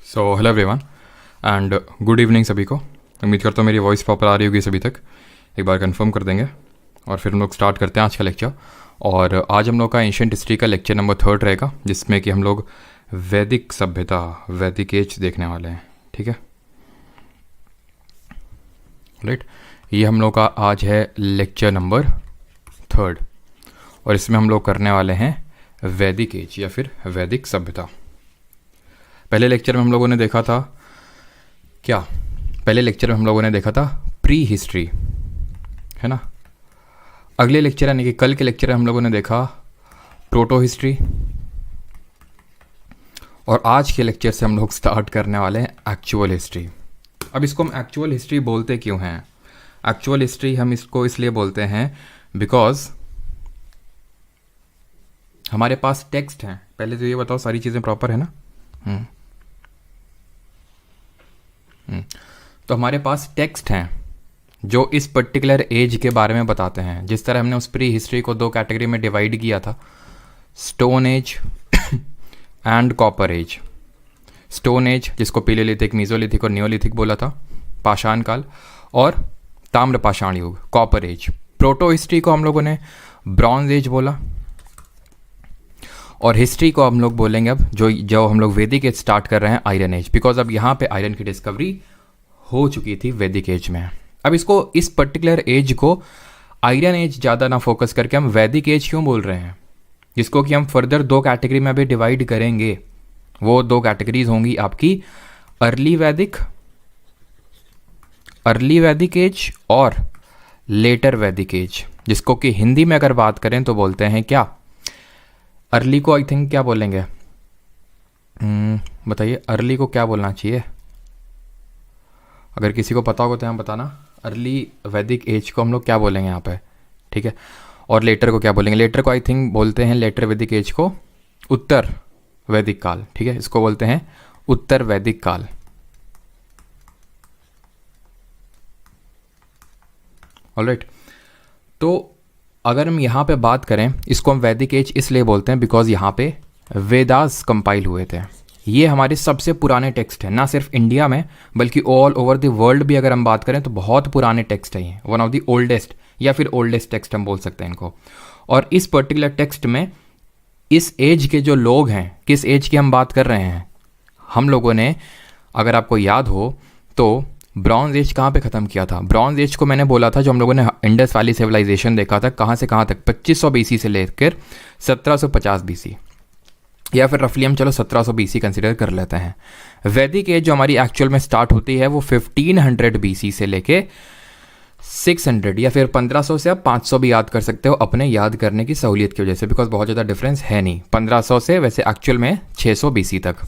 So hello everyone and good evening सभी को। उम्मीद करता हूँ मेरी वॉइस प्रॉपर आ रही होगी सभी तक। एक बार कंफर्म कर देंगे और फिर हम लोग स्टार्ट करते हैं आज का लेक्चर। और आज हम लोग का एंशिएंट हिस्ट्री का लेक्चर नंबर 3 रहेगा, जिसमें कि हम लोग वैदिक सभ्यता, वैदिक एज देखने वाले हैं। ठीक है, राइट। ये हम लोग का आज है लेक्चर नंबर 3 और इसमें हम लोग करने वाले हैं वैदिक एज या फिर वैदिक सभ्यता। पहले लेक्चर में हम लोगों ने देखा था क्या? पहले लेक्चर में हम लोगों ने देखा था प्री हिस्ट्री, है ना। अगले लेक्चर यानी कि कल के लेक्चर में हम लोगों ने देखा प्रोटो हिस्ट्री। और आज के लेक्चर से हम लोग स्टार्ट करने वाले हैं एक्चुअल हिस्ट्री। अब इसको हम एक्चुअल हिस्ट्री बोलते क्यों हैं? एक्चुअल हिस्ट्री हम इसको इसलिए बोलते हैं बिकॉज हमारे पास टेक्स्ट हैं। पहले तो ये बताओ सारी चीज़ें प्रॉपर है ना? तो हमारे पास टेक्स्ट हैं जो इस पर्टिकुलर एज के बारे में बताते हैं। जिस तरह हमने उस प्री हिस्ट्री को 2 कैटेगरी में डिवाइड किया था, stone age and copper age. Stone age जिसको पीलेलिथिक, मीजोलिथिक और नियोलिथिक बोला था, पाषाण काल, और ताम्र पाषाण युग, कॉपर एज। प्रोटो हिस्ट्री को हम लोगों ने ब्रॉन्ज एज बोला, और हिस्ट्री को हम लोग बोलेंगे अब जो हम लोग वैदिक एज स्टार्ट कर रहे हैं, आयरन एज, बिकॉज अब यहाँ पे आयरन की डिस्कवरी हो चुकी थी वैदिक एज में। अब इसको, इस पर्टिकुलर एज को आयरन एज ज़्यादा ना फोकस करके हम वैदिक एज क्यों बोल रहे हैं, जिसको कि हम फर्दर 2 कैटेगरी में अभी डिवाइड करेंगे। वो 2 कैटेगरीज होंगी आपकी अर्ली वैदिक एज और लेटर वैदिक एज, जिसको कि हिंदी में अगर बात करें तो बोलते हैं क्या? अर्ली को आई थिंक क्या बोलेंगे? बताइए अर्ली को क्या बोलना चाहिए? अगर किसी को पता होगा तो हम बताना। अर्ली वैदिक एज को हम लोग क्या बोलेंगे यहाँ पे? ठीक है। और लेटर को क्या बोलेंगे? लेटर को आई थिंक बोलते हैं, लेटर वैदिक एज को उत्तर वैदिक काल। ठीक है, इसको बोलते हैं उत्तर वैदिक काल। ऑलराइट। तो अगर हम यहाँ पे बात करें, इसको हम वैदिक एज इसलिए बोलते हैं बिकॉज यहाँ पे वेदास कंपाइल हुए थे। ये हमारे सबसे पुराने टेक्स्ट हैं, ना सिर्फ इंडिया में बल्कि ऑल ओवर द वर्ल्ड भी अगर हम बात करें तो बहुत पुराने टेक्स्ट हैं ये। वन ऑफ द ओल्डेस्ट या फिर ओल्डेस्ट टेक्स्ट हम बोल सकते हैं इनको। और इस पर्टिकुलर टेक्स्ट में इस एज के जो लोग हैं, किस एज की हम बात कर रहे हैं, हम लोगों ने, अगर आपको याद हो तो ब्रॉन्ज एज कहाँ पे ख़त्म किया था? ब्रॉन्ज एज को मैंने बोला था, जो हम लोगों ने इंडस वैली सिविलाइजेशन देखा था, कहाँ से कहाँ तक, 2500 बीसी से लेकर 1750 बीसी, या फिर रफली हम चलो 1700 बीसी कंसिडर कर लेते हैं। वैदिक एज जो हमारी एक्चुअल में स्टार्ट होती है वो 1500 बीसी से लेके 600 या फिर 1500 से आप 500 भी याद कर सकते हो अपने याद करने की सहूलियत की वजह से, बिकॉज बहुत ज़्यादा डिफरेंस है नहीं 1500 से, वैसे एक्चुअल में 600 बीसी तक।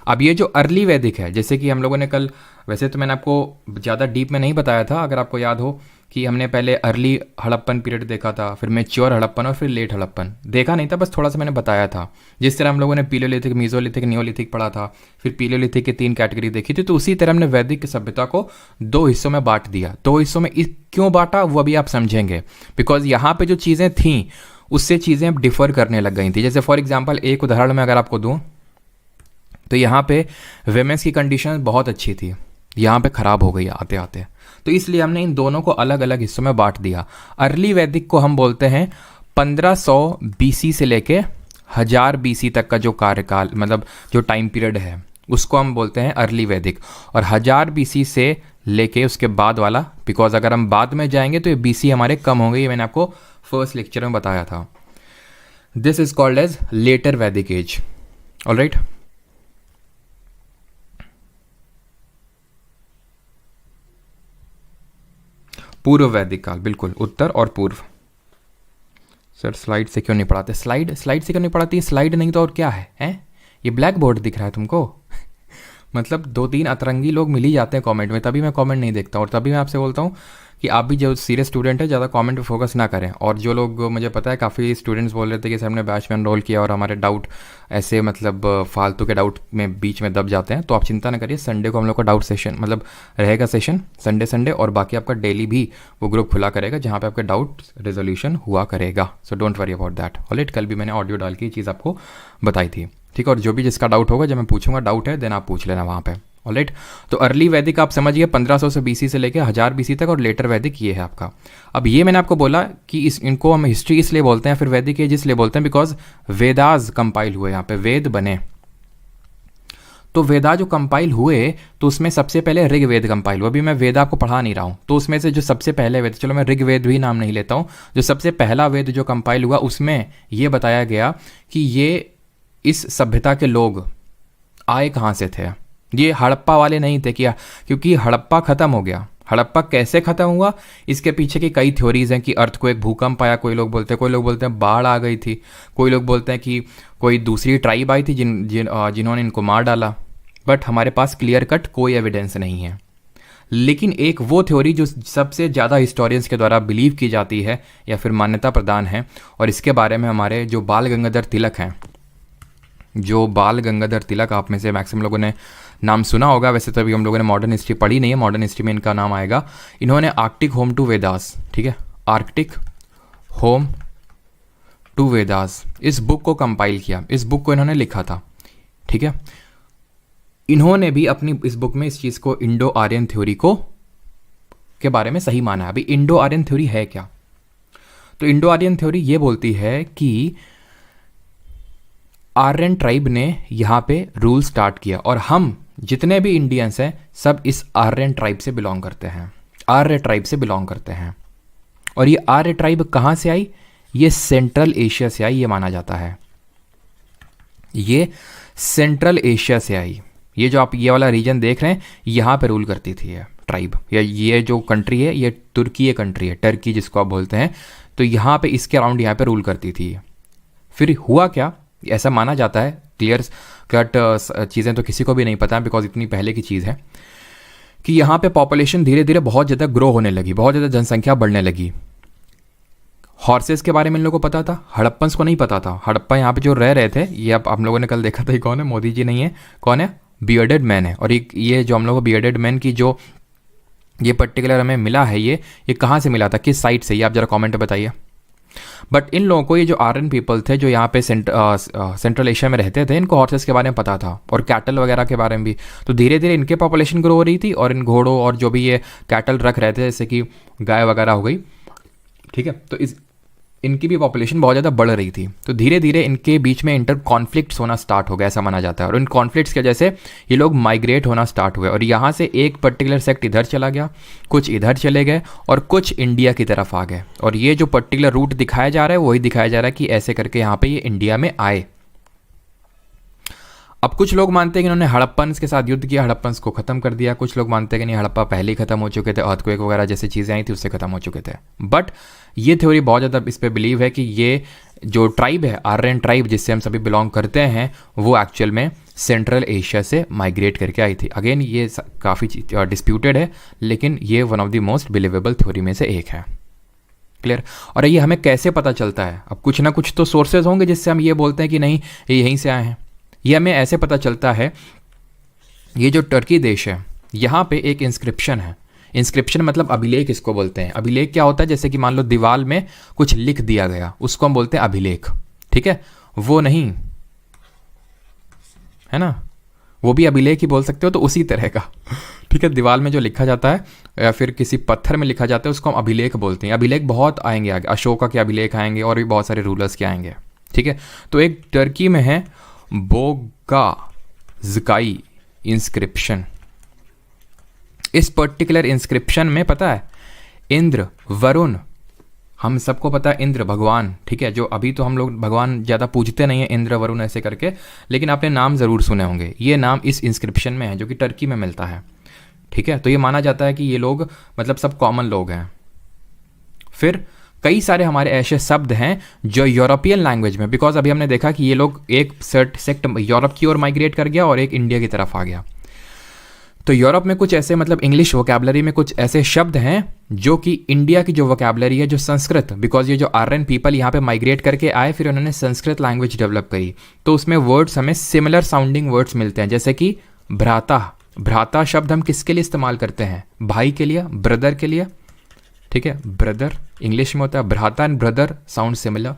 अब ये जो अर्ली वैदिक है, जैसे कि हम लोगों ने कल, वैसे तो मैंने आपको ज़्यादा डीप में नहीं बताया था, अगर आपको याद हो कि हमने पहले अर्ली हड़प्पन पीरियड देखा था, फिर मैच्योर हड़प्पन और फिर लेट हड़प्पन देखा नहीं था, बस थोड़ा सा मैंने बताया था। जिस तरह हम लोगों ने पीलियोलिथिक, मीजोलिथिक, नियोलिथिक पढ़ा था, फिर पीलियोलिथिक की 3 कैटेगरी देखी थी, तो उसी तरह हमने वैदिक सभ्यता को 2 हिस्सों में बांट दिया। 2 हिस्सों में क्यों बांटा वो अभी आप समझेंगे, बिकॉज यहाँ पे जो चीज़ें थीं उससे चीज़ें अब डिफर करने लग गई थी। जैसे फॉर एग्जाम्पल एक उदाहरण मैं अगर आपको दूँ तो यहाँ पे वेमेंस की कंडीशन बहुत अच्छी थी, यहाँ पे ख़राब हो गई आते आते, तो इसलिए हमने इन दोनों को अलग अलग हिस्सों में बांट दिया। अर्ली वैदिक को हम बोलते हैं 1500 बीसी से लेके 1000 बीसी तक का जो कार्यकाल, मतलब जो टाइम पीरियड है, उसको हम बोलते हैं अर्ली वैदिक। और 1000 बीसी से लेके उसके बाद वाला, बिकॉज अगर हम बाद में जाएंगे तो ये बीसी हमारे कम होंगे, ये मैंने आपको फर्स्ट लेक्चर में बताया था। This is called as later Vedic age. Alright. पूर्व वैदिक काल, बिल्कुल, उत्तर और पूर्व। सर स्लाइड से क्यों नहीं पढ़ाते? स्लाइड से क्यों नहीं पढ़ाती? स्लाइड नहीं तो और क्या है, हैं? ये ब्लैक बोर्ड दिख रहा है तुमको? मतलब 2-3 अतरंगी लोग मिल ही जाते हैं कमेंट में, तभी मैं कमेंट नहीं देखता हूँ। और तभी मैं आपसे बोलता हूँ कि आप भी जो सीरियस स्टूडेंट है ज़्यादा कमेंट पे फोकस ना करें। और जो लोग, मुझे पता है काफ़ी स्टूडेंट्स बोल रहे थे कि सर हमने बैच में एनरोल किया और हमारे डाउट ऐसे, मतलब फालतू के डाउट में बीच में दब जाते हैं, तो आप चिंता ना करिए। संडे को हम लोग का डाउट सेशन मतलब रहेगा सेशन संडे, और बाकी आपका डेली भी वो ग्रुप खुला करेगा जहाँ पे आपका डाउट रेजोल्यूशन हुआ करेगा। So don't worry about that. Alright, कल भी मैंने ऑडियो डाल के ये चीज़ आपको बताई थी। ठीक है, और जो भी जिसका डाउट होगा, जब मैं पूछूंगा डाउट है देन आप पूछ लेना वहाँ पे। ऑलराइट, तो अर्ली वैदिक आप समझिए 1500 से बीसी से लेकर 1000 बीसी तक, और लेटर वैदिक ये है आपका। अब ये मैंने आपको बोला कि इनको हम हिस्ट्री इसलिए बोलते हैं, फिर वैदिक एज इसलिए बोलते हैं बिकॉज वेदास कंपाइल हुए, यहाँ पे वेद बने। तो वेदा जो कंपाइल हुए तो उसमें सबसे पहले ऋग्वेद कंपाइल हुआ। अभी मैं वेद आपको पढ़ा नहीं रहा हूँ, तो उसमें से जो सबसे पहले वेद, चलो मैं ऋग्वेद भी नाम नहीं लेता हूँ, जो सबसे पहला वेद जो कंपाइल हुआ उसमें ये बताया गया कि ये इस सभ्यता के लोग आए कहाँ से थे। ये हड़प्पा वाले नहीं थे क्या, क्योंकि हड़प्पा ख़त्म हो गया। हड़प्पा कैसे ख़त्म हुआ, इसके पीछे की कई थ्योरीज हैं कि अर्थ को एक भूकंप आया, कोई लोग बोलते हैं बाढ़ आ गई थी, कोई लोग बोलते हैं कि कोई दूसरी ट्राइब आई थी जिन्होंने इनको मार डाला। बट हमारे पास क्लियर कट कोई एविडेंस नहीं है। लेकिन एक वो थ्योरी जो सबसे ज़्यादा हिस्टोरियंस के द्वारा बिलीव की जाती है या फिर मान्यता प्रदान है, और इसके बारे में हमारे जो बाल गंगाधर तिलक हैं, जो बाल गंगाधर तिलक, आप में से मैक्सिमम लोगों ने नाम सुना होगा, वैसे तो अभी हम लोगों ने मॉडर्न हिस्ट्री पढ़ी नहीं है, मॉडर्न हिस्ट्री में इनका नाम आएगा। इन्होंने आर्कटिक होम टू वेदास, ठीक है, आर्कटिक होम टू वेदास, इस बुक को कंपाइल किया, इस बुक को इन्होंने लिखा था, ठीक है। इन्होंने भी अपनी इस बुक में इस चीज़ को इंडो आर्यन थ्योरी को के बारे में सही माना है। अभी इंडो आर्यन थ्योरी है क्या, तो इंडो आर्यन थ्योरी ये बोलती है कि आर्यन ट्राइब ने यहाँ पे रूल स्टार्ट किया, और हम जितने भी इंडियंस हैं सब इस आर्यन ट्राइब से बिलोंग करते हैं, आर्य ट्राइब से बिलोंग करते हैं। और ये आर्य ट्राइब कहाँ से आई, ये सेंट्रल एशिया से आई, ये माना जाता है, ये सेंट्रल एशिया से आई। ये जो आप ये वाला रीजन देख रहे हैं, यहाँ पे रूल करती थी ये ट्राइब, या ये जो कंट्री है ये तुर्की कंट्री है, टर्की जिसको आप बोलते हैं, तो यहाँ पे इसके अराउंड यहाँ पे रूल करती थी। फिर हुआ क्या, ऐसा माना जाता है, क्लियर कट चीज़ें तो किसी को भी नहीं पता बिकॉज इतनी पहले की चीज़ है, कि यहाँ पे पॉपुलेशन धीरे धीरे बहुत ज़्यादा ग्रो होने लगी, बहुत ज़्यादा जनसंख्या बढ़ने लगी। हॉर्सेस के बारे में इन लोगों को पता था, हड़प्पन्स को नहीं पता था। हड़प्पा यहाँ पे जो रह रहे थे, ये आप लोगों ने कल देखा था, ये कौन है, मोदी जी नहीं है, कौन है, बियर्डेड मैन है। और ये जो हम लोग को बियर्डेड मैन की जो ये पर्टिकुलर हमें मिला है, ये कहाँ से मिला था, किस साइट से, ये आप जरा कमेंट में बताइए। बट इन लोगों को, ये जो आर्यन पीपल थे जो यहाँ पे सेंट्रल एशिया में रहते थे, इनको हॉर्सेस के बारे में पता था, और कैटल वगैरह के बारे में भी। तो धीरे धीरे इनके पॉपुलेशन ग्रो हो रही थी, और इन घोड़ों और जो भी ये कैटल रख रहे थे, जैसे कि गाय वगैरह हो गई, ठीक है, तो इनकी भी पॉपुलेशन बहुत ज़्यादा बढ़ रही थी। तो धीरे धीरे इनके बीच में इंटर कॉन्फ्लिक्ट्स होना स्टार्ट हो गया, ऐसा माना जाता है। और इन कॉन्फ्लिक्ट्स की वजह से ये लोग माइग्रेट होना स्टार्ट हुए, और यहाँ से एक पर्टिकुलर सेक्ट इधर चला गया, कुछ इधर चले गए, और कुछ इंडिया की तरफ आ गए। और ये जो पर्टिकुलर रूट दिखाया जा रहा है वही दिखाया जा रहा है कि ऐसे करके यहाँ पे ये इंडिया में आए। अब कुछ लोग मानते हैं कि इन्होंने हड़प्पन्स के साथ युद्ध किया, हड़प्पन्स को खत्म कर दिया। कुछ लोग मानते हैं कि नहीं, हड़प्पा पहले ही खत्म हो चुके थे, अर्थक्वेक वगैरह जैसी चीज़ें आई थी उससे खत्म हो चुके थे। बट ये थ्योरी बहुत ज़्यादा इस पर बिलीव है कि ये जो ट्राइब है, आर्यन ट्राइब जिससे हम सभी बिलोंग करते हैं, वो एक्चुअल में सेंट्रल एशिया से माइग्रेट करके आई थी। अगेन ये काफ़ी डिस्प्यूटेड है, लेकिन ये one of the most believable theory में से एक है। क्लियर। और ये हमें कैसे पता चलता है, अब कुछ ना कुछ तो सोर्सेज होंगे जिससे हम ये बोलते हैं कि नहीं ये यहीं से आए हैं। ये हमें ऐसे पता चलता है, ये जो टर्की देश है यहाँ पे एक इंस्क्रिप्शन है। इंस्क्रिप्शन मतलब अभिलेख इसको बोलते हैं। अभिलेख क्या होता है, जैसे कि मान लो दीवार में कुछ लिख दिया गया, उसको हम बोलते हैं अभिलेख, ठीक है। वो नहीं है ना, वो भी अभिलेख ही बोल सकते हो, तो उसी तरह का, ठीक है। दीवार में जो लिखा जाता है या फिर किसी पत्थर में लिखा जाता है उसको हम अभिलेख बोलते हैं। अभिलेख बहुत आएंगे आगे, अशोका के अभिलेख आएंगे और भी बहुत सारे रूलर्स के आएंगे, ठीक है। तो एक टर्की में है बोगाज़काई इंस्क्रिप्शन। इस पर्टिकुलर इंस्क्रिप्शन में पता है इंद्र, वरुण, हम सबको पता है इंद्र भगवान, ठीक है, जो अभी तो हम लोग भगवान ज़्यादा पूजते नहीं है, इंद्र वरुण ऐसे करके, लेकिन आपने नाम ज़रूर सुने होंगे। ये नाम इस इंस्क्रिप्शन में है जो कि टर्की में मिलता है, ठीक है। तो ये माना जाता है कि ये लोग मतलब सब कॉमन लोग हैं। फिर कई सारे हमारे ऐसे शब्द हैं जो यूरोपियन लैंग्वेज में, बिकॉज अभी हमने देखा कि ये लोग एक सेक्ट यूरोप की ओर माइग्रेट कर गया और एक इंडिया की तरफ आ गया। तो यूरोप में कुछ ऐसे मतलब इंग्लिश वोकैबलरी में कुछ ऐसे शब्द हैं जो कि इंडिया की जो वोकैबलरी है, जो संस्कृत, बिकॉज ये जो आर्यन पीपल यहाँ पे माइग्रेट करके आए, फिर उन्होंने संस्कृत लैंग्वेज डेवलप करी, तो उसमें वर्ड्स हमें सिमिलर साउंडिंग वर्ड्स मिलते हैं। जैसे कि भ्राता, भ्राता शब्द हम किसके लिए इस्तेमाल करते हैं, भाई के लिए, ब्रदर के लिए, ठीक है। ब्रदर इंग्लिश में होता है, भ्राता एंड ब्रदर साउंड सिमिलर।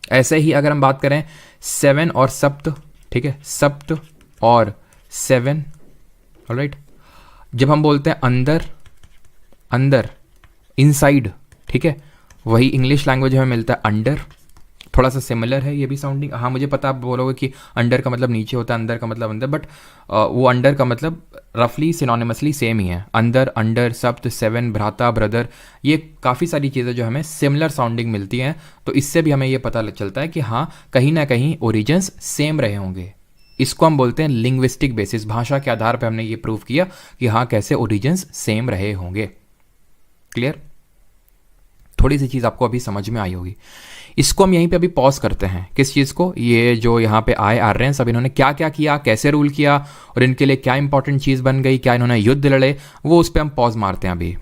ऐसे ही अगर हम बात करें 7 और सप्त, ठीक है, सप्त और 7, ऑलराइट। जब हम बोलते हैं अंदर, अंदर, इनसाइड, ठीक है, वही इंग्लिश लैंग्वेज में मिलता है अंडर, थोड़ा सा सिमिलर है ये भी साउंडिंग। हाँ मुझे पता, आप बोलोगे कि अंडर का मतलब नीचे होता है, अंदर का मतलब अंदर, बट वो अंडर का मतलब रफली सिनोनिमसली सेम ही है। अंदर, अंडर, सप्त, 7, भ्राता, ब्रदर, ये काफ़ी सारी चीज़ें जो हमें सिमिलर साउंडिंग मिलती हैं। तो इससे भी हमें ये पता चलता है कि हाँ कहीं ना कहीं ओरिजिन्स सेम रहे होंगे। इसको हम बोलते हैं लिंग्विस्टिक बेसिस। भाषा के आधार पर हमने ये प्रूव किया कि हाँ कैसे ओरिजिन्स सेम रहे होंगे। क्लियर? थोड़ी सी चीज़ आपको अभी समझ में आई होगी। इसको हम यहीं पे अभी पॉज करते हैं। किस चीज़ को? ये जो यहाँ पे आए आर्यन सब, इन्होंने क्या क्या किया, कैसे रूल किया और इनके लिए क्या इंपॉर्टेंट चीज़ बन गई, क्या इन्होंने युद्ध लड़े, वो उस पर हम पॉज मारते हैं अभी।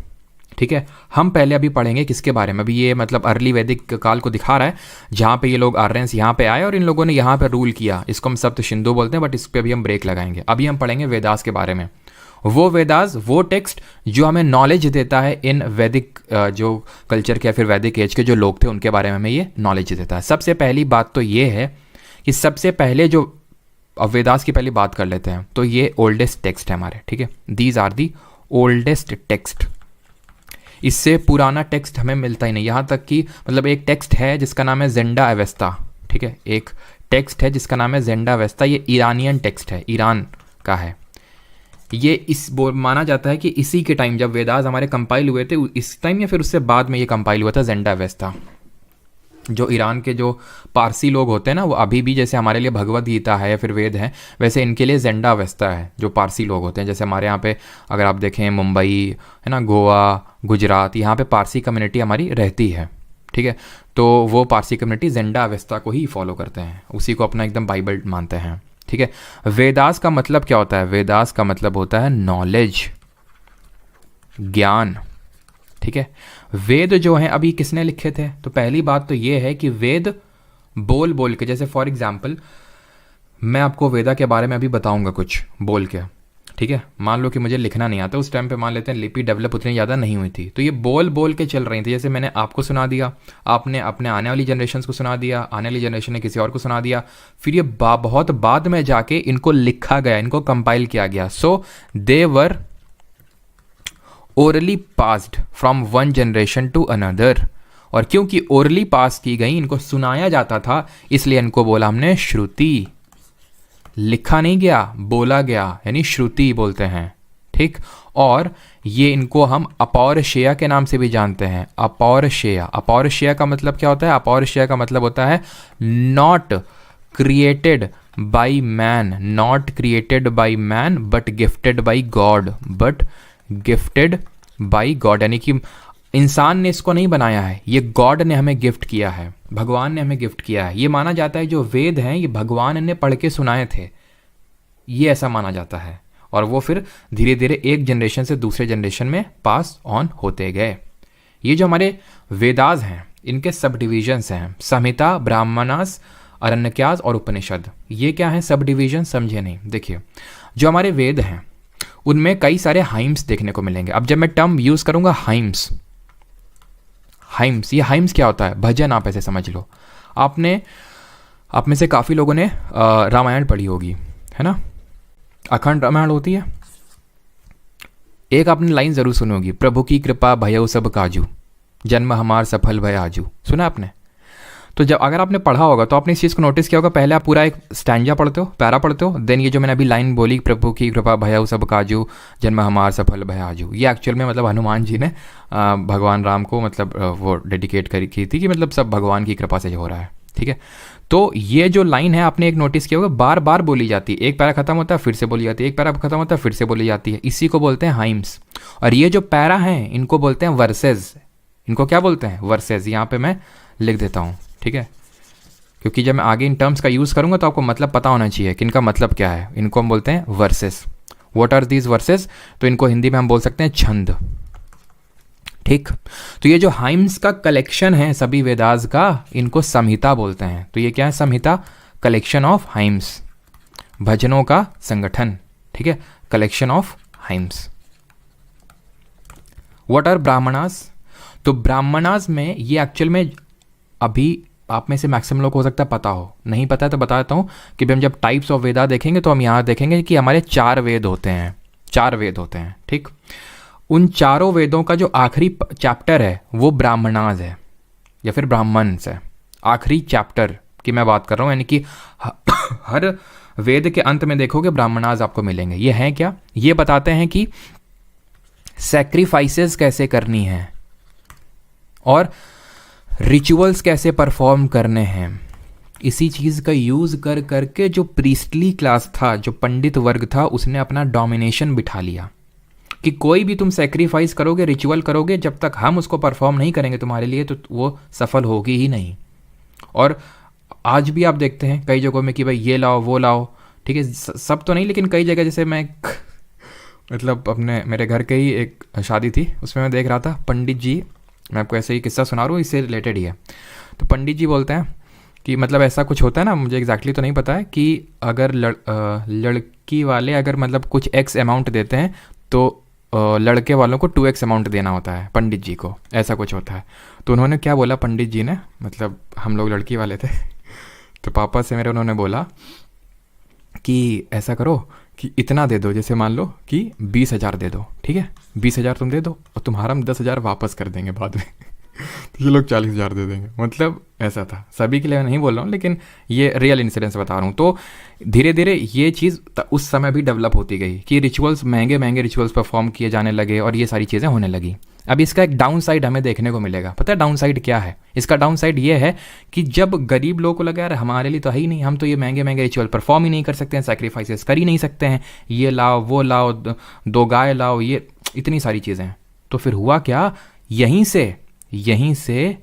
ठीक है, हम पहले अभी पढ़ेंगे किसके बारे में। अभी ये मतलब अर्ली वैदिक काल को दिखा रहा है, जहाँ पे ये लोग आर्यंस यहाँ पे आए और इन लोगों ने यहाँ पे रूल किया। इसको हम सप्त सिंधु बोलते हैं, बट इस पर अभी हम ब्रेक लगाएंगे। अभी हम पढ़ेंगे वेदास के बारे में। वो वेदास, वो टेक्स्ट जो हमें नॉलेज देता है इन वैदिक जो कल्चर के या फिर वैदिक एज के जो लोग थे उनके बारे में हमें ये नॉलेज देता है। सबसे पहली बात तो ये है कि सबसे पहले जो, अब वेदास की पहली बात कर लेते हैं, तो ये ओल्डेस्ट टेक्स्ट है हमारे। ठीक है, these are the oldest text. इससे पुराना टेक्स्ट हमें मिलता ही नहीं। यहाँ तक कि मतलब एक टेक्स्ट है जिसका नाम है ज़ेंडा अवेस्ता। ठीक है, एक टेक्स्ट है जिसका नाम है ज़ेंडा अवेस्ता। ये ईरानियन टेक्स्ट है, ईरान का है। ये माना जाता है कि इसी के टाइम जब वेदास हमारे कंपाइल हुए थे, इस टाइम या फिर उससे बाद में ये कंपाइल हुआ था ज़ेंडा अवेस्ता। जो ईरान के जो पारसी लोग होते हैं ना, वो अभी भी जैसे हमारे लिए भगवद गीता है या फिर वेद है, वैसे इनके लिए ज़ेंडा अवेस्ता है। जो पारसी लोग होते हैं, जैसे हमारे यहाँ पे अगर आप देखें मुंबई है ना, गोवा, गुजरात, यहाँ पे पारसी कम्युनिटी हमारी रहती है। ठीक है, तो वो पारसी कम्युनिटी ज़ेंडा अवेस्ता को ही फॉलो करते हैं, उसी को अपना एकदम बाइबल मानते हैं। ठीक है, वेदास का मतलब क्या होता है? वेदास का मतलब होता है नॉलेज, ज्ञान। ठीक है, वेद जो हैं अभी किसने लिखे थे? तो पहली बात तो ये है कि वेद बोल बोल के, जैसे फॉर एग्जाम्पल मैं आपको वेदा के बारे में अभी बताऊंगा कुछ बोल के। ठीक है, मान लो कि मुझे लिखना नहीं आता, उस टाइम पे मान लेते हैं लिपि डेवलप उतनी ज़्यादा नहीं हुई थी, तो ये बोल बोल के चल रही थी। जैसे मैंने आपको सुना दिया, आपने अपने आने वाली जनरेशन को सुना दिया, आने वाली जनरेशन ने किसी और को सुना दिया, फिर ये बहुत बाद में जाके इनको लिखा गया, इनको कंपाइल किया गया। So they were orally passed from one generation to another. और क्योंकि ओरली पास की गई, इनको सुनाया जाता था, इसलिए इनको बोला हमने श्रुति। लिखा नहीं गया, बोला गया, यानी श्रुति बोलते हैं। ठीक, और ये इनको हम अपौरुषेय के नाम से भी जानते हैं। अपौरुषेय, अपौरुषेय का मतलब क्या होता है? अपौरुषेय का मतलब होता है not created by man, not created by man but gifted bye God, but gifted bye God, यानी कि इंसान ने इसको नहीं बनाया है, ये गॉड ने हमें गिफ्ट किया है, भगवान ने हमें गिफ्ट किया है। ये माना जाता है जो वेद हैं ये भगवान ने पढ़ के सुनाए थे, ये ऐसा माना जाता है। और वो फिर धीरे धीरे एक जनरेशन से दूसरे जनरेशन में पास ऑन होते गए। ये जो हमारे वेदास हैं इनके सब डिविजन्स हैं, संहिता, ब्राह्मणास, अरण्यकास और उपनिषद। ये क्या है सब डिविजन? समझे नहीं? देखिए, जो हमारे वेद हैं उनमें कई सारे हाइम्स देखने को मिलेंगे। अब जब मैं टर्म यूज़ करूँगा हाइम्स, हाइम्स, ये हाइम्स क्या होता है? भजन, आप ऐसे समझ लो। आपने, आप में से काफ़ी लोगों ने रामायण पढ़ी होगी, है ना? अखंड रामायण होती है। एक आपने लाइन ज़रूर सुनी होगी, प्रभु की कृपा भयउ सब काजू, जन्म हमार सफल भय आजू। सुना आपने? तो जब अगर आपने पढ़ा होगा तो आपने इस चीज़ को नोटिस किया होगा, पहले आप पूरा एक स्टैंजा पढ़ते हो, पैरा पढ़ते हो, देन ये जो मैंने अभी लाइन बोली, प्रभु की कृपा भयउ सब काजू, जन्म हमार सफल भय आजू, ये एक्चुअल में मतलब हनुमान जी ने भगवान राम को मतलब वो डेडिकेट की थी कि मतलब सब भगवान की कृपा से हो रहा है। ठीक है, तो ये जो लाइन है आपने एक नोटिस किया होगा, बार बार बोली जाती है। एक पैरा खत्म होता है फिर से बोली जाती है, एक पैरा खत्म होता है फिर से बोली जाती है। इसी को बोलते हैं हाइम्स। और ये जो पैरा हैं इनको बोलते हैं वर्सेज। इनको क्या बोलते हैं? वर्सेज। यहाँ पे मैं लिख देता हूँ, ठीक है, क्योंकि जब मैं आगे इन टर्म्स का यूज़ करूँगा तो आपको मतलब पता होना चाहिए कि इनका मतलब क्या है। इनको हम बोलते हैं verses. What are these verses? तो इनको हिंदी में हम बोल सकते हैं छंद। ठीक, तो ये जो हाइम्स का कलेक्शन है सभी वेदास का, इनको संहिता बोलते हैं। तो ये क्या है? संहिता, कलेक्शन ऑफ हाइम्स, भजनों का संगठन। ठीक है, collection of hymns. What are Brahmanas? तो ब्राह्मणास में ये एक्चुअल में अभी आप में से मैक्सिमम लोग हो सकता है पता हो, नहीं पता है तो बता देता हूँ कि हम जब टाइप्स ऑफ वेदा देखेंगे तो हम यहाँ देखेंगे कि हमारे 4 वेद होते हैं, 4 वेद होते हैं, ठीक। उन चारों वेदों का जो आखिरी चैप्टर है वो ब्राह्मणाज है या फिर ब्राह्मण्स है। आखिरी चैप्टर की मैं बात कर रहा हूँ, यानी कि हर वेद के अंत में देखोगे ब्राह्मणाज आपको मिलेंगे। ये हैं क्या? ये बताते हैं कि सैक्रिफाइसेस कैसे करनी है और रिचुअल्स कैसे परफॉर्म करने हैं। इसी चीज़ का यूज़ कर करके जो प्रीस्टली क्लास था, जो पंडित वर्ग था, उसने अपना डोमिनेशन बिठा लिया कि कोई भी तुम सैक्रिफाइस करोगे, रिचुअल करोगे, जब तक हम उसको परफॉर्म नहीं करेंगे तुम्हारे लिए तो वो सफल होगी ही नहीं। और आज भी आप देखते हैं कई जगहों में कि भाई ये लाओ वो लाओ, ठीक है, सब तो नहीं लेकिन कई जगह, जैसे मैं मतलब अपने मेरे घर के ही एक शादी थी, उसमें मैं देख रहा था पंडित जी, मैं आपको ऐसे ही किस्सा सुना रहा हूँ, इससे रिलेटेड ही है। तो पंडित जी बोलते हैं कि मतलब ऐसा कुछ होता है ना, मुझे एग्जैक्टली तो नहीं पता है, कि अगर लड़की वाले अगर मतलब कुछ एक्स अमाउंट देते हैं तो लड़के वालों को 2x अमाउंट देना होता है पंडित जी को, ऐसा कुछ होता है। तो उन्होंने क्या बोला पंडित जी ने, मतलब हम लोग लड़की वाले थे तो पापा से मेरे उन्होंने बोला कि ऐसा करो कि इतना दे दो, जैसे मान लो कि 20,000 दे दो, ठीक है, 20,000 तुम दे दो और तुम्हारा हम 10,000 वापस कर देंगे बाद में तो ये लोग 40,000 दे देंगे। मतलब ऐसा था, सभी के लिए मैं नहीं बोल रहा हूँ लेकिन ये रियल इंसिडेंस बता रहा हूँ। तो धीरे धीरे ये चीज़ उस समय भी डेवलप होती गई कि रिचुअल्स, महंगे महंगे रिचुअल्स परफॉर्म किए जाने लगे और ये सारी चीज़ें होने लगी। अब इसका एक डाउन साइड हमें देखने को मिलेगा। पता है डाउन साइड क्या है? इसका डाउन साइड ये है कि जब गरीब लोगों को लगा यार हमारे लिए तो है ही नहीं, हम तो ये महंगे महंगे रिचुअल परफॉर्म ही नहीं कर सकते हैं, सैक्रिफाइसेस कर ही नहीं सकते हैं, ये लाओ वो लाओ, 2 गाय लाओ, ये इतनी सारी चीज़ें। तो फिर हुआ क्या, यहीं से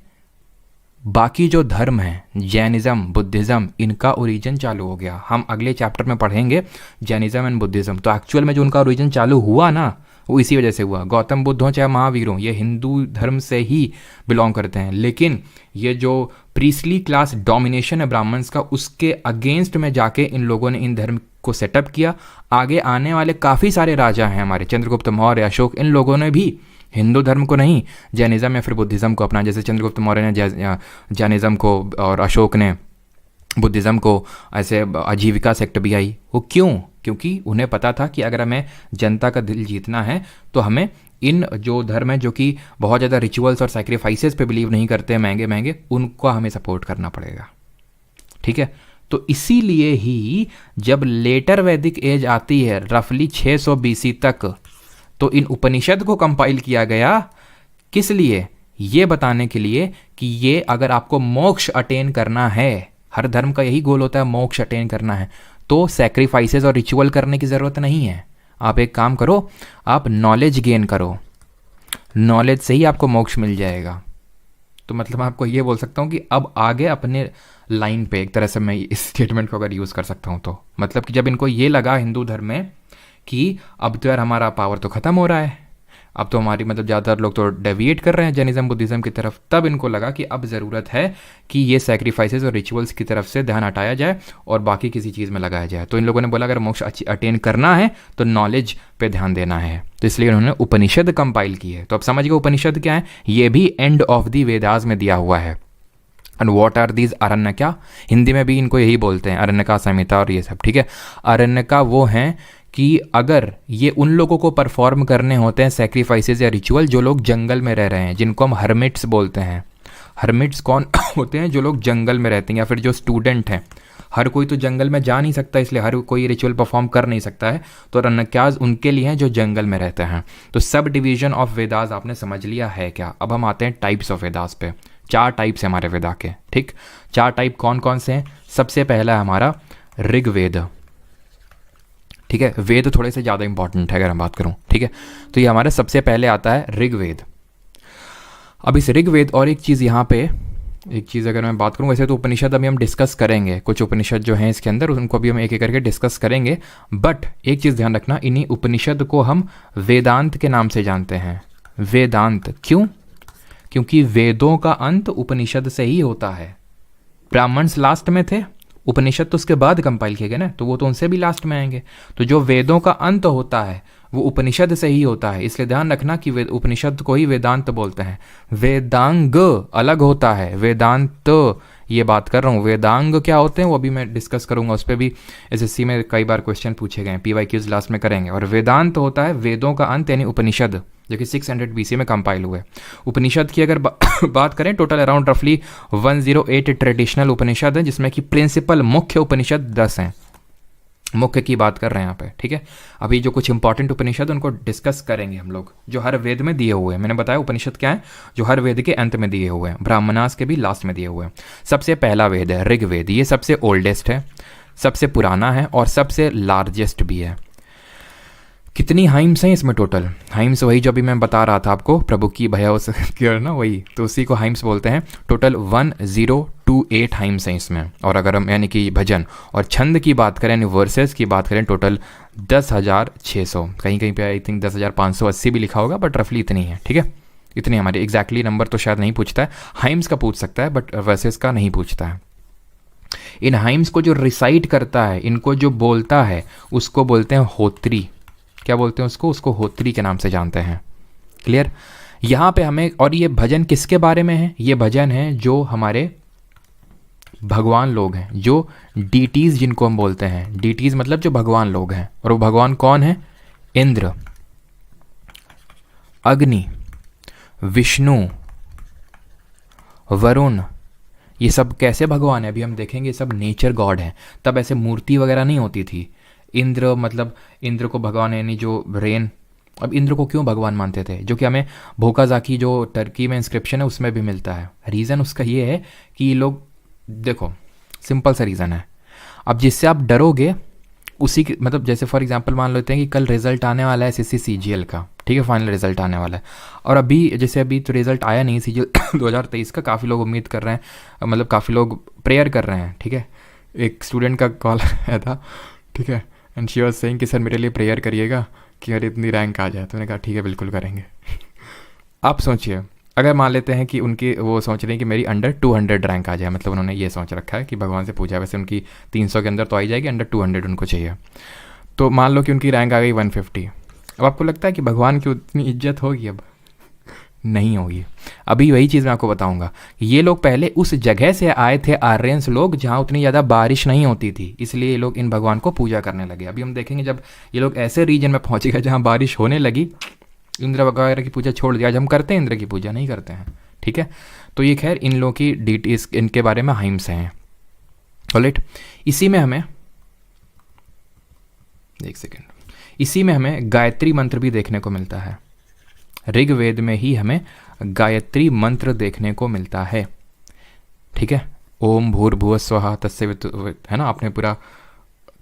बाकी जो धर्म है, जैनिज़्म, बुद्धिज़्म, इनका ओरिजिन चालू हो गया। हम अगले चैप्टर में पढ़ेंगे जैनिज़्म एंड बुद्धिज़्म। तो एक्चुअल में जो उनका ओरिजिन चालू हुआ ना, वो इसी वजह से हुआ। गौतम बुद्ध हो चाहे महावीर हो, ये हिंदू धर्म से ही बिलोंग करते हैं, लेकिन ये जो प्रीस्टली क्लास डोमिनेशन है ब्राह्मण्स का, उसके अगेंस्ट में जाके इन लोगों ने इन धर्म को सेटअप किया। आगे आने वाले काफ़ी सारे राजा हैं हमारे, चंद्रगुप्त मौर्य, अशोक, इन लोगों ने भी हिंदू धर्म को नहीं, जैनिज़्म या फिर बुद्धिज़्म को अपना। जैसे चंद्रगुप्त मौर्य ने जैनिज़्म को और अशोक ने बुद्धिज़्म को, ऐसे आजीविका सेक्ट भी आई। वो क्यों? क्योंकि उन्हें पता था कि अगर हमें जनता का दिल जीतना है तो हमें इन जो धर्म है जो कि बहुत ज़्यादा रिचुअल्स और सैक्रिफाइसेस पे बिलीव नहीं करते हैं महंगे महंगे, उनको हमें सपोर्ट करना पड़ेगा, ठीक है। तो इसीलिए ही जब लेटर वैदिक एज आती है रफली 600 BC तक, तो इन उपनिषद को कंपाइल किया गया। किस लिए? ये बताने के लिए कि ये अगर आपको मोक्ष अटेन करना है, हर धर्म का यही गोल होता है मोक्ष अटेन करना है, तो सैक्रिफाइसेस और रिचुअल करने की ज़रूरत नहीं है। आप एक काम करो, आप नॉलेज गेन करो, नॉलेज से ही आपको मोक्ष मिल जाएगा। तो मतलब आपको ये बोल सकता हूँ कि अब आगे अपने लाइन पे, एक तरह से मैं इस स्टेटमेंट को अगर यूज़ कर सकता हूँ तो, मतलब कि जब इनको ये लगा हिंदू धर्म में कि अब तो यार हमारा पावर तो ख़त्म हो रहा है, अब तो हमारी मतलब ज़्यादातर लोग तो डेविएट कर रहे हैं जैनिज़्म बुद्धिज़्म की तरफ, तब इनको लगा कि अब ज़रूरत है कि ये सैक्रिफाइसेस और रिचुअल्स की तरफ से ध्यान हटाया जाए और बाकी किसी चीज़ में लगाया जाए। तो इन लोगों ने बोला अगर मोक्ष अटेन करना है तो नॉलेज पे ध्यान देना है, तो इसलिए उन्होंने उपनिषद कंपाइल की है। तो अब समझिए उपनिषद क्या है, ये भी एंड ऑफ द वेदास में दिया हुआ है। And what are these? Aranyaka, Hindi में भी इनको यही बोलते हैं, अरण्यका, संहिता और ये सब, ठीक है। अरण्यका वो हैं कि अगर ये उन लोगों को परफॉर्म करने होते हैं सैक्रिफाइसेस या रिचुअल जो लोग जंगल में रह रहे हैं, जिनको हम हर्मिट्स बोलते हैं। हर्मिट्स कौन होते हैं? जो लोग जंगल में रहते हैं या फिर जो स्टूडेंट हैं। हर कोई तो जंगल में जा नहीं सकता, इसलिए हर कोई रिचुअल परफॉर्म कर नहीं सकता है, तो अरण्यकाज उनके लिए हैं जो जंगल में रहते हैं। तो सब डिवीजन ऑफ वेदास आपने समझ लिया है क्या? अब हम आते हैं टाइप्स ऑफ वेदास पे। 4 टाइप्स हैं हमारे वेदा के, ठीक। 4 टाइप कौन कौन से हैं? सबसे पहला है हमारा ऋग्वेद, ठीक है। वेद थोड़े से ज़्यादा इंपॉर्टेंट है अगर मैं बात करूं, ठीक है। तो ये हमारे सबसे पहले आता है ऋग्वेद। अब इस ऋग्वेद और एक चीज़ यहाँ पे, एक चीज़ अगर मैं बात करूं, वैसे तो उपनिषद अभी हम डिस्कस करेंगे, कुछ उपनिषद जो हैं इसके अंदर उनको भी हम एक एक करके डिस्कस करेंगे, बट एक चीज़ ध्यान रखना, इन्हीं उपनिषद को हम वेदांत के नाम से जानते हैं। वेदांत क्यों? क्योंकि वेदों का अंत उपनिषद से ही होता है। ब्राह्मण्स लास्ट में थे, उपनिषद तो उसके बाद कंपाइल किए गए ना, तो वो तो उनसे भी लास्ट में आएंगे। तो जो वेदों का अंत होता है वो उपनिषद से ही होता है, इसलिए ध्यान रखना कि उपनिषद को ही वेदांत बोलते हैं। वेदांग अलग होता है, वेदांत ये बात कर रहा हूँ। वेदांग क्या होते हैं वो अभी मैं डिस्कस करूंगा, उस पर भी एसएससी में कई बार क्वेश्चन पूछे गए हैं, PYQs लास्ट में करेंगे। और वेदांत होता है वेदों का अंत यानी उपनिषद, जो कि 600 BC में कंपाइल हुए। उपनिषद की अगर बात करें टोटल अराउंड रफली 108 ट्रेडिशनल उपनिषद हैं, जिसमें कि प्रिंसिपल मुख्य उपनिषद 10 हैं। मुख्य की बात कर रहे हैं यहाँ पे, ठीक है। अभी जो कुछ इंपॉर्टेंट उपनिषद उनको डिस्कस करेंगे हम लोग, जो हर वेद में दिए हुए हैं। मैंने बताया उपनिषद क्या है, जो हर वेद के अंत में दिए हुए हैं, ब्राह्मणास के भी लास्ट में दिए हुए हैं। सबसे पहला वेद है ऋग्वेद, ये सबसे ओल्डेस्ट है, सबसे पुराना है और सबसे लार्जेस्ट भी है। कितनी हाइम्स हैं इसमें टोटल? हाइम्स वही जो अभी मैं बता रहा था आपको, प्रभु की भया ना, वही तो उसी को हाइम्स बोलते हैं। टोटल 1028 हाइम्स हैं इसमें। और अगर हम यानी कि भजन और छंद की बात करें, यानी वर्सेस की बात करें, टोटल 10,600, कहीं कहीं पे आई थिंक 10,580 भी लिखा होगा, बट रफली इतनी है, ठीक है। इतनी हमारी एग्जैक्टली नंबर तो शायद नहीं पूछता है, हाइम्स का पूछ सकता है बट वर्सेस का नहीं पूछता है। इन हाइम्स को जो रिसाइट करता है, इनको जो बोलता है, उसको बोलते हैं होत्री। क्या बोलते हैं उसको होत्री के नाम से जानते हैं। क्लियर? यहाँ पे हमें, और ये भजन किसके बारे में है? ये भजन है जो हमारे भगवान लोग हैं, जो डीटीज जिनको हम बोलते हैं। डीटीज मतलब जो भगवान लोग हैं, और वो भगवान कौन है? इंद्र, अग्नि, विष्णु, वरुण। ये सब कैसे भगवान है अभी हम देखेंगे। ये सब नेचर गॉड हैं। तब ऐसे मूर्ति वगैरह नहीं होती थी। इंद्र मतलब इंद्र को भगवान यानी जो रेन। अब इंद्र को क्यों भगवान मानते थे? जो कि हमें भोकाजाकी जो टर्की में इंस्क्रिप्शन है उसमें भी मिलता है। रीज़न उसका ये है कि ये लोग, देखो सिंपल सा रीज़न है। अब जिससे आप डरोगे उसी की, मतलब जैसे फॉर एग्जांपल मान लेते हैं कि कल रिजल्ट आने वाला है CGL का, ठीक है, फाइनल रिजल्ट आने वाला है। और अभी जैसे अभी तो रिजल्ट आया नहीं CGL 2023 का। काफ़ी लोग उम्मीद कर रहे हैं, मतलब काफ़ी लोग प्रेयर कर रहे हैं, ठीक है। एक स्टूडेंट का कॉल आया था, ठीक है, एंड शी वाज सेइंग कि सर मेरे लिए प्रेयर करिएगा कि अरे इतनी रैंक आ जाए। तो मैंने कहा ठीक है बिल्कुल करेंगे। आप सोचिए, अगर मान लेते हैं कि उनकी वो सोच रहे हैं कि मेरी अंडर 200 रैंक आ जाए, मतलब उन्होंने ये सोच रखा है कि भगवान से पूछा, वैसे उनकी 300 के अंदर तो आई जाएगी, अंडर 200 उनको चाहिए। तो मान लो कि उनकी रैंक आ गई 150। अब आपको लगता है कि भगवान की उतनी इज्जत होगी? अब नहीं होगी। अभी वही चीज़ मैं आपको बताऊंगा। ये लोग पहले उस जगह से आए थे, आर्यंस लोग, जहाँ उतनी ज़्यादा बारिश नहीं होती थी, इसलिए ये लोग इन भगवान को पूजा करने लगे। अभी हम देखेंगे जब ये लोग ऐसे रीजन में पहुँच गए जहाँ बारिश होने लगी, इंद्र वगैरह की पूजा छोड़ दिया। आज हम करते हैं इंद्र की पूजा? नहीं करते हैं, ठीक है। तो ये खैर इन लोगों की डिटेल्स, इनके बारे में हाइम्स हैं। ऑलराइट, इसी में हमें एक सेकेंड, इसी में हमें गायत्री मंत्र भी देखने को मिलता है। ऋग्वेद में ही हमें गायत्री मंत्र देखने को मिलता है, ठीक है। ओम भूर्भुवः स्वः तस्य वितुर, है ना, आपने पूरा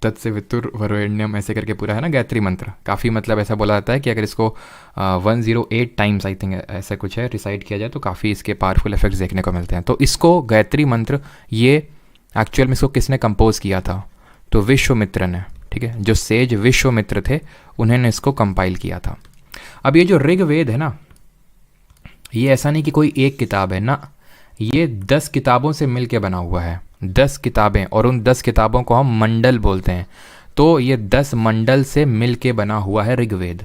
तत्से वितुर वरेण्यम ऐसे करके पूरा है ना गायत्री मंत्र। काफ़ी मतलब ऐसा बोला जाता है कि अगर इसको 108 टाइम्स आई थिंक ऐसा कुछ है रिसाइट किया जाए तो काफ़ी इसके पावरफुल इफेक्ट्स देखने को मिलते हैं। तो इसको गायत्री मंत्र, ये एक्चुअल में इसको किसने कंपोज किया था? तो विश्वामित्र ने, ठीक है, जो सेज विश्वामित्र थे उन्होंने इसको कंपाइल किया था। अब ये जो ऋग्वेद है ना, ये ऐसा नहीं कि कोई एक किताब है ना, ये 10 किताबों से मिल के बना हुआ है। 10 किताबें, और उन 10 किताबों को हम मंडल बोलते हैं। तो ये 10 मंडल से मिल के बना हुआ है ऋग्वेद।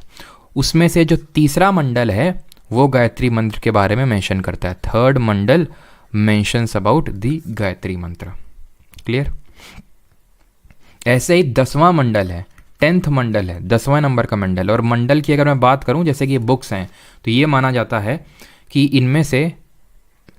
उसमें से जो तीसरा मंडल है वो गायत्री मंत्र के बारे में मेंशन करता है। Third Mandal mentions about the Gayatri मंत्र। क्लियर? ऐसे ही 10वां मंडल है, 10th मंडल है, 10वां नंबर का मंडल। और मंडल की अगर मैं बात करूं, जैसे कि ये बुक्स हैं, तो ये माना जाता है कि इनमें से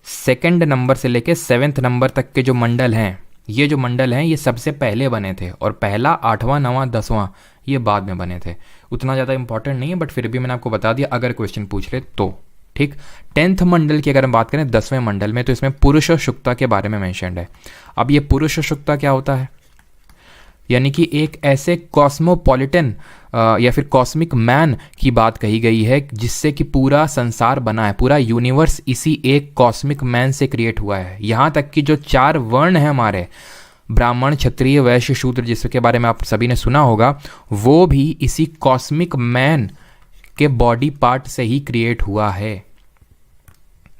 2nd नंबर से लेके 7th नंबर तक के जो मंडल हैं, ये जो मंडल हैं ये सबसे पहले बने थे, और पहला 8वां 9वां 10वां ये बाद में बने थे। उतना ज़्यादा इंपॉर्टेंट नहीं है, बट फिर भी मैंने आपको बता दिया अगर क्वेश्चन पूछ ले तो, ठीक। 10th मंडल की अगर हम बात करें 10वें मंडल में, तो इसमें पुरुष शुक्ता के बारे में मैंशनड है। अब ये पुरुष शुक्ता क्या होता है? यानी कि एक ऐसे कॉस्मोपॉलिटन या फिर कॉस्मिक मैन की बात कही गई है जिससे कि पूरा संसार बना है, पूरा यूनिवर्स इसी एक कॉस्मिक मैन से क्रिएट हुआ है। यहाँ तक कि जो 4 वर्ण हैं हमारे, ब्राह्मण, क्षत्रिय, वैश्य, शूद्र, जिसके बारे में आप सभी ने सुना होगा, वो भी इसी कॉस्मिक मैन के बॉडी पार्ट से ही क्रिएट हुआ है।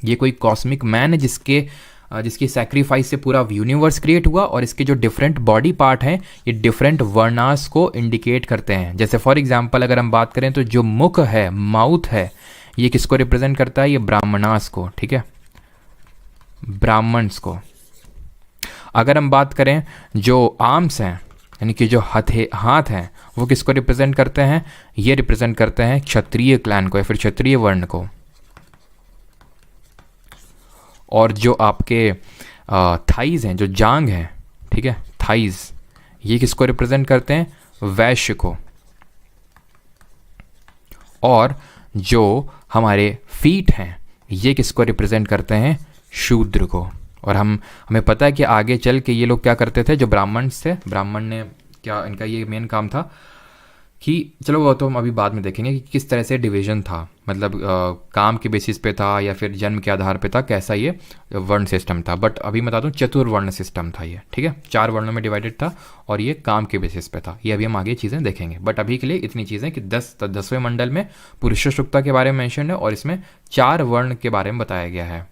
ये कोई कॉस्मिक मैन है जिसके जिसकी सैक्रिफाइस से पूरा यूनिवर्स क्रिएट हुआ, और इसके जो डिफरेंट बॉडी पार्ट हैं ये डिफरेंट वर्णास को इंडिकेट करते हैं। जैसे फॉर एग्जांपल अगर हम बात करें तो जो मुख है, माउथ है, ये किसको रिप्रेजेंट करता है? ये ब्राह्मणास को, ठीक है, ब्राह्मण्स को। अगर हम बात करें जो आर्म्स हैं यानी कि जो हाथ हैं वो किसको रिप्रेजेंट करते हैं? ये रिप्रेजेंट करते हैं क्षत्रिय क्लैन को या फिर क्षत्रिय वर्ण को। और जो आपके थाइज हैं, जो जांग हैं, ठीक है, थाइज, ये किसको रिप्रेजेंट करते हैं? वैश्य को। और जो हमारे फीट हैं ये किसको रिप्रेजेंट करते हैं? शूद्र को। और हमें पता है कि आगे चल के ये लोग क्या करते थे, जो ब्राह्मण थे, ब्राह्मण ने क्या, इनका ये मेन काम था कि चलो वो तो हम अभी बाद में देखेंगे कि किस तरह से डिवीजन था, मतलब काम के बेसिस पे था या फिर जन्म के आधार पे था, कैसा ये वर्ण सिस्टम था। बट अभी मैं बता दूं चतुर्वर्ण सिस्टम था ये, ठीक है, 4 वर्णों में डिवाइडेड था और ये काम के बेसिस पे था। ये अभी हम आगे चीज़ें देखेंगे, बट अभी के लिए इतनी चीज़ें कि 10वें मंडल में पुरुष सूक्ता के बारे में मेंशन है और इसमें 4 वर्ण के बारे में बताया गया है,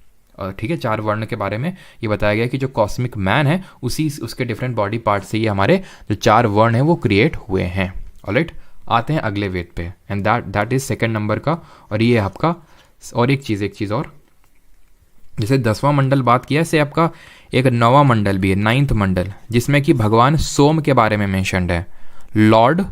ठीक है, 4 वर्ण के बारे में ये बताया गया कि जो कॉस्मिक मैन है उसके डिफरेंट बॉडी पार्ट से ये हमारे जो 4 वर्ण हैं वो क्रिएट हुए हैं। ऑलराइट, आते हैं अगले वेद पे, and that is second number का। और ये आपका, और एक चीज़ और, जैसे 10वां मंडल बात किया से आपका एक 9वां मंडल भी है, 9th मंडल, जिसमें कि भगवान सोम के बारे में मेंशन्ड है, लॉर्ड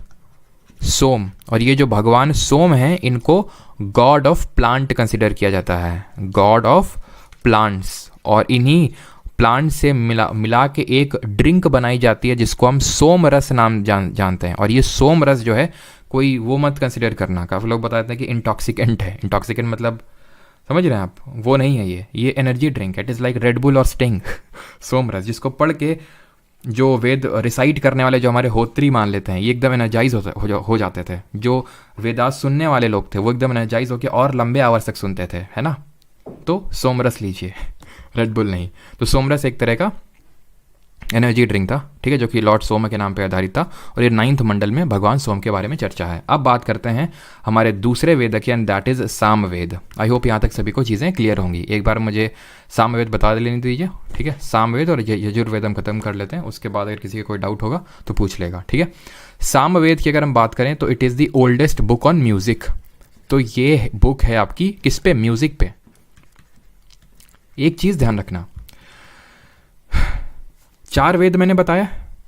सोम। और ये जो भगवान सोम हैं इनको गॉड ऑफ प्लांट कंसिडर किया जाता है, गॉड ऑफ प्लांट्स। और इन्हीं प्लांट से मिला के एक ड्रिंक बनाई जाती है जिसको हम सोम रस नाम जानते हैं। और ये सोम रस जो है कोई वो मत कंसिडर करना, काफ़ी लोग बताते हैं कि इंटॉक्सिकेंट है। इंटॉक्सिकेंट मतलब समझ रहे हैं आप, वो नहीं है ये energy drink, it is like red bull और स्टिंग। सोम रस जिसको पढ़ के जो वेद रिसाइट करने वाले जो हमारे होत्री मान लेते हैं ये एकदम एनर्जाइज हो जाते थे। जो वेदास सुनने वाले लोग थे वो एकदम एनर्जाइज होकर और लंबे आवर्स तक सुनते थे, है ना। तो सोमरस लीजिए, रेड बुल नहीं। तो सोमरस एक तरह का एनर्जी ड्रिंक था, ठीक है, जो कि लॉर्ड सोम के नाम पे आधारित था। और ये 9th मंडल में भगवान सोम के बारे में चर्चा है। अब बात करते हैं हमारे दूसरे वेद की, and that is Samaveda. I hope यहाँ तक सभी को चीज़ें क्लियर होंगी। एक बार मुझे सामवेद बता लेने दीजिए, ठीक है। सामवेद और यजुर्वेद हम खत्म कर लेते हैं, उसके बाद अगर किसी का कोई डाउट होगा तो पूछ लेगा, ठीक है। सामवेद की अगर हम बात करें तो it is the oldest book on music. तो ये बुक है आपकी किस पे? म्यूजिक पे। एक चीज ध्यान रखना, 4 वेद मैंने बताया,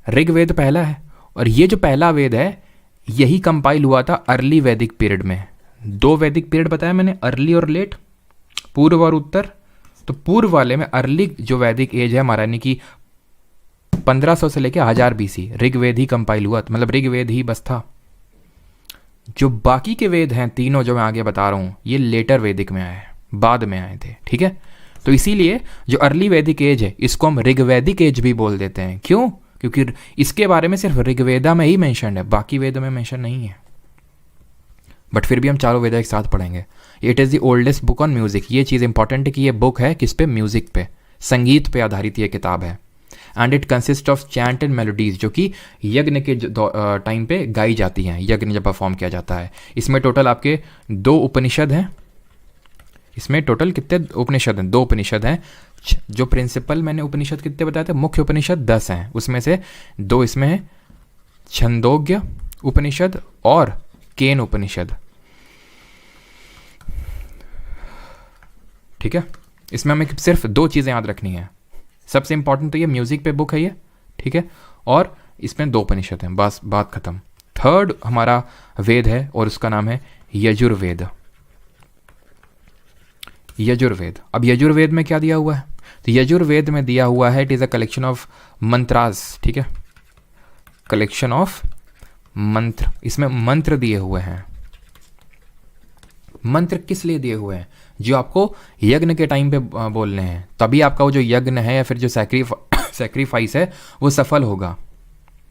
ऋग्वेद पहला है, और ये जो पहला वेद है यही कंपाइल हुआ था अर्ली वैदिक पीरियड में। 2 वैदिक पीरियड बताया मैंने, अर्ली और लेट, पूर्व और उत्तर। तो पूर्व वाले में अर्ली जो वैदिक एज है हमारा, यानी कि 1500 से लेकर 1000 BC ऋग्वेद ही कंपाइल हुआ, मतलब ऋग्वेद ही बस था। जो बाकी के वेद हैं तीनों जो मैं आगे बता रहा हूं ये लेटर वैदिक में आए, बाद में आए थे, ठीक है। तो इसीलिए जो अर्ली वैदिक एज है इसको हम ऋग्वैदिक एज भी बोल देते हैं। क्यों? क्योंकि इसके बारे में सिर्फ ऋग्वेदा में ही मेंशन है, बाकी वेदों में मेंशन नहीं है। बट फिर भी हम चारों वेद एक साथ पढ़ेंगे। It is the oldest book on music. ये चीज़ इंपॉर्टेंट है कि ये बुक है किस पे? म्यूजिक पे, संगीत पे आधारित ये किताब है। And it consist of chant and melodies, जो कि यज्ञ के टाइम पे गाई जाती हैं, यज्ञ जब परफॉर्म किया जाता है। इसमें टोटल आपके 2 उपनिषद हैं। इसमें टोटल कितने उपनिषद हैं? 2 उपनिषद हैं। जो प्रिंसिपल मैंने उपनिषद कितने बताए थे, मुख्य उपनिषद 10 हैं, उसमें से 2 इसमें है छंदोग्य उपनिषद और केन उपनिषद, ठीक है। इसमें हमें सिर्फ 2 चीज़ें याद रखनी है। सबसे इंपॉर्टेंट तो ये म्यूजिक पे बुक है ये, ठीक है, और इसमें 2 उपनिषद हैं, बस बात खत्म। 3rd हमारा वेद है और उसका नाम है यजुर्वेद। यजुर्वेद, अब यजुर्वेद में क्या दिया हुआ है? तो यजुर्वेद में दिया हुआ है it is a collection of mantras, ठीक है, कलेक्शन ऑफ मंत्र। इसमें मंत्र दिए हुए हैं। मंत्र किस लिए दिए हुए हैं? जो आपको यज्ञ के टाइम पे बोलने हैं, तभी आपका वो जो यज्ञ है या फिर जो सैक्रिफाइस है वो सफल होगा।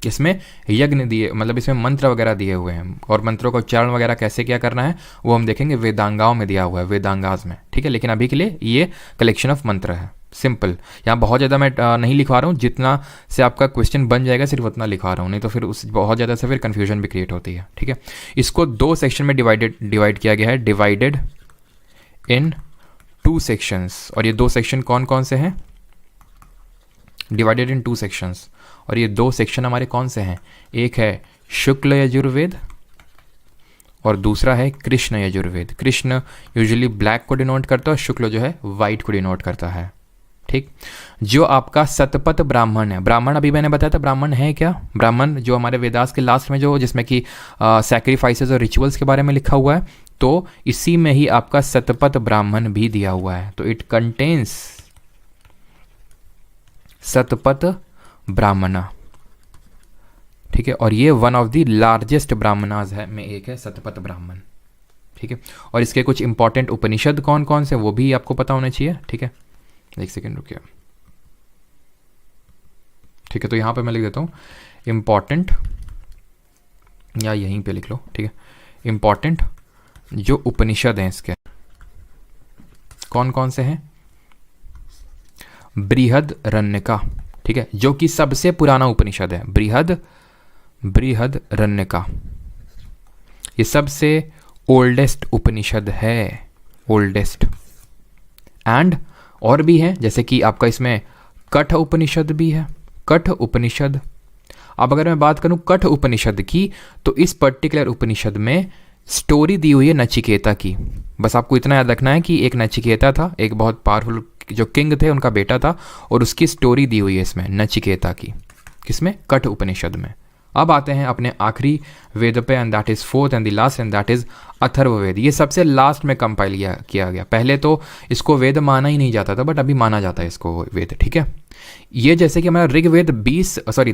इसमें यज्ञ दिए, मतलब इसमें मंत्र वगैरह दिए हुए हैं, और मंत्रों का उच्चारण वगैरह कैसे क्या करना है वो हम देखेंगे, वेदांगाओं में दिया हुआ है, वेदांगास में, ठीक है। लेकिन अभी के लिए ये कलेक्शन ऑफ मंत्र है, सिंपल। यहाँ बहुत ज़्यादा मैं नहीं लिखवा रहा हूँ, जितना से आपका क्वेश्चन बन जाएगा सिर्फ उतना लिखवा रहा हूँ, नहीं तो फिर उस बहुत ज़्यादा से फिर कन्फ्यूजन भी क्रिएट होती है, ठीक है। इसको 2 सेक्शन में डिवाइड किया गया है, डिवाइडेड इन 2 सेक्शंस। और ये 2 सेक्शन कौन कौन से हैं? डिवाइडेड इन 2 सेक्शंस, और ये 2 सेक्शन हमारे कौन से हैं? एक है शुक्ल यजुर्वेद और दूसरा है कृष्ण यजुर्वेद। कृष्ण यूजुअली ब्लैक को डिनोट करता है और शुक्ल जो है वाइट को डिनोट करता है। ठीक, जो आपका सतपथ ब्राह्मण है, ब्राह्मण अभी मैंने बताया था ब्राह्मण है क्या? ब्राह्मण जो हमारे वेदास के लास्ट में जो जिसमें कि सैक्रिफाइसेस और रिचुअल्स के बारे में लिखा हुआ है, तो इसी में ही आपका सतपथ ब्राह्मण भी दिया हुआ है। तो इट कंटेन्स सतपथ ब्राह्मणा। ठीक है, और ये one of the largest Brahmanas है में एक है सतपथ ब्राह्मण। ठीक है, और इसके कुछ इंपॉर्टेंट उपनिषद कौन कौन से वो भी आपको पता होने चाहिए। ठीक है, एक सेकेंड रुकिए। ठीक है, तो यहां पे मैं लिख देता हूं इंपॉर्टेंट, या यहीं पे लिख लो। ठीक है, इंपॉर्टेंट जो उपनिषद हैं इसके कौन कौन से हैं? बृहदरण्यका। ठीक है, जो कि सबसे पुराना उपनिषद है, बृहदरण्यका। ये सबसे ओल्डेस्ट उपनिषद है, ओल्डेस्ट। एंड और भी हैं, जैसे कि आपका इसमें कठ उपनिषद भी है, कठ उपनिषद। अब अगर मैं बात करूं कठ उपनिषद की, तो इस पर्टिकुलर उपनिषद में स्टोरी दी हुई है नचिकेता की। बस आपको इतना याद रखना है कि एक नचिकेता था, एक बहुत पावरफुल जो किंग थे उनका बेटा था, और उसकी स्टोरी दी हुई है इसमें नचिकेता की। किसमें? कठ उपनिषद में। अब आते हैं अपने आखिरी वेद पे, and that is fourth and the last, and that is Atharvaveda. ये सबसे लास्ट में कंपाइल किया गया। पहले तो इसको वेद माना ही नहीं जाता था, बट अभी माना जाता है इसको वेद। ठीक है, ये जैसे कि हमारा ऋग्वेद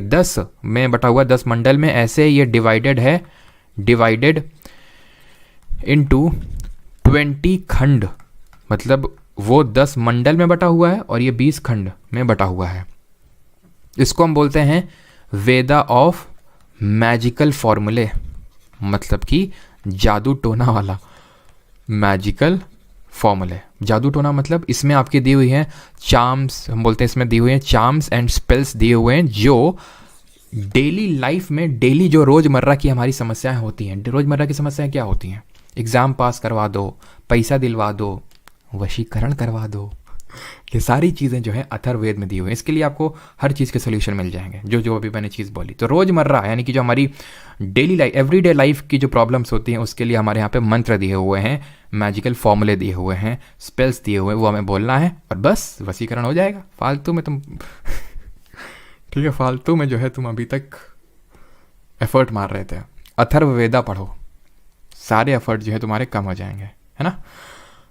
10 में बटा हुआ, 10 मंडल में, ऐसे ये डिवाइडेड है, डिवाइडेड इनटू 20 खंड। मतलब वो 10 मंडल में बटा हुआ है और ये 20 खंड में बटा हुआ है। इसको हम बोलते हैं वेदा ऑफ मैजिकल फॉर्मूले, मतलब कि जादू टोना वाला मैजिकल फॉर्मूले। जादू टोना मतलब इसमें आपकी दी हुई है चार्म्स, हम बोलते हैं इसमें दी हुई है चार्म्स एंड स्पेल्स दिए हुए हैं, जो डेली लाइफ में, डेली जो रोजमर्रा की हमारी समस्याएं होती हैं। रोजमर्रा की समस्याएं क्या होती हैं? एग्जाम पास करवा दो, पैसा दिलवा दो, वशीकरण करवा दो, ये सारी चीज़ें जो है अथर्ववेद में दी हुई हैं। इसके लिए आपको हर चीज़ के सोल्यूशन मिल जाएंगे, जो जो अभी मैंने चीज़ बोली। तो रोज़मर्रा यानी कि जो हमारी डेली लाइफ, एवरीडे लाइफ की जो प्रॉब्लम्स होती हैं, उसके लिए हमारे यहाँ पे मंत्र दिए हुए हैं, मैजिकल फॉर्मूले दिए हुए हैं, स्पेल्स दिए हुए हैं, वो हमें बोलना है और बस वशीकरण हो जाएगा। फालतू में तुम ठीक है, फालतू में जो है तुम अभी तक एफर्ट मार रहे थे। अथर्ववेदा पढ़ो, सारे एफर्ट जो है तुम्हारे कम हो जाएंगे, है ना।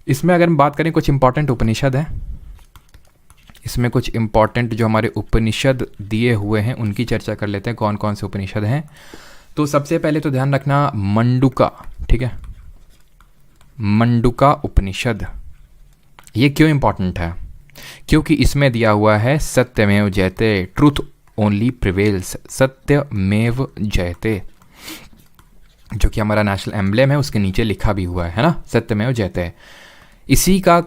इसमें अगर हम बात करें, कुछ इंपॉर्टेंट उपनिषद है इसमें, कुछ इंपॉर्टेंट जो हमारे उपनिषद दिए हुए हैं उनकी चर्चा कर लेते हैं। कौन कौन से उपनिषद हैं? तो सबसे पहले तो ध्यान रखना मंडूका। ठीक है, मंडूका उपनिषद। ये क्यों इंपॉर्टेंट है? क्योंकि इसमें दिया हुआ है सत्यमेव जयते, ट्रूथ ओनली प्रिवेल्स, सत्यमेव जयते, जो कि हमारा नेशनल एम्ब्लेम है, उसके नीचे लिखा भी हुआ है ना, सत्यमेव जयते। इसी का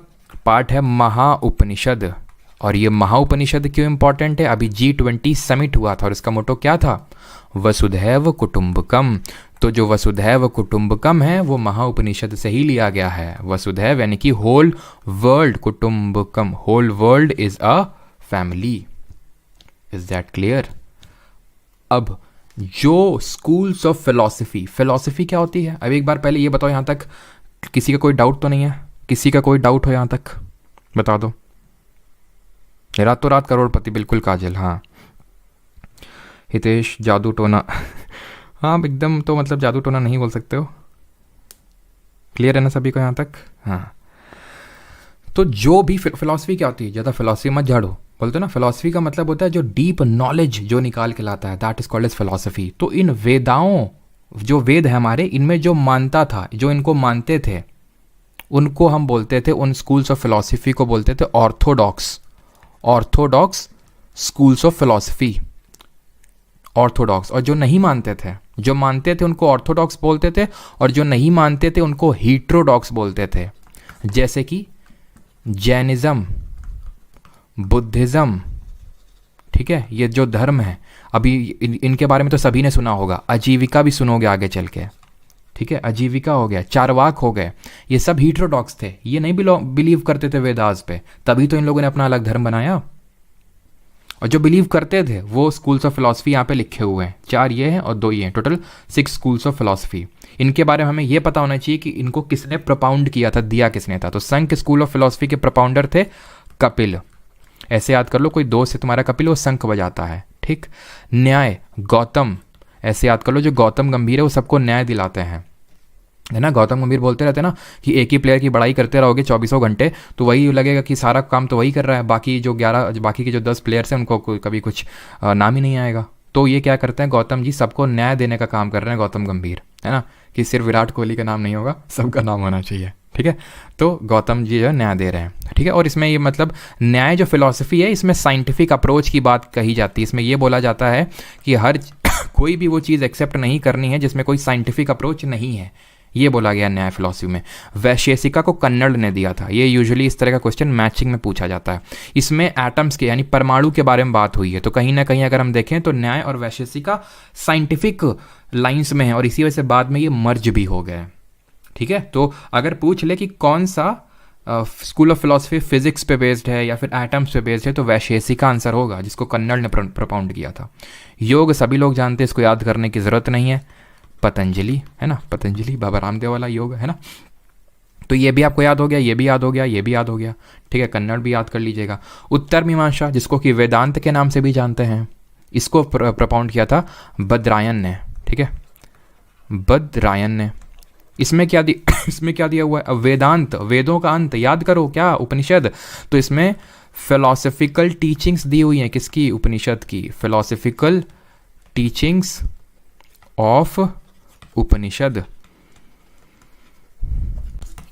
पार्ट है महा उपनिषद। और ये महा उपनिषद क्यों इंपॉर्टेंट है? अभी G20 समिट हुआ था और इसका मोटो क्या था? वसुधैव कुटुंबकम। तो जो वसुधैव कुटुंबकम है वो महा उपनिषद से ही लिया गया है। वसुधैव यानी कि होल वर्ल्ड, कुटुंबकम whole world is a family. Is that clear? अब जो स्कूल्स ऑफ फिलॉसफी, फिलॉसफी क्या होती है? अब एक बार पहले ये बताओ, यहाँ तक किसी का कोई डाउट तो नहीं है? किसी का कोई डाउट हो यहाँ तक बता दो। रातों रात करोड़पति, बिल्कुल काजल। हाँ हितेश, जादू टोना हाँ एकदम, तो मतलब जादू टोना नहीं बोल सकते हो। क्लियर है ना सभी को यहाँ तक? हाँ, तो जो भी फिलॉसफी क्या होती है, ज़्यादा फिलॉसफी मत झाड़ो, बोलते ना। फिलॉसफी का मतलब होता है जो डीप नॉलेज जो निकाल के लाता है, that is called as philosophy. तो इन वेदाओं, जो वेद है हमारे, इनमें जो मानता था, जो इनको मानते थे, उनको हम बोलते थे, उन स्कूल्स ऑफ फिलॉसफी को बोलते थे Orthodox. Orthodox schools of philosophy, Orthodox. और जो नहीं मानते थे, जो मानते थे उनको ऑर्थोडॉक्स बोलते थे, और जो नहीं मानते थे उनको हीट्रोडॉक्स बोलते थे। जैसे कि जैनिज्म, बुद्धिज्म, ठीक है, ये जो धर्म है, अभी इनके बारे में तो सभी ने सुना होगा। आजीविका भी सुनोगे आगे चल के, ठीक है। आजीविका हो गया, चारवाक हो गए, ये सब हीट्रोडॉक्स थे। ये नहीं बिलीव करते थे वेदास पे, तभी तो इन लोगों ने अपना अलग धर्म बनाया। और जो बिलीव करते थे वो स्कूल्स ऑफ फिलॉसफी यहाँ पे लिखे हुए हैं, 4 ये हैं और 2 ये हैं, टोटल 6 स्कूल्स ऑफ फिलॉसफी। इनके बारे में हमें ये पता होना चाहिए कि इनको किसने propound किया था, दिया किसने था। तो संघ स्कूल ऑफ फिलॉसफी के प्रोपाउंडर थे कपिल, ऐसे याद कर लो, कोई दोस्त है तुम्हारा कपिल, वो शंख बजाता है, ठीक। न्याय गौतम, ऐसे याद कर लो, जो गौतम गंभीर है वो सबको न्याय दिलाते हैं, है ना। गौतम गंभीर बोलते रहते हैं ना कि एक ही प्लेयर की बड़ाई करते रहोगे 24 घंटे तो वही लगेगा कि सारा काम तो वही कर रहा है, बाकी के जो 10 प्लेयर्स हैं उनको कभी कुछ नाम ही नहीं आएगा। तो ये क्या करते हैं, गौतम जी सबको न्याय देने का काम कर रहे हैं, गौतम गंभीर, है ना, कि सिर्फ विराट कोहली का नाम नहीं होगा, सबका नाम होना चाहिए, ठीक है। तो गौतम जी जो है न्याय दे रहे हैं, ठीक है। और इसमें ये मतलब न्याय जो फिलॉसफी है, इसमें साइंटिफिक अप्रोच की बात कही जाती है। इसमें ये बोला जाता है कि हर कोई भी वो चीज़ एक्सेप्ट नहीं करनी है जिसमें कोई साइंटिफिक अप्रोच नहीं है, ये बोला गया न्याय फिलॉसफी में। वैशेषिका को कन्नड़ ने दिया था। ये यूजुअली इस तरह का क्वेश्चन मैचिंग में पूछा जाता है। इसमें एटम्स के यानी परमाणु के बारे में बात हुई है, तो कहीं ना कहीं अगर हम देखें तो न्याय और वैशेषिका साइंटिफिक लाइंस में है और इसी वजह से बाद में ये मर्ज भी हो गए, ठीक है। तो अगर पूछ ले कि कौन सा स्कूल ऑफ फिलॉसफी फिजिक्स पे बेस्ड है या फिर एटम्स पे बेस्ड है, तो वैशेषिका आंसर होगा, जिसको कन्नड़ ने प्रोपाउंड किया था। योग सभी लोग जानते हैं, इसको याद करने की ज़रूरत नहीं है, पतंजलि, है ना, पतंजलि बाबा रामदेव वाला योग, है ना। तो ये भी आपको याद हो गया, ये भी याद हो गया, ये भी याद हो गया, ठीक है। कन्नड़ भी याद कर लीजिएगा। उत्तर मीमांसा, जिसको कि वेदांत के नाम से भी जानते हैं, इसको प्रोपाउंड किया था बद्रायन ने, ठीक है, बद्रायन ने। इसमें क्या इसमें क्या दिया हुआ है, वेदांत, वेदों का अंत, याद करो क्या, उपनिषद। तो इसमें फिलोसफिकल टीचिंग्स दी हुई हैं, किसकी, उपनिषद की, फिलोसफिकल टीचिंग्स ऑफ उपनिषद।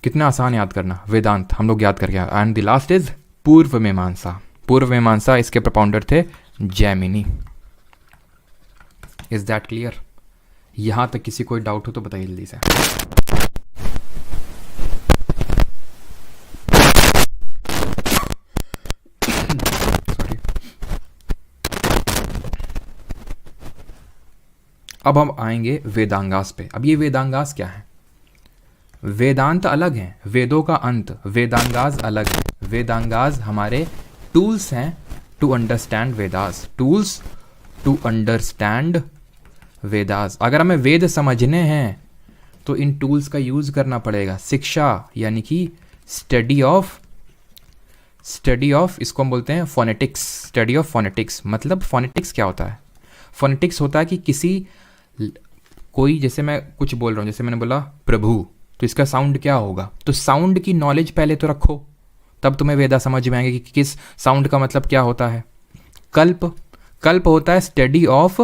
कितना आसान याद करना, वेदांत हम लोग याद करके। एंड द लास्ट इज पूर्व मीमांसा। पूर्व मीमांसा, इसके प्रोपाउंडर थे जैमिनी। Is that clear? यहां तक किसी कोई डाउट हो तो बताइए जल्दी से। अब हम आएंगे वेदांगास पे। अब ये वेदांगास क्या है? वेदांत अलग हैं, वेदों का अंत, वेदांगास अलग है। वेदांगास हमारे टूल्स हैं to understand Vedas, tools to understand Vedas. अगर हमें वेद समझने हैं तो इन टूल्स का यूज करना पड़ेगा। शिक्षा यानी कि स्टडी ऑफ, इसको हम बोलते हैं फोनेटिक्स, स्टडी ऑफ फोनेटिक्स। मतलब फोनेटिक्स क्या होता है? फोनेटिक्स होता है कि कोई, जैसे मैं कुछ बोल रहा हूँ, जैसे मैंने बोला प्रभु, तो इसका साउंड क्या होगा? तो साउंड की नॉलेज पहले तो रखो, तब तुम्हें वेदा समझ में आएंगे कि किस साउंड का मतलब क्या होता है। कल्प होता है study of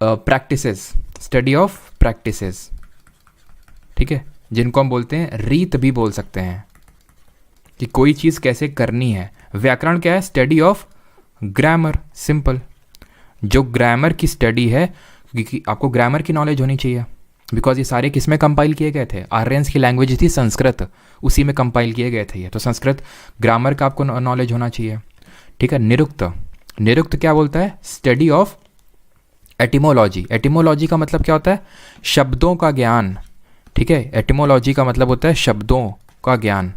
practices, study of practices, ठीक है, जिनको हम बोलते हैं रीत भी बोल सकते हैं, कि कोई चीज़ कैसे करनी है। व्याकरण क्या है? Study of grammar, simple. जो ग्रामर की स्टडी है, क्योंकि आपको ग्रामर की नॉलेज होनी चाहिए, बिकॉज ये सारे किस में कंपाइल किए गए थे? आर्यंस की लैंग्वेज थी संस्कृत, उसी में कंपाइल किए गए थे ये, तो संस्कृत ग्रामर का आपको नॉलेज होना चाहिए, ठीक है। निरुक्त क्या बोलता है? Study of etymology. एटिमोलॉजी का मतलब क्या होता है? शब्दों का ज्ञान, ठीक है। एटिमोलॉजी का मतलब होता है शब्दों का ज्ञान।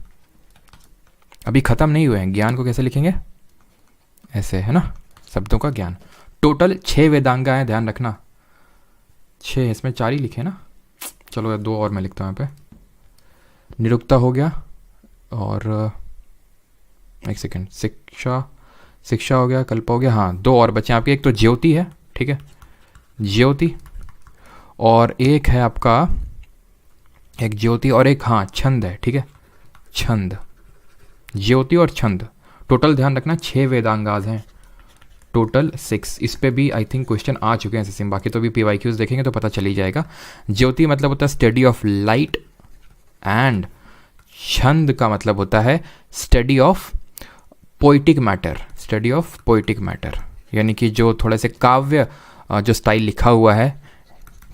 अभी खत्म नहीं हुए हैं, ज्ञान को कैसे लिखेंगे? ऐसे, है ना, शब्दों का ज्ञान। टोटल 6 वेदांगा हैं, ध्यान रखना, 6, इसमें 4 ही लिखे ना, चलो 2 और मैं लिखता हूँ यहाँ पे। निरुक्ता हो गया, और एक सेकेंड, शिक्षा हो गया, कल्प हो गया, हाँ 2 और बचे आपके। एक तो ज्योति है, ठीक है, ज्योति, और एक है आपका, एक ज्योति और एक, हाँ, छंद है, ठीक है, छंद, ज्योति और छंद। टोटल ध्यान रखना 6 वेदांगाज हैं, टोटल 6। इस पे भी आई थिंक क्वेश्चन आ चुके हैं सिम, बाकी तो भी PYQs देखेंगे तो पता चल ही जाएगा। ज्योति मतलब होता है स्टडी ऑफ लाइट, एंड छंद का मतलब होता है study of poetic matter, study of poetic matter, यानी कि जो थोड़े से काव्य जो स्टाइल लिखा हुआ है,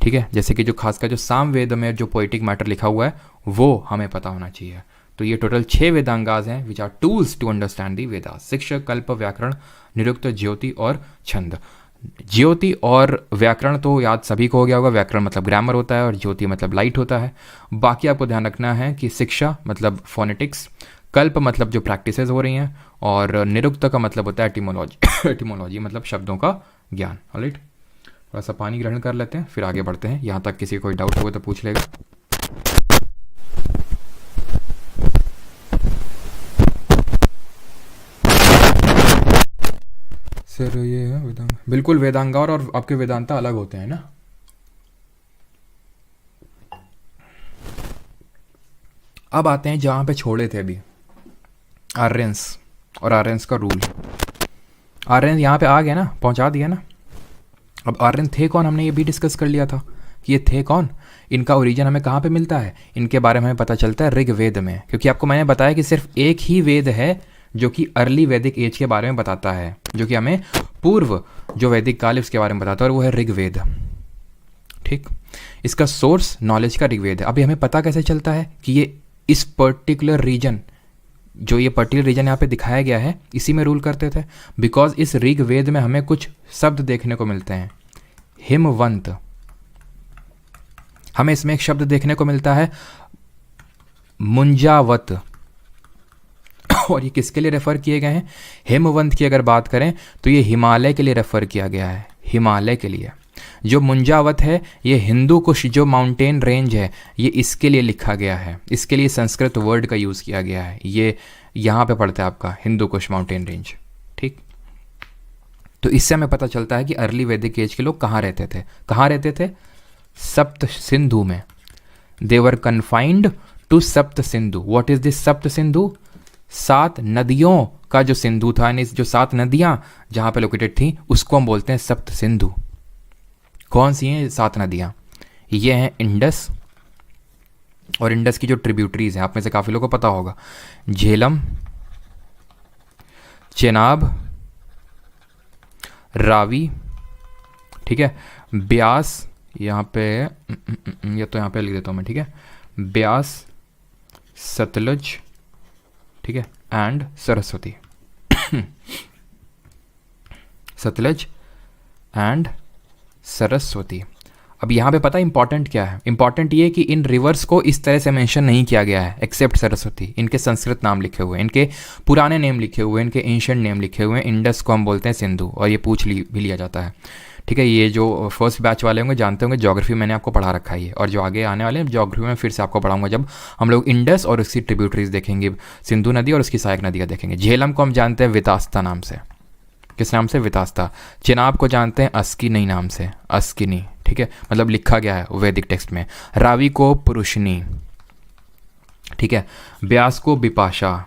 ठीक है, जैसे कि जो खासकर जो सामवेद में जो पोइटिक मैटर लिखा हुआ है वो हमें पता होना चाहिए। तो ये टोटल 6 वेदांगाज हैं which are tools to understand the Vedas. शिक्षा, कल्प, व्याकरण, निरुक्त, ज्योति और छंद। ज्योति और व्याकरण तो याद सभी को हो गया होगा, व्याकरण मतलब ग्रामर होता है और ज्योति मतलब लाइट होता है। बाकी आपको ध्यान रखना है कि शिक्षा मतलब फोनेटिक्स, कल्प मतलब जो प्रैक्टिसेस हो रही हैं, और निरुक्त का मतलब होता है एटिमोलॉजी एटिमोलॉजी मतलब शब्दों का ज्ञान। ऑलराइट, थोड़ा सा पानी ग्रहण कर लेते हैं, फिर आगे बढ़ते हैं। यहाँ तक किसी को कोई डाउट होगा तो पूछ लेगा। सर ये है वेदांग, बिल्कुल वेदांगार और आपके वेदांता अलग होते हैं ना। अब आते हैं जहाँ पे छोड़े थे अभी, आर्यंस और आर्यंस का रूल। आर्यन यहाँ पे आ गया ना, पहुँचा दिया ना। अब आर्यन थे कौन, हमने ये भी डिस्कस कर लिया था कि ये थे कौन, इनका ओरिजिन हमें कहाँ पे मिलता है, इनके बारे में हमें पता चलता है ऋग्वेद में। क्योंकि आपको मैंने बताया कि सिर्फ एक ही वेद है जो कि अर्ली वैदिक एज के बारे में बताता है, जो कि हमें पूर्व जो वैदिक काल है उसके बारे में बताता है, और वो है ऋग्वेद। ठीक, इसका सोर्स नॉलेज का ऋग्वेद है। अभी हमें पता कैसे चलता है कि ये इस पर्टिकुलर रीजन, जो ये पर्टिकुलर रीजन यहाँ पे दिखाया गया है, इसी में रूल करते थे। बिकॉज इस ऋग्वेद में हमें कुछ शब्द देखने को मिलते हैं। हिमवंत, हमें इसमें एक शब्द देखने को मिलता है मुंजावत, और ये किसके लिए रेफर किए गए हैं? हिमवंत की अगर बात करें तो ये हिमालय के लिए रेफर किया गया है, हिमालय के लिए। जो मुंजावत है ये हिंदू कुश जो माउंटेन रेंज है, ये इसके लिए लिखा गया है, इसके लिए संस्कृत वर्ड का यूज़ किया गया है। ये यहाँ पे पड़ता है आपका हिंदू कुश माउंटेन रेंज। ठीक, तो इससे हमें पता चलता है कि अर्ली वैदिक एज के लोग कहाँ रहते थे। कहाँ रहते थे? सप्त सिंधु में। देवर कन्फाइंड टू सप्त सिंधु। व्हाट इज दिस सप्त सिंधु? 7 नदियों का जो सिंधु था, यानी जो 7 नदियां जहां पे लोकेटेड थी उसको हम बोलते हैं सप्त सिंधु। कौन सी हैं 7 नदियां? ये हैं इंडस, और इंडस की जो ट्रिब्यूटरीज हैं आप में से काफ़ी लोगों को पता होगा, झेलम, चेनाब, रावी, ठीक है, ब्यास, यहाँ पे ये तो यहाँ पे लिख देता हूँ मैं, ठीक है, ब्यास, सतलज, ठीक है, एंड सरस्वती। सतलज एंड सरस्वती। अब यहाँ पे पता है इंपॉर्टेंट क्या है? इंपॉर्टेंट ये कि इन रिवर्स को इस तरह से मेंशन नहीं किया गया है एक्सेप्ट सरस्वती। इनके संस्कृत नाम लिखे हुए हैं, इनके पुराने नेम लिखे हुए हैं, इनके एंशिएंट नेम लिखे हुए हैं। इंडस को हम बोलते हैं सिंधु, और ये पूछ भी लिया जाता है। ठीक है, ये जो फर्स्ट बैच वाले होंगे जानते होंगे, ज्योग्राफी मैंने आपको पढ़ा रखा है, और जो आगे आने वाले हैं ज्योग्राफी में फिर से आपको पढ़ाऊंगा जब हम लोग इंडस और उसकी ट्रिब्यूटरीज देखेंगे, सिंधु नदी और उसकी सहायक नदियाँ देखेंगे। झेलम को हम जानते हैं वितास्ता नाम से। किस नाम से? वितास्ता। चेनाब को जानते हैं अस्किनी नाम से, अस्किनी, ठीक है, मतलब लिखा गया है वैदिक टेक्स्ट में। रावी को पुरुषनी, ठीक है, ब्यास को बिपाशा।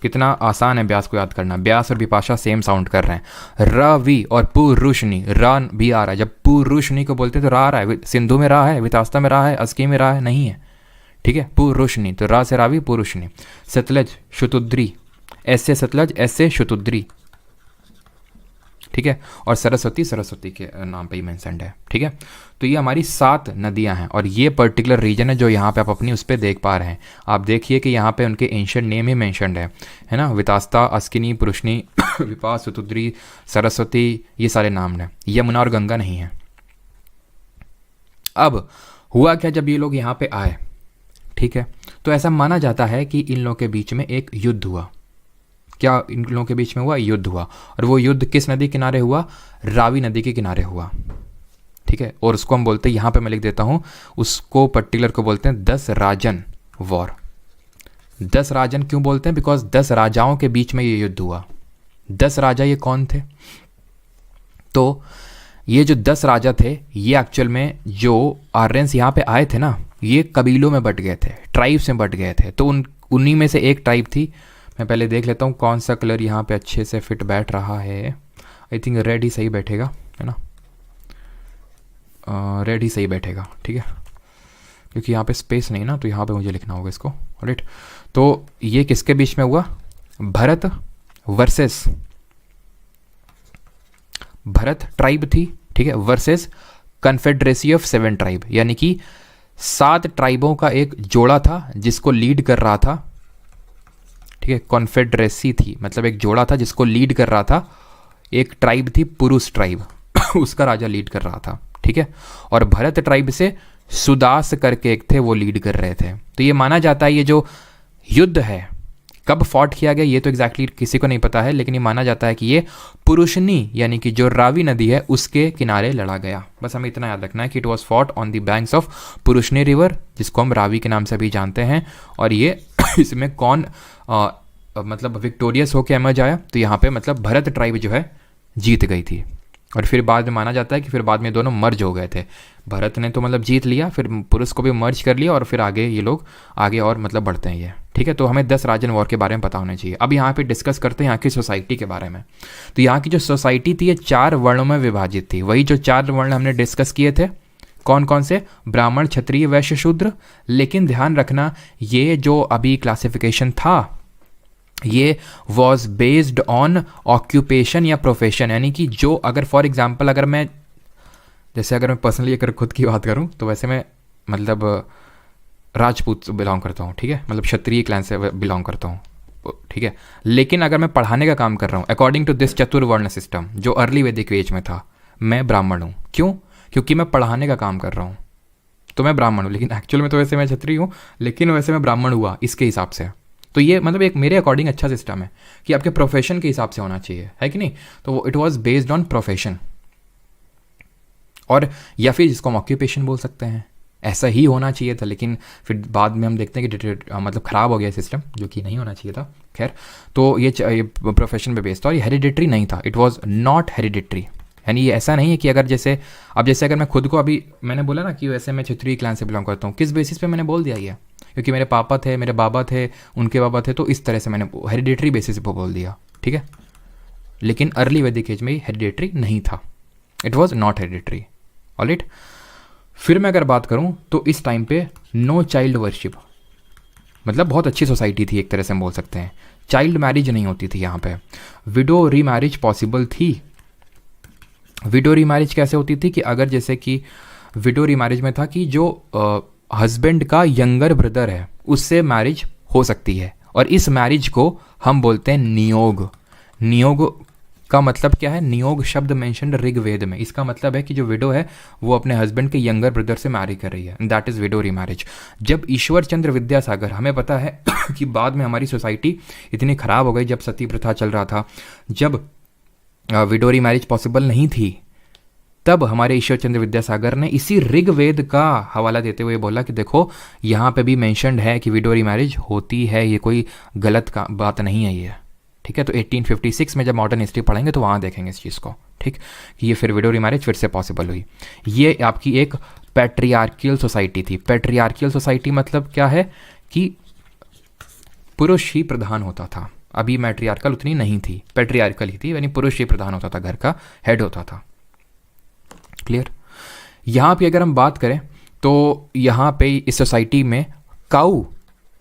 कितना आसान है ब्यास को याद करना, ब्यास और बिपाशा सेम साउंड कर रहे हैं। रवि और पुरुषनी, रा भी आ रहा है, जब पुरुषनी को बोलते हैं तो रा आ रहा है। सिंधु में रा है, वितास्ता में रा है, अस्की में रा है नहीं है, ठीक है, पुरुषनी, तो रा से रावी, पुरुषनी। सतलज, शुतुद्री, ऐसे सतलज, ऐसे शुतुद्री, ठीक है, और सरस्वती, सरस्वती के नाम पे ही मेंशन्ड है। ठीक है, तो ये हमारी 7 नदियां हैं, और ये पर्टिकुलर रीजन है जो यहाँ पे आप अपनी उस पर देख पा रहे हैं। आप देखिए कि यहाँ पे उनके एंशिएंट नेम ही मेंशन्ड है ना, वितास्ता, अस्किनी, पुरुषनी, विपास, सुतुद्री, सरस्वती, ये सारे नाम हैं। यमुना और गंगा नहीं है। अब हुआ क्या, जब ये लोग यहाँ पे आए, ठीक है, तो ऐसा माना जाता है कि इन लोगों के बीच में एक युद्ध हुआ। क्या इन लोगों के बीच में हुआ? युद्ध हुआ, और वो युद्ध किस नदी किनारे हुआ? रावी नदी के किनारे हुआ। ठीक है, और उसको हम बोलते हैं, यहाँ पे मैं लिख देता हूँ, उसको पर्टिकुलर को बोलते हैं 10 राजन वॉर। 10 राजन क्यों बोलते हैं? बिकॉज 10 राजाओं के बीच में ये युद्ध हुआ। 10 राजा ये कौन थे? तो ये जो 10 राजा थे, ये एक्चुअल में जो आर्यंस यहाँ पे आए थे ना, ये कबीलों में बट गए थे, ट्राइब्स में बट गए थे। तो उन्हीं में से एक ट्राइब थी, मैं पहले देख लेता हूँ कौन सा कलर यहाँ पे अच्छे से फिट बैठ रहा है। आई थिंक रेड ही सही बैठेगा, है ना, रेड ही सही बैठेगा, ठीक है, क्योंकि यहाँ पे स्पेस नहीं ना, तो यहाँ पे मुझे लिखना होगा इसको। राइट, तो ये किसके बीच में हुआ? भरत वर्सेस, भरत ट्राइब थी, ठीक है, वर्सेस कन्फेडरेसी ऑफ 7 ट्राइब, यानी कि 7 ट्राइबों का एक जोड़ा था जिसको लीड कर रहा था, ठीक है, कॉन्फेडरेसी थी, मतलब एक जोड़ा था जिसको लीड कर रहा था, एक ट्राइब थी पुरुष ट्राइब, उसका राजा लीड कर रहा था, ठीक है, और भरत ट्राइब से सुदास करके एक थे, वो लीड कर रहे थे। तो ये माना जाता है ये जो युद्ध है कब फॉट किया गया ये तो एग्जैक्टली किसी को नहीं पता है, लेकिन ये माना जाता है कि ये पुरुषनी यानी कि जो रावी नदी है उसके किनारे लड़ा गया। बस हमें इतना याद रखना है कि it was fought on the banks of Parushni river, जिसको हम रावी के नाम से भी जानते हैं। और ये इसमें कौन मतलब विक्टोरियस होकर एमर्ज आया, तो यहाँ पे मतलब भरत ट्राइब जो है जीत गई थी। और फिर बाद में माना जाता है कि फिर बाद में दोनों मर्ज हो गए थे। भरत ने तो मतलब जीत लिया, फिर पुरुष को भी मर्ज कर लिया, और फिर आगे ये लोग आगे और मतलब बढ़ते हैं ये, ठीक है। तो हमें 10 राजन वॉर के बारे में पता होना चाहिए। अब यहाँ पे डिस्कस करते हैं यहाँ की सोसाइटी के बारे में। तो यहाँ की जो सोसाइटी थी ये 4 वर्णों में विभाजित थी। वही जो 4 वर्ण हमने डिस्कस किए थे, कौन कौन से, ब्राह्मण, क्षत्रिय, वैश्य, शूद्र। लेकिन ध्यान रखना ये जो अभी क्लासिफिकेशन था ये वॉज बेस्ड ऑन ऑक्यूपेशन या प्रोफेशन, यानी कि जो अगर फॉर एग्जाम्पल अगर मैं पर्सनली अगर खुद की बात करूं तो वैसे मैं मतलब राजपूत बिलोंग करता हूं, ठीक है, मतलब क्षत्रिय क्लैन से बिलोंग करता हूं, ठीक है। लेकिन अगर मैं पढ़ाने का काम कर रहा हूं अकॉर्डिंग टू दिस चतुर्वर्ण सिस्टम जो अर्ली वैदिक एज में था, मैं ब्राह्मण हूं। क्यों? क्योंकि मैं पढ़ाने का काम कर रहा हूँ तो मैं ब्राह्मण हूँ, लेकिन एक्चुअल में तो वैसे मैं क्षत्रिय हूँ, लेकिन वैसे मैं ब्राह्मण हुआ इसके हिसाब से। तो ये मतलब एक मेरे अकॉर्डिंग अच्छा सिस्टम है कि आपके प्रोफेशन के हिसाब से होना चाहिए, है कि नहीं। तो it was based on profession, और या फिर जिसको हम ऑक्यूपेशन बोल सकते हैं, ऐसा ही होना चाहिए था। लेकिन फिर बाद में हम देखते हैं कि मतलब ख़राब हो गया सिस्टम, जो कि नहीं होना चाहिए था। खैर, तो ये प्रोफेशन पे बेस्ड था, और ये हेरिडिटरी नहीं था, इट वॉज नॉट हेरिडिटरी। यानी ये ऐसा नहीं है कि अगर जैसे अगर मैं खुद को, अभी मैंने बोला ना कि वैसे मैं क्षत्रिय क्लैन से बिलोंग करता हूँ, किस बेसिस पे मैंने बोल दिया ये, क्योंकि मेरे पापा थे, मेरे बाबा थे, उनके बाबा थे, तो इस तरह से मैंने हेरिडिटरी बेसिस पे बोल दिया, ठीक है। लेकिन अर्ली वैदिक एज में हेरिडिटरी नहीं था, it was not hereditary, alright. फिर मैं अगर बात करूं तो इस टाइम पे नो चाइल्ड वर्शिप, मतलब बहुत अच्छी सोसाइटी थी एक तरह से हम बोल सकते हैं। चाइल्ड मैरिज नहीं होती थी यहाँ पे। विडो रीमैरिज पॉसिबल थी। विडो रीमैरिज कैसे होती थी कि अगर जैसे कि विडो रीमैरिज में था कि जो हस्बैंड का यंगर ब्रदर है उससे मैरिज हो सकती है, और इस मैरिज को हम बोलते हैं नियोग। नियोग का मतलब क्या है? नियोग शब्द मेंशन्ड ऋग्वेद में, इसका मतलब है कि जो विडो है वो अपने हस्बैंड के यंगर ब्रदर से मैरी कर रही है, दैट इज विडो रीमैरिज। जब ईश्वर चंद्र विद्यासागर, हमें पता है कि बाद में हमारी सोसाइटी इतनी खराब हो गई, जब सती प्रथा चल रहा था, जब विडो रीमैरिज पॉसिबल नहीं थी, तब हमारे ईश्वर चंद्र विद्यासागर ने इसी ऋग्वेद का हवाला देते हुए बोला कि देखो यहाँ पे भी मेंशन्ड है कि विडो रीमैरिज होती है, ये कोई गलत का बात नहीं है ये, ठीक है। तो 1856 में जब मॉडर्न हिस्ट्री पढ़ेंगे तो वहाँ देखेंगे इस चीज़ को, ठीक, कि ये फिर विडो रीमैरिज फिर से पॉसिबल हुई। ये आपकी एक पैट्रियार्कियल सोसाइटी थी। पैट्रियार्कियल सोसाइटी मतलब क्या है कि पुरुष ही प्रधान होता था। अभी मैट्रियार्कल उतनी नहीं थी, पैट्रियार्कल ही थी, यानी पुरुष ही प्रधान होता था, घर का हेड होता था। क्लियर? यहाँ पे अगर हम बात करें तो यहाँ पे इस सोसाइटी में काऊ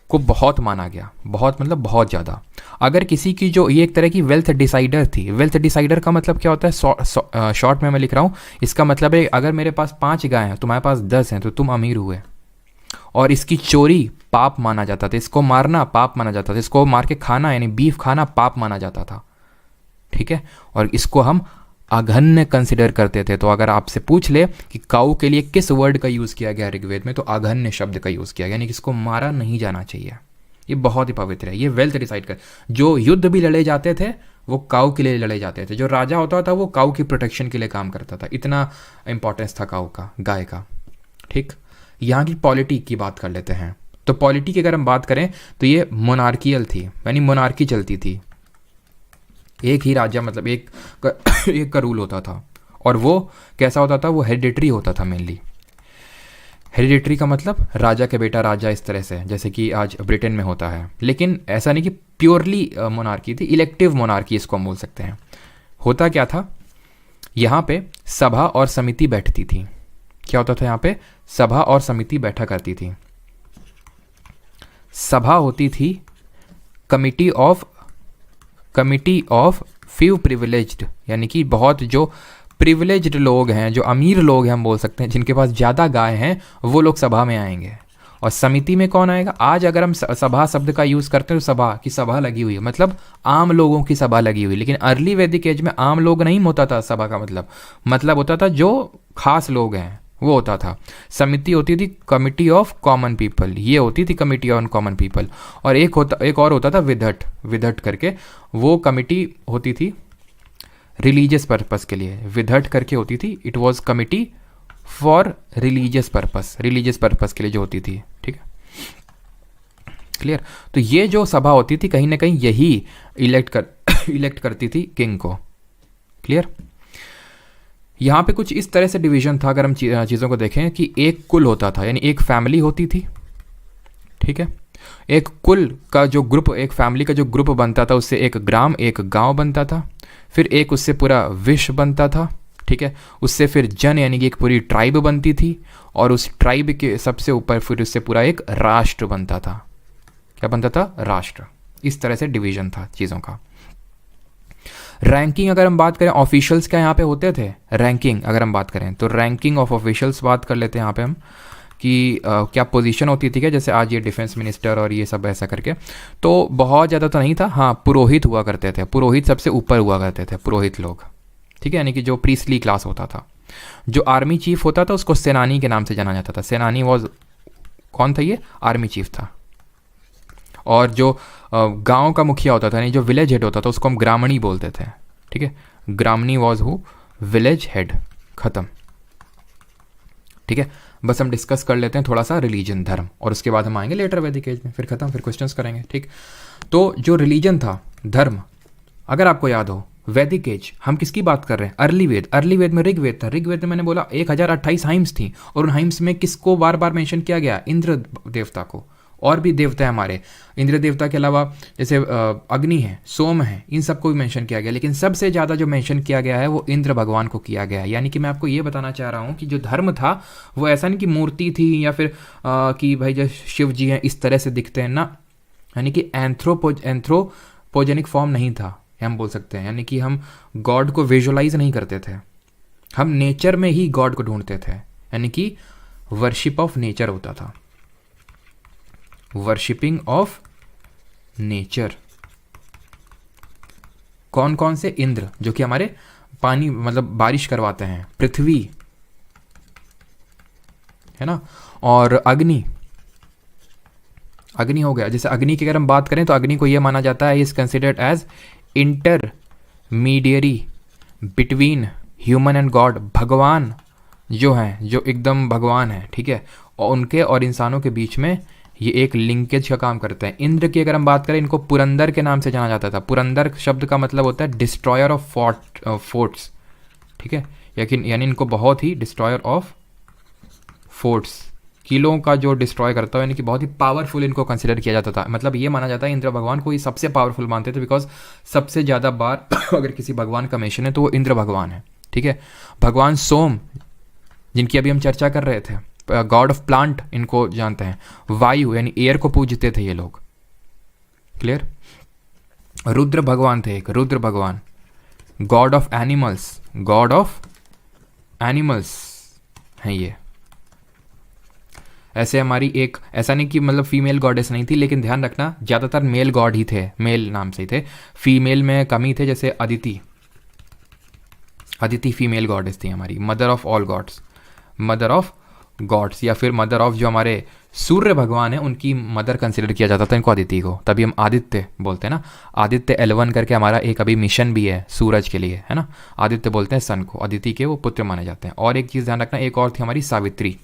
को बहुत माना गया, बहुत मतलब बहुत ज़्यादा। अगर किसी की जो ये एक तरह की वेल्थ डिसाइडर थी, वेल्थ डिसाइडर का मतलब क्या होता है, शॉर्ट में मैं लिख रहा हूँ, इसका मतलब है अगर मेरे पास 5 गाय हैं, तुम्हारे पास 10 हैं, तो तुम अमीर हुए। और इसकी चोरी पाप माना जाता था, इसको मारना पाप माना जाता था, इसको मार के खाना यानी बीफ खाना पाप माना जाता था, ठीक है। और इसको हम अघन्य कंसिडर करते थे। तो अगर आपसे पूछ ले कि काऊ के लिए किस वर्ड का यूज़ किया गया ऋग्वेद में, तो अघन्य शब्द का यूज़ किया गया, यानी कि इसको मारा नहीं जाना चाहिए। ये बहुत ही पवित्र है, ये वेल्थ डिसाइड कर। जो युद्ध भी लड़े जाते थे वो काऊ के लिए लड़े जाते थे, जो राजा होता था वो काऊ की प्रोटेक्शन के लिए काम करता था, इतना इंपॉर्टेंस था काऊ का, गाय का, ठीक। यहाँ की पॉलिटी की बात कर लेते हैं। तो पॉलिटी की अगर हम बात करें तो ये मोनार्कियल थी, यानी मोनार्की चलती थी, एक ही राजा, मतलब एक का रूल होता था। और वो कैसा होता था? वो हेरिडिटरी होता था मेनली। हेरिडिटरी का मतलब राजा के बेटा राजा, इस तरह से, जैसे कि आज ब्रिटेन में होता है। लेकिन ऐसा नहीं कि प्योरली मोनार्की थी, इलेक्टिव मोनार्की इसको हम बोल सकते हैं। होता क्या था, यहाँ पे सभा और समिति बैठती थी। क्या होता था यहाँ पे? सभा और समिति बैठा करती थी। सभा होती थी कमिटी ऑफ फ्यू प्रिविलेज्ड, यानी कि बहुत जो प्रिविलेज्ड लोग हैं, जो अमीर लोग हैं हम बोल सकते हैं, जिनके पास ज़्यादा गाय हैं, वो लोग सभा में आएंगे। और समिति में कौन आएगा? आज अगर हम सभा शब्द का यूज़ करते हैं तो सभा की सभा लगी हुई है, मतलब आम लोगों की सभा लगी हुई। लेकिन अर्ली वैदिक एज में आम लोग नहीं होता था सभा का मतलब होता था जो खास लोग हैं वो होता था। समिति होती थी कमिटी ऑफ कॉमन पीपल, ये होती थी कमिटी ऑन कॉमन पीपल। और एक और होता था विधट, विधट करके, वो कमिटी होती थी रिलीजियस पर्पस के लिए, विधट करके होती थी, it was committee for religious purpose, religious purpose के लिए जो होती थी, ठीक है, क्लियर। तो ये जो सभा होती थी कहीं ना कहीं यही इलेक्ट करती थी किंग को, क्लियर। यहाँ पे कुछ इस तरह से डिवीजन था, अगर हम चीज़ों को देखें, कि एक कुल होता था, यानी एक फैमिली होती थी, ठीक है। एक कुल का जो ग्रुप, एक फैमिली का जो ग्रुप बनता था, उससे एक ग्राम, एक गांव बनता था। फिर एक उससे पूरा विश्व बनता था, ठीक है। उससे फिर जन यानी कि एक पूरी ट्राइब बनती थी, और उस ट्राइब के सबसे ऊपर फिर उससे पूरा एक राष्ट्र बनता था। क्या बनता था? राष्ट्र। इस तरह से डिवीजन था चीज़ों का। रैंकिंग अगर हम बात करें, ऑफिशियल्स क्या यहाँ पे होते थे, रैंकिंग अगर हम बात करें तो रैंकिंग ऑफ ऑफिशियल्स बात कर लेते हैं यहाँ पे हम, कि क्या पोजीशन होती थी क्या, जैसे आज ये डिफेंस मिनिस्टर और ये सब ऐसा करके, तो बहुत ज़्यादा तो नहीं था। हाँ, पुरोहित हुआ करते थे, पुरोहित सबसे ऊपर हुआ करते थे, पुरोहित लोग, ठीक है, यानी कि जो प्रीस्टली क्लास होता था। जो आर्मी चीफ होता था उसको सेनानी के नाम से जाना जाता था। सेनानी वॉज, कौन था ये? आर्मी चीफ था। और जो गांव का मुखिया होता था, यानी जो विलेज हेड होता था, उसको हम ग्रामणी बोलते थे, ठीक है। Gramin was who? Village head. खत्म, ठीक है। बस हम डिस्कस कर लेते हैं थोड़ा सा रिलीजन, धर्म, और उसके बाद हम आएंगे लेटर वैदिक एज में, फिर खत्म, फिर क्वेश्चंस करेंगे, ठीक। तो जो रिलीजन था, धर्म, अगर आपको याद हो वैदिक एज हम किसकी बात कर रहे हैं? अर्ली वेद। अर्ली वेद में ऋग्वेद था। ऋग्वेद में मैंने बोला 1028 हाइम्स थी, और उन हाइम्स में किसको बार बार मेंशन किया गया? इंद्र देवता को। और भी देवता है हमारे, इंद्र देवता के अलावा जैसे अग्नि है, सोम है, इन सबको भी मेंशन किया गया, लेकिन सबसे ज़्यादा जो मेंशन किया गया है वो इंद्र भगवान को किया गया है। यानी कि मैं आपको ये बताना चाह रहा हूँ कि जो धर्म था वो ऐसा नहीं कि मूर्ति थी या फिर कि भाई जो शिव जी हैं इस तरह से दिखते हैं ना, यानी कि एंथ्रोपोजेनिक फॉर्म नहीं था, हम बोल सकते हैं। यानी कि हम गॉड को विजुअलाइज नहीं करते थे, हम नेचर में ही गॉड को ढूंढते थे, यानी कि वर्शिप ऑफ नेचर होता था, वर्शिपिंग ऑफ नेचर। कौन कौन से? इंद्र, जो कि हमारे पानी मतलब बारिश करवाते हैं, पृथ्वी है ना, और अग्नि, अग्नि हो गया। जैसे अग्नि की अगर हम बात करें तो अग्नि को यह माना जाता है, is considered as intermediary between human and God. भगवान जो हैं, जो एकदम भगवान है, ठीक है, और उनके और इंसानों के बीच में ये एक लिंकेज का काम करते हैं। इंद्र की अगर हम बात करें, इनको पुरंदर के नाम से जाना जाता था। पुरंदर शब्द का मतलब होता है डिस्ट्रॉयर ऑफ फोर्ट्स, ठीक है, यानी इनको बहुत ही डिस्ट्रॉयर ऑफ फोर्ट्स, किलों का जो डिस्ट्रॉय करता है, यानी कि बहुत ही पावरफुल इनको कंसिडर किया जाता था। मतलब ये माना जाता है इंद्र भगवान को ये सबसे पावरफुल मानते थे, बिकॉज सबसे ज़्यादा बार अगर किसी भगवान का मेंशन है तो वो इंद्र भगवान है, ठीक है। भगवान सोम, जिनकी अभी हम चर्चा कर रहे थे, गॉड ऑफ प्लांट इनको जानते हैं। वायु यानी एयर को पूजते थे ये लोग, क्लियर। रुद्र भगवान थे एक, रुद्र भगवान, God of animals, God of animals हैं ये। ऐसे हमारी एक, ऐसा नहीं कि मतलब फीमेल गॉडेस नहीं थी, लेकिन ध्यान रखना ज़्यादातर मेल गॉड ही थे, मेल नाम से ही थे, फीमेल में कमी थे। जैसे अदिति, अदिति फीमेल गॉडेस थी हमारी, mother of all gods, mother of gods, या फिर मदर ऑफ जो हमारे सूर्य भगवान है उनकी मदर कंसिडर किया जाता था इनको, अदिति को। तभी हम आदित्य बोलते हैं ना, आदित्य L1 करके हमारा एक अभी मिशन भी है सूरज के लिए, है ना, आदित्य बोलते हैं सन को, अदिति के वो पुत्र माने जाते हैं। और एक चीज़ ध्यान रखना, एक और थी हमारी सावित्री,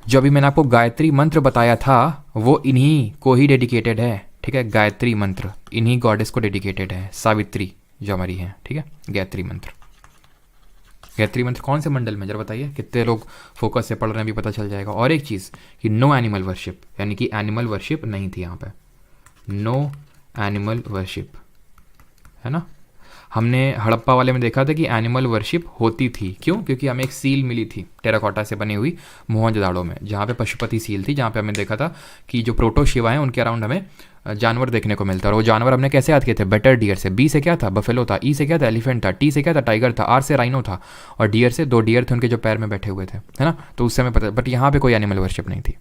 जो अभी मैंने आपको गायत्री मंत्र बताया था वो इन्हीं को ही डेडिकेटेड है, ठीक है। गायत्री मंत्र इन्हीं गॉडेस को डेडिकेटेड है, सावित्री जो हमारी है, ठीक है। गायत्री मंत्र, गायत्री मंत्र कौन से मंडल में, जरा बताइए, कितने लोग फोकस से पढ़ रहे हैं, भी पता चल जाएगा। और एक चीज़ कि नो एनिमल वर्शिप, यानी कि एनिमल वर्शिप नहीं थी यहाँ पे, नो एनिमल वर्शिप, है ना। हमने हड़प्पा वाले में देखा था कि एनिमल वर्शिप होती थी, क्यों? क्योंकि हमें एक सील मिली थी टेराकोटा से बनी हुई मोहनजोदाड़ो में, जहाँ पे पशुपति सील थी, जहाँ पे हमें देखा था कि जो प्रोटो शिवा हैं उनके अराउंड हमें जानवर देखने को मिलता है। और वो जानवर हमने कैसे याद किए थे? बेटर डियर से। बी से क्या था? बफेलो था। ई से क्या था? एलिफेंट था। टी से क्या था? टाइगर था। आर से राइनो था। और डियर से 2 डियर थे उनके जो पैर में बैठे हुए थे, है ना। तो उससे हमें पता, बट यहाँ पे कोई एनिमल वर्शिप नहीं थी,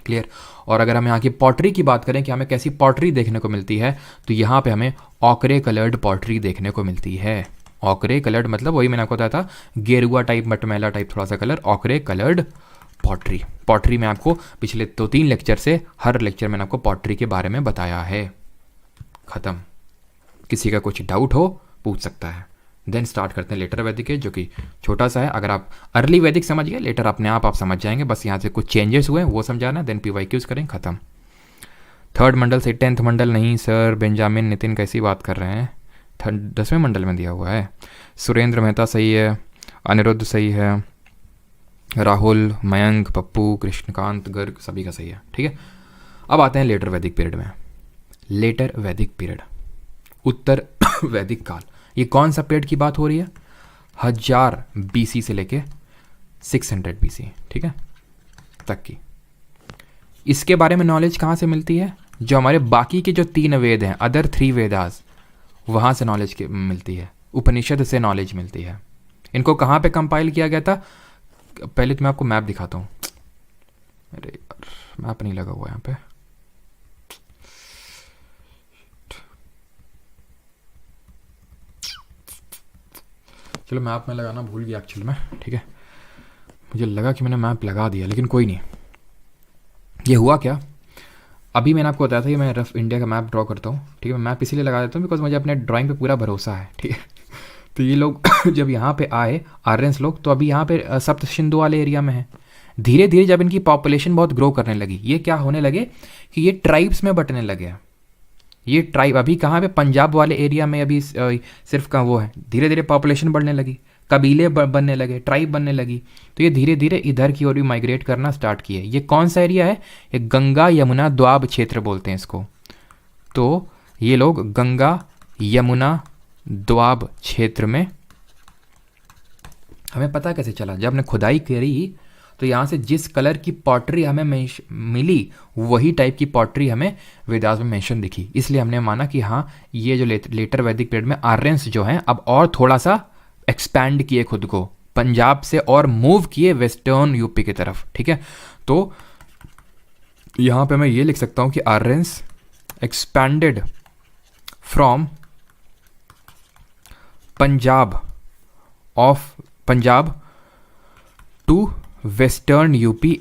क्लियर। और अगर हम यहाँ की पॉटरी की बात करें कि हमें कैसी पॉटरी देखने को मिलती है, तो यहाँ पे हमें ऑकरे कलर्ड पॉटरी देखने को मिलती है, ऑकरे कलर्ड मतलब वही मैंने आपको बताया था, गेरुआ टाइप, मटमैला टाइप थोड़ा सा colour, ochre coloured pottery. Pottery में आपको पिछले 2-3 लेक्चर से हर लेक्चर मैंने आपको पॉटरी के बारे में बताया है। ख़त्म। किसी का कुछ डाउट हो पूछ सकता है। देन स्टार्ट करते हैं लेटर वैदिक एज, जो कि छोटा सा है। अगर आप अर्ली वैदिक समझ गए, लेटर अपने आप समझ जाएंगे, बस यहाँ से कुछ चेंजेस हुए वो समझाना, देन PYQs करें, ख़त्म। 3rd मंडल से 10th मंडल नहीं सर, बेंजामिन नितिन कैसी बात कर रहे हैं, 10वें मंडल में दिया हुआ है। सुरेंद्र मेहता सही है, अनिरुद्ध सही है, राहुल, मयंक, पप्पू, कृष्णकांत, गर्ग सभी का सही है, ठीक है। अब आते हैं लेटर वैदिक पीरियड में। लेटर वैदिक पीरियड, उत्तर वैदिक काल, ये कौन सा पीरियड की बात हो रही है? 1000 BC से लेके 600 BC, ठीक है, तक की। इसके बारे में नॉलेज कहाँ से मिलती है? जो हमारे बाकी के जो 3 वेद हैं, अदर 3 वेदास, वहाँ से नॉलेज मिलती है, उपनिषद से नॉलेज मिलती है। इनको कहाँ पे कंपाइल किया गया था? पहले तो मैं आपको मैप दिखाता हूँ। अरे यार मैप नहीं लगा हुआ यहाँ पे। चलो मैप में लगाना भूल गया एक्चुअली में, ठीक है। मुझे लगा कि मैंने मैप लगा दिया, लेकिन कोई नहीं। ये हुआ क्या, अभी मैंने आपको बताया था कि मैं रफ इंडिया का मैप ड्रॉ करता हूँ, ठीक है। मैं मैप इसीलिए लगा देता हूँ बिकॉज मुझे अपने ड्राइंग पे पूरा भरोसा है, ठीक है। तो ये लोग जब यहाँ पे आए आर्यंस लोग, तो अभी यहाँ पे सप्त सिंधु वाले एरिया में है। धीरे धीरे जब इनकी पॉपुलेशन बहुत ग्रो करने लगी, ये क्या होने लगे कि ये ट्राइब्स में बंटने लगे। ये ट्राइब अभी कहाँ पे, पंजाब वाले एरिया में अभी सिर्फ का वो है। धीरे धीरे पॉपुलेशन बढ़ने लगी, कबीले बनने लगे, ट्राइब बनने लगी, तो ये धीरे धीरे इधर की ओर भी माइग्रेट करना स्टार्ट किए। ये कौन सा एरिया है? ये गंगा यमुना द्वाब क्षेत्र बोलते हैं इसको। तो ये लोग गंगा यमुना द्वाब क्षेत्र में, हमें पता कैसे चला? जब हमने खुदाई करी तो यहाँ से जिस कलर की पॉटरी हमें मिली, वही टाइप की पॉटरी हमें वेदास में मेंशन दिखी। इसलिए हमने माना कि हाँ, ये जो लेटर वैदिक पीरियड में आर्यंस जो हैं अब और थोड़ा सा एक्सपैंड किए खुद को, पंजाब से और मूव किए वेस्टर्न यूपी की तरफ, ठीक है। तो यहाँ पे मैं ये लिख सकता हूँ कि Aryans expanded from Punjab to western UP,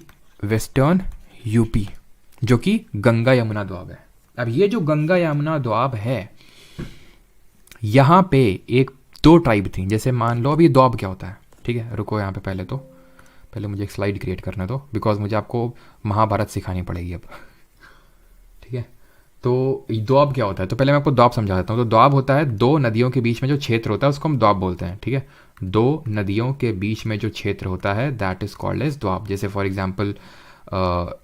जो कि गंगा यमुना द्वाब है। अब ये जो गंगा यमुना द्वाब है, यहाँ पे 1-2 ट्राइब थी। जैसे मान लो, अभी द्वाब क्या होता है, ठीक है, रुको यहाँ पे पहले मुझे एक स्लाइड क्रिएट करने दो, बिकॉज मुझे आपको महाभारत सिखानी पड़ेगी अब, ठीक है। तो द्वाब क्या होता है, तो पहले मैं आपको द्वाब समझा देता हूँ। तो द्वाब होता है 2 नदियों के बीच में जो क्षेत्र होता है, उसको हम द्वाब बोलते हैं, ठीक है। 2 नदियों के बीच में जो क्षेत्र होता है, दैट इज कॉल्ड एज द्वाब। जैसे फॉर एग्जाम्पल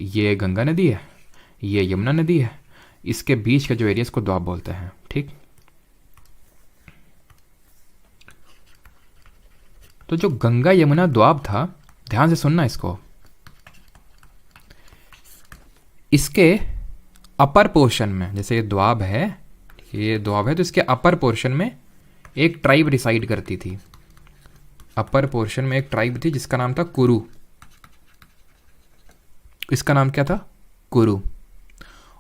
ये गंगा नदी है, ये यमुना नदी है, इसके बीच का जो एरिया, इसको द्वाब बोलते हैं, ठीक। तो जो गंगा यमुना द्वाब था, ध्यान से सुनना इसको, इसके अपर पोर्शन में, जैसे ये द्वाब है, तो इसके अपर पोर्शन में एक ट्राइब रिसाइड करती थी। अपर पोर्शन में एक ट्राइब थी जिसका नाम था कुरु। इसका नाम क्या था? कुरु।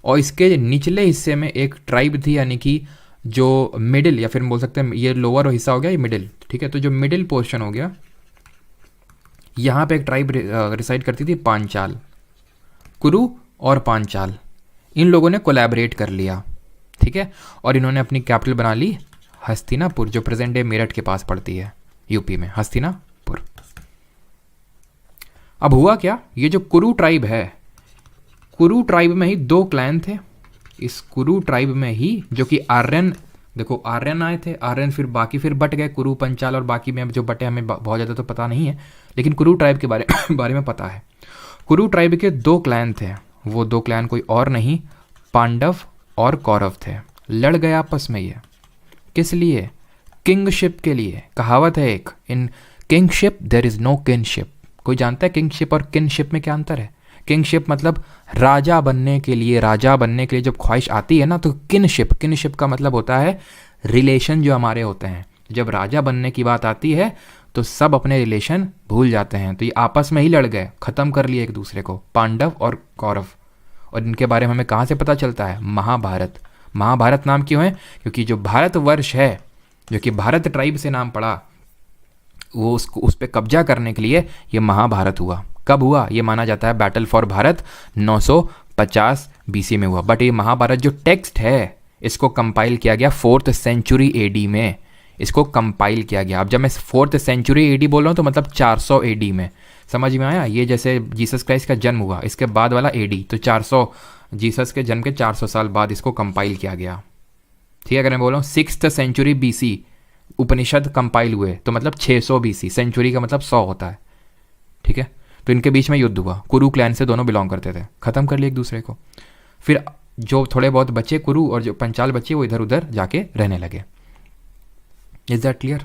और इसके निचले हिस्से में एक ट्राइब थी, यानी कि जो मिडिल, या फिर बोल सकते हैं ये लोअर हिस्सा हो गया, ये मिडिल, ठीक है। तो जो मिडिल पोर्शन हो गया, यहाँ पे एक ट्राइब रिसाइड करती थी, पांचाल। कुरु और पांचाल, इन लोगों ने कोलैबोरेट कर लिया, ठीक है। और इन्होंने अपनी कैपिटल बना ली हस्तिनापुर, जो प्रेजेंट डे मेरठ के पास पड़ती है यूपी में, हस्तिनापुर। अब हुआ क्या, ये जो कुरु ट्राइब है, कुरु ट्राइब में ही 2 क्लैन थे। इस कुरु ट्राइब में ही, जो कि आर्यन, देखो आर्यन आए थे, आर्यन फिर बाकी फिर बट गए, कुरु, पंचाल और बाकी में जो बटे हमें बहुत ज़्यादा तो पता नहीं है, लेकिन कुरु ट्राइब के बारे में पता है। कुरु ट्राइब के 2 क्लैन थे। वो 2 क्लैन कोई और नहीं, पांडव और कौरव थे। लड़ गए आपस में ये, किस लिए? किंगशिप के लिए। कहावत है एक, in kingship there is no kinship. कोई जानता है किंगशिप और किनशिप में क्या अंतर है? किंगशिप मतलब राजा बनने के लिए जब ख्वाहिश आती है ना, तो किनशिप का मतलब होता है रिलेशन जो हमारे होते हैं। जब राजा बनने की बात आती है तो सब अपने रिलेशन भूल जाते हैं। तो ये आपस में ही लड़ गए, ख़त्म कर लिए एक दूसरे को, पांडव और कौरव। और इनके बारे में हमें कहाँ से पता चलता है? महाभारत। महाभारत नाम क्यों है? क्योंकि जो भारतवर्ष है जो कि भारत ट्राइब से नाम पड़ा, वो उसको उस पर कब्जा करने के लिए ये महाभारत हुआ। कब हुआ? ये माना जाता है बैटल फॉर भारत 950 बीसी में हुआ। बट ये महाभारत जो टेक्स्ट है इसको कंपाइल किया गया 4th सेंचुरी एडी में, इसको कंपाइल किया गया। अब जब मैं 4th सेंचुरी एडी बोल रहा हूँ तो मतलब 400 एडी में, समझ में आया? ये जैसे जीसस क्राइस्ट का जन्म हुआ इसके बाद वाला एडी, तो 400 जीसस के जन्म के 400 साल बाद इसको कंपाइल किया गया। ठीक है, अगर मैं बोल रहा हूँ 6th सेंचुरी बीसी उपनिषद कंपाइल हुए तो मतलब 600 बीसी, सेंचुरी का मतलब 100 होता है। ठीक है, तो इनके बीच में युद्ध हुआ, कुरु क्लैन से दोनों बिलोंग करते थे, खत्म कर लिए एक दूसरे को। फिर जो थोड़े बहुत बच्चे कुरु और जो पंचाल बच्चे वो इधर उधर जाके रहने लगे। Is that clear?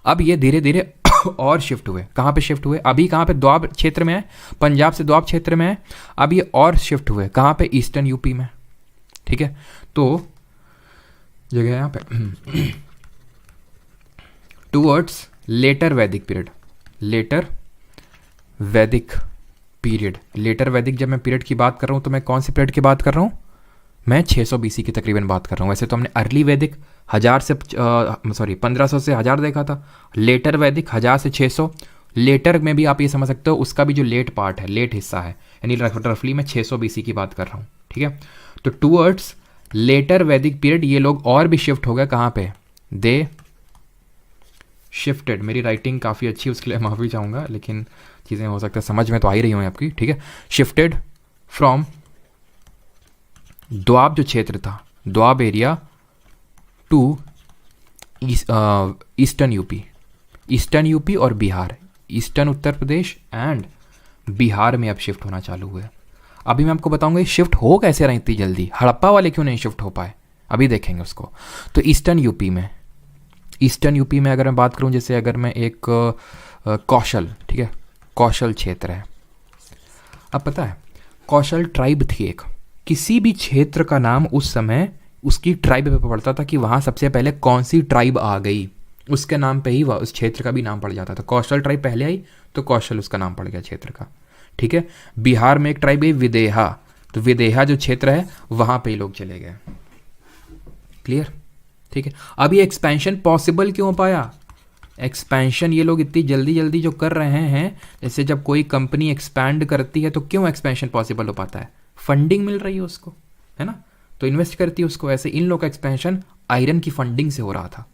अब ये धीरे धीरे और शिफ्ट हुए। कहाँ पे शिफ्ट हुए? अभी कहाँ पे? द्वाब क्षेत्र में है, पंजाब से द्वाब क्षेत्र में है। अब ये और शिफ्ट हुए कहाँ पे? ईस्टर्न यूपी में। ठीक है, तो जगह यहाँ पे टूवर्ड्स लेटर वैदिक पीरियड, लेटर वैदिक पीरियड। लेटर वैदिक जब मैं पीरियड की बात कर रहा हूँ तो मैं कौन सी पीरियड की बात कर रहा हूँ? मैं 600 बीसी की तकरीबन बात कर रहा हूँ। वैसे तो हमने अर्ली वैदिक 1500 से 1000 देखा था। लेटर वैदिक 1000 से 600। लेटर में भी आप ये समझ सकते हो उसका भी जो लेट पार्ट है, लेट हिस्सा है, यानी रफली मैं 600 बीसी की बात कर रहा हूँ। ठीक है, तो टूवर्ड्स लेटर वैदिक पीरियड ये लोग और भी शिफ्ट हो गए। कहाँ पे? They shifted. मेरी राइटिंग काफ़ी अच्छी उसके लिए माफ़ी चाहूँगा, लेकिन चीज़ें हो सकता है समझ में तो आ ही रही हूँ आपकी। ठीक है, शिफ्टेड फ्रॉम द्वाब जो क्षेत्र था, Doab area, to eastern UP. Eastern UP और बिहार, ईस्टर्न उत्तर प्रदेश एंड बिहार में अब शिफ्ट होना चालू हुए। अभी मैं आपको बताऊंगा ये शिफ्ट हो कैसे रहे इतनी जल्दी, हड़प्पा वाले क्यों नहीं शिफ्ट हो पाए, अभी देखेंगे उसको। तो ईस्टर्न यूपी में, ईस्टर्न यूपी में अगर मैं बात करूं, जैसे अगर मैं एक कौशल, ठीक है, कौशल क्षेत्र है। अब पता है कौशल ट्राइब थी एक, किसी भी क्षेत्र का नाम उस समय उसकी ट्राइब पे पड़ता था कि वहाँ सबसे पहले कौन सी ट्राइब आ गई, उसके नाम पे ही उस क्षेत्र का भी नाम पड़ जाता था। कौशल ट्राइब पहले आई तो कौशल उसका नाम पड़ गया क्षेत्र का। ठीक है, बिहार में एक ट्राइब है विदेहा, तो विदेहा जो क्षेत्र है वहाँ पे ही लोग चले गए। क्लियर? ठीक है, अब ये एक्सपेंशन पॉसिबल क्यों हो पाया? एक्सपेंशन ये लोग इतनी जल्दी जल्दी जो कर रहे हैं, जैसे जब कोई कंपनी एक्सपैंड करती है तो क्यों एक्सपेंशन पॉसिबल हो पाता है? फंडिंग मिल रही है उसको, है ना, तो इन्वेस्ट करती है उसको। ऐसे इन लोगों का एक्सपेंशन आयरन की फंडिंग से हो रहा था,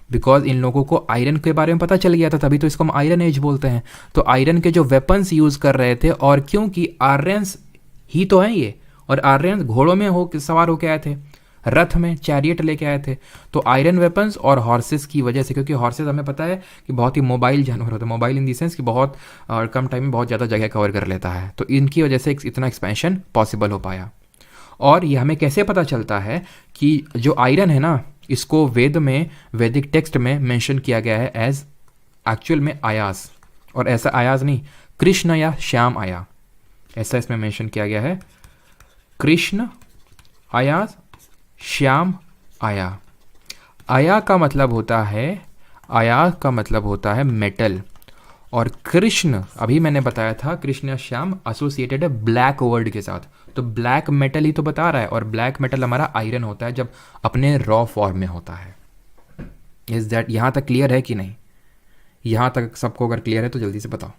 बिकॉज इन लोगों को आयरन के बारे में पता चल गया था, तभी तो इसको हम आयरन एज बोलते हैं। तो आयरन के जो वेपन्स यूज़ कर रहे थे, और क्योंकि आर्यंस ही तो हैं ये, और आर्यंस घोड़ों में हो सवार होके आए थे, रथ में चैरियट लेके आए थे, तो आयरन वेपन्स और हॉर्सेस की वजह से, क्योंकि हॉर्सेस हमें पता है कि बहुत ही मोबाइल जानवर होते हैं, मोबाइल इन दी सेंस कि बहुत कम टाइम में बहुत ज़्यादा जगह कवर कर लेता है, तो इनकी वजह से इतना एक्सपेंशन पॉसिबल हो पाया। और ये हमें कैसे पता चलता है कि जो आयरन है ना, इसको वेद में, वैदिक टेक्स्ट में मेंशन किया गया है एज एक्चुअल में आयास, और ऐसा आयास नहीं, कृष्ण या श्याम आया, ऐसा इसमें मेंशन किया गया है। कृष्ण आयास, श्याम आया। आया का मतलब होता है, आया का मतलब होता है मेटल, और कृष्ण अभी मैंने बताया था, कृष्ण या श्याम एसोसिएटेड है ब्लैक वर्ड के साथ, तो ब्लैक मेटल ही तो बता रहा है, और ब्लैक मेटल हमारा आयरन होता है जब अपने रॉ फॉर्म में होता है। इज दैट, यहाँ तक क्लियर है कि नहीं? यहाँ तक सबको अगर क्लियर है तो जल्दी से बताओ।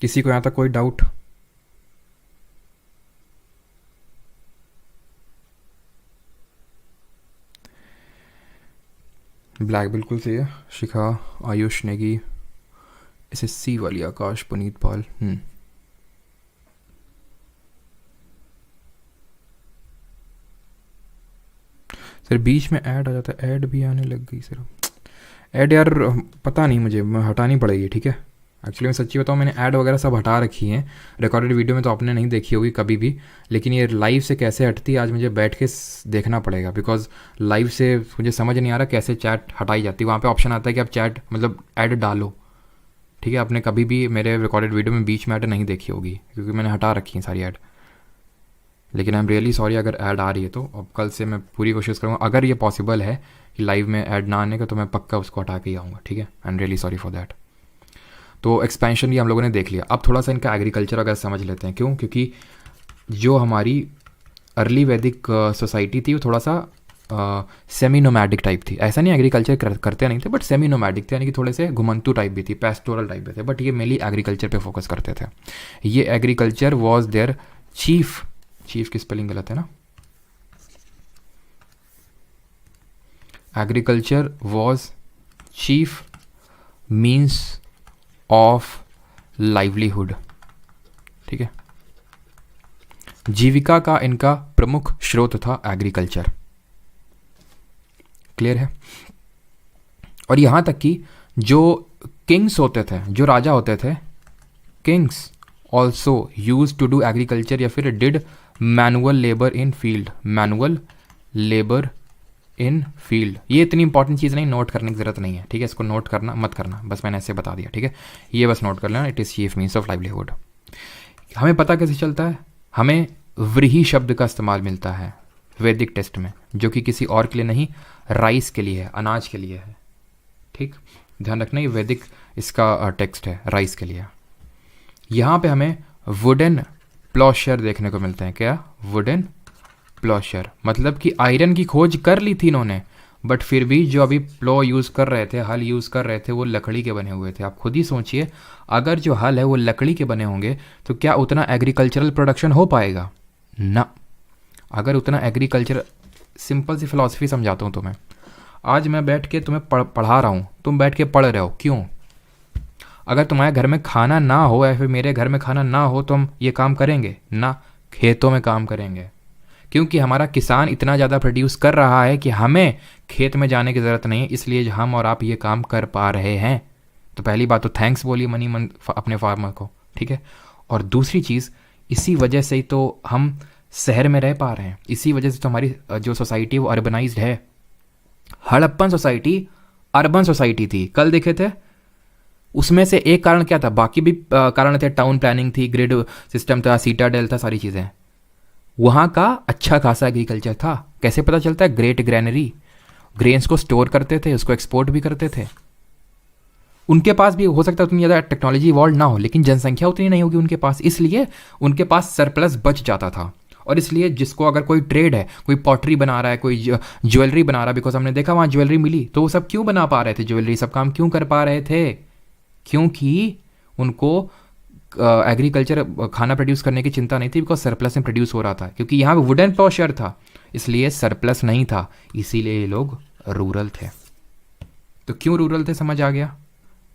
किसी को यहाँ तक कोई डाउट? ब्लैक बिल्कुल सही है। शिखा, आयुष नेगी, एसएससी वाली, आकाश, पुनीत पाल। सर बीच में ऐड आ जाता है, ऐड भी आने लग गई सर। ऐड यार पता नहीं, मुझे हटानी पड़ेगी। ठीक है, एक्चुअली मैं सच्ची बताऊँ, मैंने ऐड वगैरह सब हटा रखी हैं। रिकॉर्डेड वीडियो में तो आपने नहीं देखी होगी कभी भी, लेकिन ये लाइव से कैसे हटती है आज मुझे बैठ के देखना पड़ेगा, बिकॉज लाइव से मुझे समझ नहीं आ रहा कैसे चैट हटाई जाती है। वहाँ पे ऑप्शन आता है कि आप चैट मतलब ऐड डालो। ठीक है, आपने कभी भी मेरे रिकॉर्डेड वीडियो में बीच में ऐड नहीं देखी होगी, क्योंकि मैंने हटा रखी हैं सारी ऐड। लेकिन आई एम रियली सॉरी अगर ऐड आ रही है तो। अब कल से मैं पूरी कोशिश करूँगा, अगर ये पॉसिबल है कि लाइव में ऐड ना आने का, तो मैं पक्का उसको हटा के ही आऊँगा। ठीक है, I am really sorry for that. तो एक्सपेंशन ये हम लोगों ने देख लिया। अब थोड़ा सा इनका एग्रीकल्चर अगर समझ लेते हैं, क्यों? क्योंकि जो हमारी अर्ली वैदिक सोसाइटी थी वो थोड़ा सा सेमी नोमैडिक टाइप थी। ऐसा नहीं एग्रीकल्चर करते नहीं थे, बट सेमी नोमैडिक थे, यानी कि थोड़े से घुमंतु टाइप भी थी, पेस्टोरल टाइप भी थे, बट ये मेनली एग्रीकल्चर पे फोकस करते थे। ये एग्रीकल्चर वॉज देयर चीफ की स्पेलिंग गलत है ना, agriculture was chief means of livelihood, ठीक है। जीविका का इनका प्रमुख स्रोत था एग्रीकल्चर, क्लियर है। और यहां तक कि जो किंग्स होते थे, जो राजा होते थे, kings also use to do agriculture या फिर did manual labour in field, manual labour in field. ये इतनी इंपॉर्टेंट चीज़ नहीं, नोट करने की जरूरत नहीं है, ठीक है। इसको नोट करना मत करना, बस मैंने ऐसे बता दिया, ठीक है। ये बस नोट कर लेना, it is chief means of livelihood. हमें पता कैसे चलता है? हमें व्रीहि शब्द का इस्तेमाल मिलता है वैदिक टेक्स्ट में, जो कि किसी और के लिए नहीं, राइस के लिए है, अनाज के लिए है, ठीक। ध्यान रखना, ये वैदिक इसका टेक्स्ट है, राइस के लिए। यहाँ पे हमें वुडन प्लॉशर देखने को मिलते हैं। क्या? वुडन प्लॉशर, मतलब कि आयरन की खोज कर ली थी इन्होंने, बट फिर भी जो अभी प्लो यूज़ कर रहे थे, हल यूज़ कर रहे थे, वो लकड़ी के बने हुए थे। आप खुद ही सोचिए, अगर जो हल है वो लकड़ी के बने होंगे तो क्या उतना एग्रीकल्चरल प्रोडक्शन हो पाएगा? ना। अगर उतना एग्रीकल्चर, सिंपल सी फिलॉसफी समझाता हूँ तुम्हें। आज मैं बैठ के तुम्हें पढ़ा रहा हूँ, तुम बैठ के पढ़ रहे हो, क्यों? अगर तुम्हारे घर में खाना ना हो या फिर मेरे घर में खाना ना हो तो हम ये काम करेंगे ना, खेतों में काम करेंगे, क्योंकि हमारा किसान इतना ज़्यादा प्रोड्यूस कर रहा है कि हमें खेत में जाने की ज़रूरत नहीं है, इसलिए हम और आप ये काम कर पा रहे हैं। तो पहली बात तो थैंक्स बोलिए मनी मन अपने फार्मर को, ठीक है। और दूसरी चीज़, इसी वजह से ही तो हम शहर में रह पा रहे हैं, इसी वजह से तो हमारी जो सोसाइटी वो अर्बनाइज्ड है। हड़प्पन सोसाइटी अर्बन सोसाइटी थी, कल देखे थे। उसमें से एक कारण क्या था? बाकी भी कारण थे, टाउन प्लानिंग थी, ग्रिड सिस्टम था, सीटाडेल था, सारी चीज़ें। वहाँ का अच्छा खासा एग्रीकल्चर था। कैसे पता चलता है? ग्रेट ग्रैनरी, ग्रेन्स को स्टोर करते थे, उसको एक्सपोर्ट भी करते थे। उनके पास भी हो सकता है उतनी ज़्यादा टेक्नोलॉजी इवॉल्व ना हो, लेकिन जनसंख्या उतनी नहीं होगी उनके पास, इसलिए उनके पास सरप्लस बच जाता था। और इसलिए जिसको अगर कोई ट्रेड है, कोई पॉटरी बना रहा है, कोई ज्वेलरी बना रहा है, बिकॉज हमने देखा वहाँ ज्वेलरी मिली, तो वो सब क्यों बना पा रहे थे? ज्वेलरी सब काम क्यों कर पा रहे थे? क्योंकि उनको एग्रीकल्चर खाना प्रोड्यूस करने की चिंता नहीं थी, बिकॉज सरप्लस में प्रोड्यूस हो रहा था। क्योंकि यहाँ पे वुडन प्लॉशर था, इसलिए सरप्लस नहीं था, इसीलिए ये लोग रूरल थे। तो क्यों रूरल थे, समझ आ गया,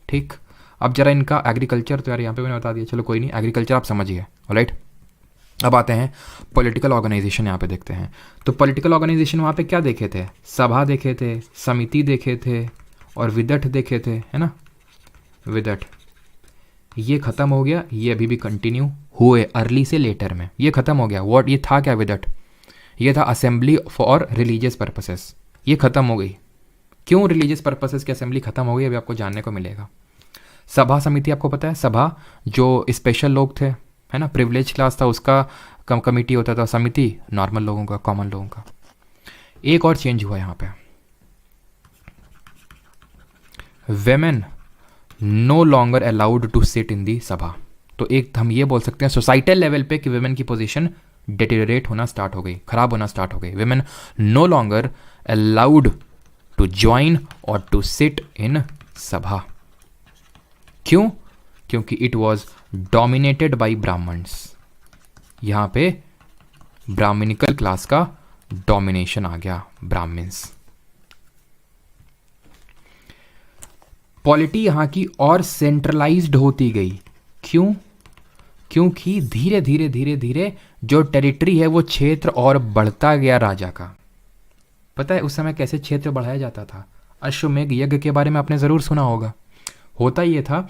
ठीक। अब जरा इनका एग्रीकल्चर तो यार यहाँ पे मैंने बता दिया, चलो कोई नहीं, एग्रीकल्चर आप समझ गए, ऑलराइट। अब आते हैं पॉलिटिकल ऑर्गेनाइजेशन, यहाँ पे देखते हैं। तो पॉलिटिकल ऑर्गेनाइजेशन वहाँ पे क्या देखे थे? सभा देखे थे, समिति देखे थे, और विदट देखे थे, है ना, विदट। ये खत्म हो गया, ये अभी भी कंटिन्यू हुए अर्ली से लेटर में, ये खत्म हो गया। व्हाट ये था क्या विदट? ये था असेंबली फॉर रिलीजियस पर्पसेस, ये खत्म हो गई। क्यों रिलीजियस पर्पसेस की असेंबली खत्म हो गई, अभी आपको जानने को मिलेगा। सभा समिति आपको पता है, सभा जो स्पेशल लोग थे, है ना, प्रिविलेज क्लास था, उसका कमिटी होता था, समिति नॉर्मल लोगों का, कॉमन लोगों का। एक और चेंज हुआ यहाँ पे, women no longer allowed to sit in the sabha. तो एक हम ये बोल सकते हैं सोसाइटल लेवल पे कि वेमेन की पोजीशन डिटेरियोरेट होना स्टार्ट हो गई, खराब होना स्टार्ट हो गई। Women no longer allowed to join और टू सिट इन सभा। क्यों? क्योंकि it was dominated by Brahmans. यहां पे ब्राह्मणिकल क्लास का डोमिनेशन आ गया, ब्राह्मण्स। पॉलिटी यहां की और सेंट्रलाइज्ड होती गई। क्यों? क्योंकि धीरे धीरे धीरे धीरे जो टेरिटरी है वो क्षेत्र और बढ़ता गया राजा का। पता है उस समय कैसे क्षेत्र बढ़ाया जाता था? अश्वमेघ यज्ञ के बारे में आपने जरूर सुना होगा। होता ये था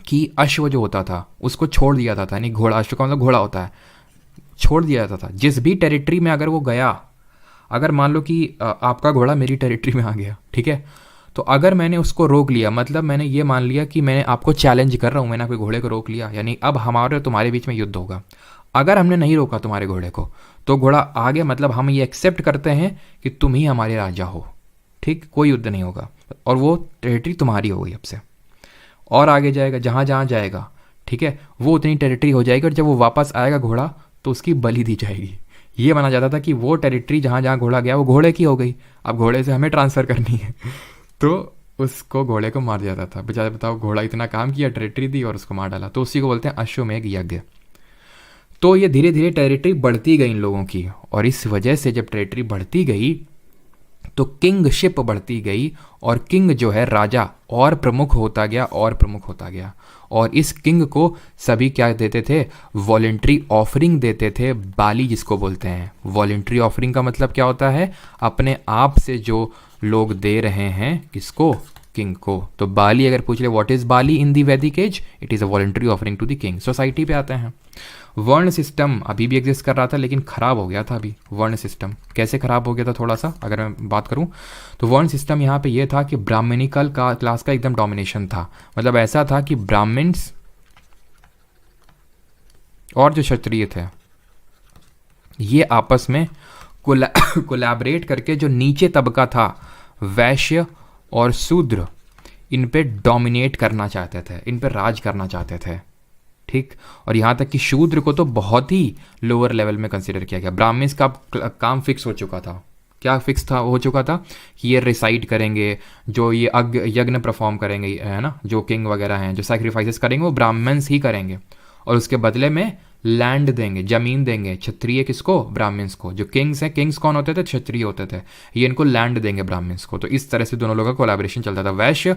कि अश्व जो होता था उसको छोड़ दिया जाता था, यानी घोड़ा, अश्व का मतलब घोड़ा होता है, छोड़ दिया जाता था। जिस भी टेरिटरी में अगर वो गया, अगर मान लो कि आपका घोड़ा मेरी टेरिटरी में आ गया, ठीक है, तो अगर मैंने उसको रोक लिया, मतलब मैंने ये मान लिया कि मैंने आपको चैलेंज कर रहा हूँ, मैंने आपके घोड़े को रोक लिया, यानी अब हमारे और तुम्हारे बीच में युद्ध होगा। अगर हमने नहीं रोका तुम्हारे घोड़े को तो घोड़ा आ गया, मतलब हम ये एक्सेप्ट करते हैं कि तुम ही हमारे राजा हो, ठीक, कोई युद्ध नहीं होगा और वो टेरिटरी तुम्हारी हो गई अब से। और आगे जाएगा, जहाँ जहाँ जाएगा, ठीक है, वो उतनी टेरिटरी हो जाएगी, और जब वो वापस आएगा घोड़ा तो उसकी बलि दी जाएगी। ये माना जाता था कि वो टेरिटरी जहाँ जहाँ घोड़ा गया वो घोड़े की हो गई, अब घोड़े से हमें ट्रांसफ़र करनी है तो उसको घोड़े को मार दिया जाता था। बेचारे बताओ, घोड़ा इतना काम किया, टेरिटरी दी और उसको मार डाला, तो उसी को बोलते हैं अश्वमेध यज्ञ। तो ये धीरे धीरे टेरिटरी बढ़ती गई इन लोगों की, और इस वजह से जब टेरिटरी बढ़ती गई तो किंगशिप बढ़ती गई, और किंग जो है राजा और प्रमुख होता गया और प्रमुख होता गया। और इस किंग को सभी क्या देते थे, वॉलेंट्री ऑफरिंग देते थे, बाली जिसको बोलते हैं। वॉलेंट्री ऑफरिंग का मतलब क्या होता है, अपने आप से जो लोग दे रहे हैं, किसको, किंग को। तो बाली अगर पूछ ले what is Bali in the Vedic age, it is a voluntary offering to the king. Society पे आते हैं। वर्ण सिस्टम अभी भी एग्जिस्ट कर रहा था, लेकिन ख़राब हो गया था। अभी वर्ण सिस्टम कैसे ख़राब हो गया था, थोड़ा सा अगर मैं बात करूं तो वर्ण सिस्टम यहाँ पे ये था कि ब्राह्मणिकल का क्लास का एकदम डोमिनेशन था। मतलब ऐसा था कि ब्राह्मण्स और जो क्षत्रिय थे ये आपस में कोलैबोरेट करके जो नीचे तबका था, वैश्य और शूद्र, इन पे डोमिनेट करना चाहते थे, इन पे राज करना चाहते थे, ठीक। और यहाँ तक कि शूद्र को तो बहुत ही लोअर लेवल में कंसिडर किया गया। ब्राह्मण्स का काम फिक्स हो चुका था। क्या फिक्स था, हो चुका था कि ये रिसाइट करेंगे, जो ये यज्ञ परफॉर्म करेंगे, है ना, जो किंग वगैरह हैं जो सैक्रिफाइसेस करेंगे वो ब्राह्मण्स ही करेंगे, और उसके बदले में लैंड देंगे, जमीन देंगे। क्षत्रिय किसको, ब्राह्मण्स को। जो किंग्स हैं, किंग्स कौन होते थे, क्षत्रिय होते थे, ये इनको लैंड देंगे ब्राह्मण्स को। तो इस तरह से दोनों लोगों का कोलैबोरेशन चलता था। वैश्य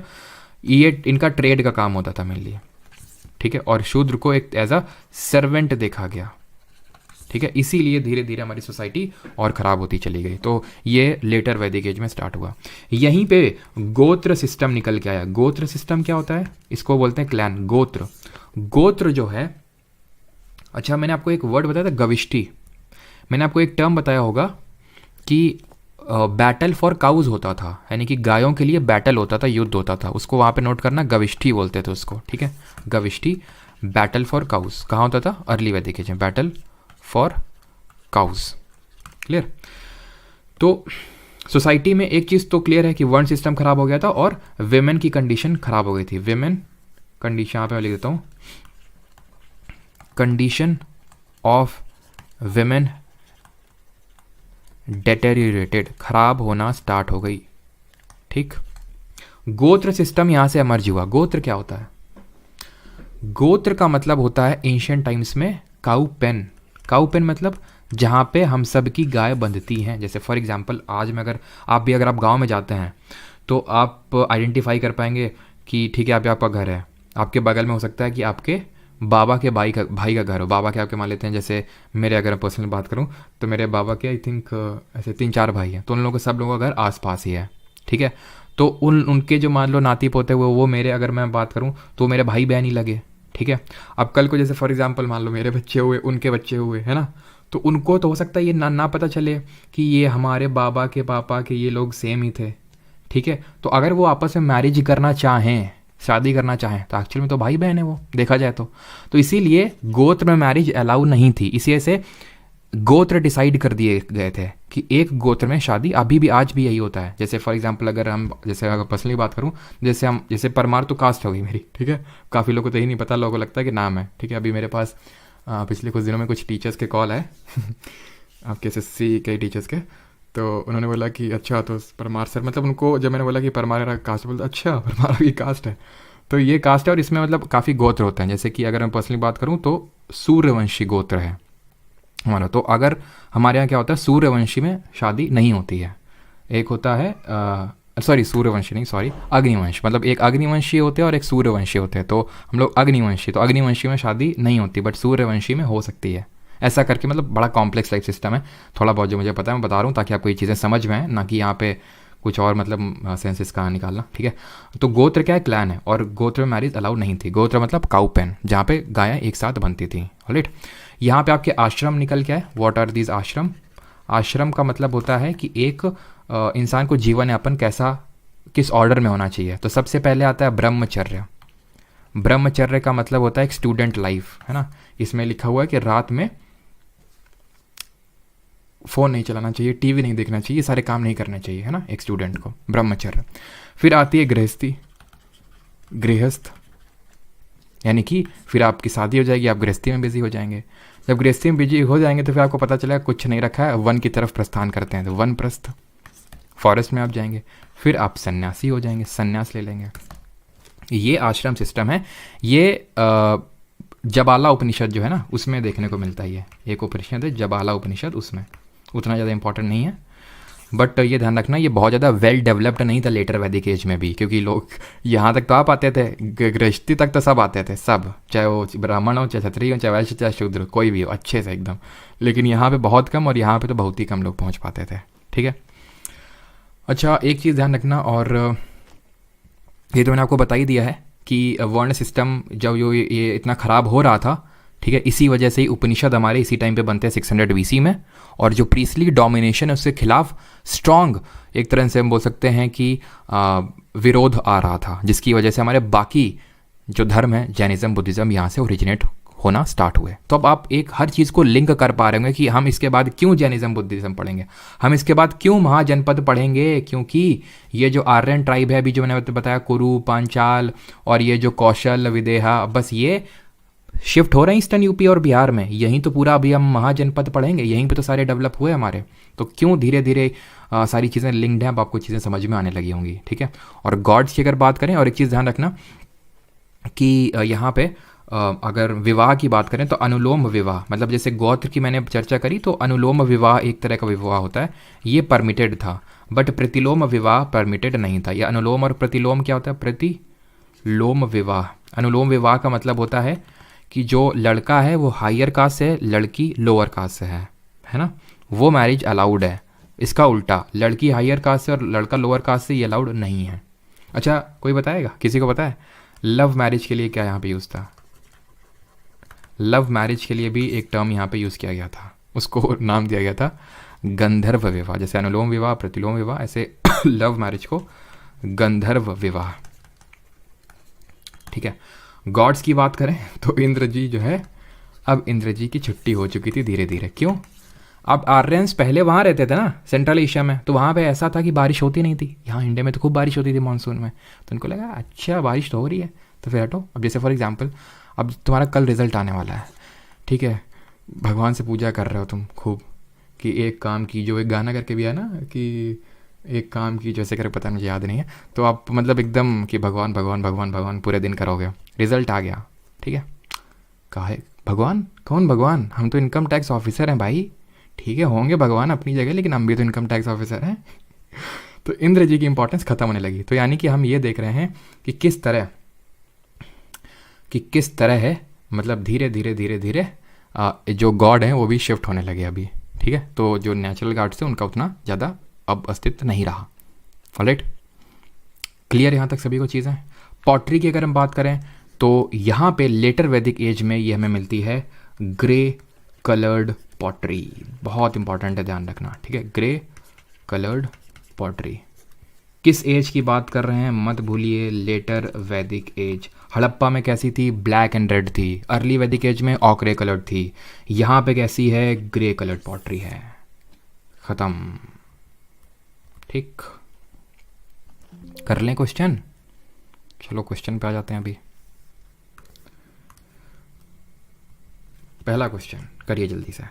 ये इनका ट्रेड का काम होता था मेनली, ठीक है, और शूद्र को एक एज अ सर्वेंट देखा गया, ठीक है। इसीलिए धीरे धीरे हमारी सोसाइटी और ख़राब होती चली गई। तो ये लेटर वैदिक एज में स्टार्ट हुआ। यहीं पे गोत्र सिस्टम निकल के आया। गोत्र सिस्टम क्या होता है, इसको बोलते हैं क्लैन। गोत्र, गोत्र जो है, अच्छा मैंने आपको एक वर्ड बताया था गविष्ठी, मैंने आपको एक टर्म बताया होगा कि बैटल फॉर काउज होता था, यानी कि गायों के लिए बैटल होता था, युद्ध होता था, उसको वहाँ पे नोट करना, गविष्ठी बोलते थे उसको, ठीक है। गविष्ठी, बैटल फॉर काउज कहाँ होता था, अर्ली वैदिक एज में, बैटल फॉर काउज। क्लियर। तो सोसाइटी में एक चीज़ तो क्लियर है कि वर्ण सिस्टम खराब हो गया था और वेमेन की कंडीशन खराब हो गई थी। वेमेन कंडीशन, यहाँ पे मैं लिख देता हूँ, कंडीशन ऑफ वेमेन डेटेरियोरेटेड, खराब होना स्टार्ट हो गई, ठीक। गोत्र सिस्टम यहां से एमर्ज हुआ। गोत्र क्या होता है, गोत्र का मतलब होता है एंशिएंट टाइम्स में काउ पेन। काउ पेन मतलब जहां पे हम सब की गाय बंधती हैं। जैसे फॉर एग्जांपल आज में अगर आप गांव में जाते हैं तो आप आइडेंटिफाई कर पाएंगे कि ठीक है आप आपका घर है, आपके बगल में हो सकता है कि आपके बाबा के भाई का घर हो। बाबा के आपके मान लेते हैं, जैसे मेरे अगर मैं पर्सनल बात करूं तो मेरे बाबा के आई थिंक ऐसे 3-4 भाई हैं, तो उन लोगों के सब लोगों का घर आसपास ही है, ठीक है। तो उनके जो मान लो नाती पोते हुए वो मेरे, अगर मैं बात करूं तो मेरे भाई बहन ही लगे, ठीक है। अब कल को जैसे फॉर एग्जांपल मान लो मेरे बच्चे हुए, उनके बच्चे हुए, है ना, तो उनको तो हो सकता है ये ना पता चले कि ये हमारे बाबा के पापा के ये लोग सेम ही थे, ठीक है। तो अगर वो आपस में मैरिज करना चाहें, शादी करना चाहें, तो एक्चुअली में तो भाई बहन है वो, देखा जाए तो इसीलिए गोत्र में मैरिज अलाउ नहीं थी। इसी से गोत्र डिसाइड कर दिए गए थे कि एक गोत्र में शादी, अभी भी आज भी यही होता है। जैसे फॉर एग्जांपल अगर हम, जैसे अगर पर्सनली बात करूं, जैसे परमार तो कास्ट हो गई मेरी, ठीक है। काफ़ी लोगों को तो यही नहीं पता, लोगों को लगता है कि नाम है, ठीक है। अभी मेरे पास पिछले कुछ दिनों में कुछ टीचर्स के कॉल है आपके SSC के टीचर्स के, तो उन्होंने बोला कि अच्छा तो परमार सर, मतलब उनको जब मैंने बोला कि परमार कास्ट, बोलते अच्छा परमार भी कास्ट है। तो ये कास्ट है और इसमें मतलब काफ़ी गोत्र होते हैं। जैसे कि अगर मैं पर्सनली बात करूं तो सूर्यवंशी गोत्र है हमारा। तो अगर हमारे यहाँ क्या होता है, सूर्यवंशी में शादी नहीं होती है। एक होता है सूर्यवंशी नहीं, अग्निवंश, मतलब एक अग्निवंशी होते हैं और एक सूर्यवंशी होते हैं। तो हम लोग अग्निवंशी, तो अग्निवंशी में शादी नहीं होती, बट सूर्यवंशी में हो सकती है। ऐसा करके मतलब बड़ा कॉम्प्लेक्स लाइफ सिस्टम है। थोड़ा बहुत जो मुझे पता है मैं बता रहा हूँ ताकि आपको ये चीज़ें समझ में आए, ना कि यहाँ पे कुछ और मतलब सेंसेस कहाँ निकालना, ठीक है। तो गोत्र क्या है, क्लैन है, और गोत्र में मैरिज अलाउ नहीं थी। गोत्र मतलब काउ पेन, जहाँ पे गायें एक साथ बनती थी, ऑलराइट। यहाँ पे आपके आश्रम निकल के आए। व्हाट आर दीज आश्रम। आश्रम का मतलब होता है कि एक इंसान को जीवन यापन कैसा, किस ऑर्डर में होना चाहिए। तो सबसे पहले आता है ब्रह्मचर्य। ब्रह्मचर्य का मतलब होता है एक स्टूडेंट लाइफ, है ना। इसमें लिखा हुआ है कि रात में फ़ोन नहीं चलाना चाहिए, टीवी नहीं देखना चाहिए, ये सारे काम नहीं करने चाहिए, है ना, एक स्टूडेंट को, ब्रह्मचर्य। फिर आती है गृहस्थी, गृहस्थ, यानी कि फिर आपकी शादी हो जाएगी, आप गृहस्थी में बिजी हो जाएंगे। जब गृहस्थी में बिजी हो जाएंगे तो फिर आपको पता चलेगा कुछ नहीं रखा है, वन की तरफ प्रस्थान करते हैं, तो वन प्रस्थ, फॉरेस्ट में आप जाएंगे। फिर आप सन्यासी हो जाएंगे, सन्यास ले लेंगे। ये आश्रम सिस्टम है। ये जबाला उपनिषद जो है ना उसमें देखने को मिलता है। ये एक उपनिषद है जबाला उपनिषद, उसमें उतना ज़्यादा इंपॉर्टेंट नहीं है, बट ये ध्यान रखना ये बहुत ज़्यादा वेल डेवलप्ड नहीं था लेटर वैदिक एज में भी, क्योंकि लोग यहाँ तक तो आप आते थे, गृहस्थी तक तो सब आते थे, सब, चाहे वो ब्राह्मण हो, चाहे क्षत्रिय हो, चाहे वैश्य, चाहे शूद्र, कोई भी हो, अच्छे से एकदम। लेकिन यहाँ पे बहुत कम, और यहाँ पे तो बहुत ही कम लोग पहुँच पाते थे। ठीक है, अच्छा एक चीज़ ध्यान रखना, और ये तो मैंने आपको बता ही दिया है कि वर्ण सिस्टम जब ये इतना ख़राब हो रहा था, ठीक है, इसी वजह से ही उपनिषद हमारे इसी टाइम पे बनते हैं 600 BC में। और जो प्रीस्टली डोमिनेशन है उसके खिलाफ स्ट्रॉन्ग, एक तरह से हम बोल सकते हैं कि विरोध आ रहा था, जिसकी वजह से हमारे बाकी जो धर्म है, जैनिज़्म, बुद्धिज़्म, यहाँ से ओरिजिनेट होना स्टार्ट हुए। तो अब आप एक हर चीज़ को लिंक कर पा रहे होंगे कि हम इसके बाद क्यों जैनिज़्म, बुद्धिज़्म पढ़ेंगे, हम इसके बाद क्यों महाजनपद पढ़ेंगे, क्योंकि ये जो आर्यन ट्राइब है, अभी जो मैंने बताया, कुरु, पांचाल, और ये जो कौशल, विदेहा, बस ये शिफ्ट हो रहे हैं ईस्टर्न यूपी और बिहार में। यहीं तो पूरा अभी हम महाजनपद पढ़ेंगे, यहीं पे तो सारे डेवलप हुए हमारे। तो क्यों धीरे धीरे सारी चीज़ें लिंक्ड हैं, अब आपको चीज़ें समझ में आने लगी होंगी। ठीक है, और गॉड्स की अगर बात करें, और एक चीज़ ध्यान रखना कि यहाँ पे अगर विवाह की बात करें तो अनुलोम विवाह, मतलब जैसे गोत्र की मैंने चर्चा करी, तो अनुलोम विवाह एक तरह का विवाह होता है, ये परमिटेड था, बट प्रतिलोम विवाह परमिटेड नहीं था। ये अनुलोम और प्रतिलोम क्या होता है? प्रतिलोम विवाह। अनुलोम विवाह का मतलब होता है कि जो लड़का है वो हायर कास्ट से है, लड़की लोअर कास्ट से है ना, वो मैरिज अलाउड है। इसका उल्टा, लड़की हायर कास्ट से और लड़का लोअर कास्ट से, ये अलाउड नहीं है। अच्छा, कोई बताएगा, किसी को पता है लव मैरिज के लिए क्या यहाँ पे यूज़ था? लव मैरिज के लिए भी एक टर्म यहाँ पे यूज़ किया गया था, उसको नाम दिया गया था गंधर्व विवाह। जैसे अनुलोम विवाह, प्रतिलोम विवाह, ऐसे लव मैरिज को गंधर्व विवाह। ठीक है, गॉड्स की बात करें तो इंद्र जी जो है, अब इंद्र जी की छुट्टी हो चुकी थी धीरे धीरे। क्यों? अब आर्यंस पहले वहाँ रहते थे ना सेंट्रल एशिया में, तो वहाँ पे ऐसा था कि बारिश होती नहीं थी। यहाँ इंडिया में तो खूब बारिश होती थी मानसून में, तो उनको लगा अच्छा बारिश तो हो रही है, तो फिर हटो। अब जैसे फॉर एग्जांपल, अब तुम्हारा कल रिजल्ट आने वाला है, ठीक है, भगवान से पूजा कर रहे हो तुम खूब कि एक काम की, जो एक गाना करके भी है ना कि एक काम की, जैसे करके, पता मुझे याद नहीं है, तो आप मतलब एकदम कि भगवान भगवान भगवान भगवान पूरे दिन करोगे। रिजल्ट आ गया, ठीक है, काहे भगवान? कौन भगवान? हम तो इनकम टैक्स ऑफिसर हैं भाई। ठीक है, होंगे भगवान अपनी जगह, लेकिन हम भी तो इनकम टैक्स ऑफिसर हैं। तो इंद्र जी की इंपॉर्टेंस खत्म होने लगी। तो यानी कि हम ये देख रहे हैं कि किस तरह है, मतलब धीरे धीरे धीरे धीरे जो गॉड हैं वो भी शिफ्ट होने लगे अभी। ठीक है, तो जो नेचुरल गॉड्स थे उनका उतना ज़्यादा अब अस्तित्व नहीं रहा। ऑलराइट, क्लियर यहाँ तक सभी को चीज़ें? पॉटरी की अगर हम बात करें तो यहाँ पे लेटर वैदिक एज में ये हमें मिलती है ग्रे कलर्ड पॉटरी। बहुत इंपॉर्टेंट है, ध्यान रखना। ठीक है, ग्रे कलर्ड पॉटरी। किस एज की बात कर रहे हैं? मत भूलिए, लेटर वैदिक एज। हड़प्पा में कैसी थी? ब्लैक एंड रेड थी। अर्ली वैदिक एज में ऑकरे कलर्ड थी। यहाँ पे कैसी है? ग्रे कलर्ड पॉटरी है। ख़त्म। ठीक, कर लें क्वेश्चन? चलो क्वेश्चन पे आ जाते हैं अभी। पहला क्वेश्चन करिए जल्दी से।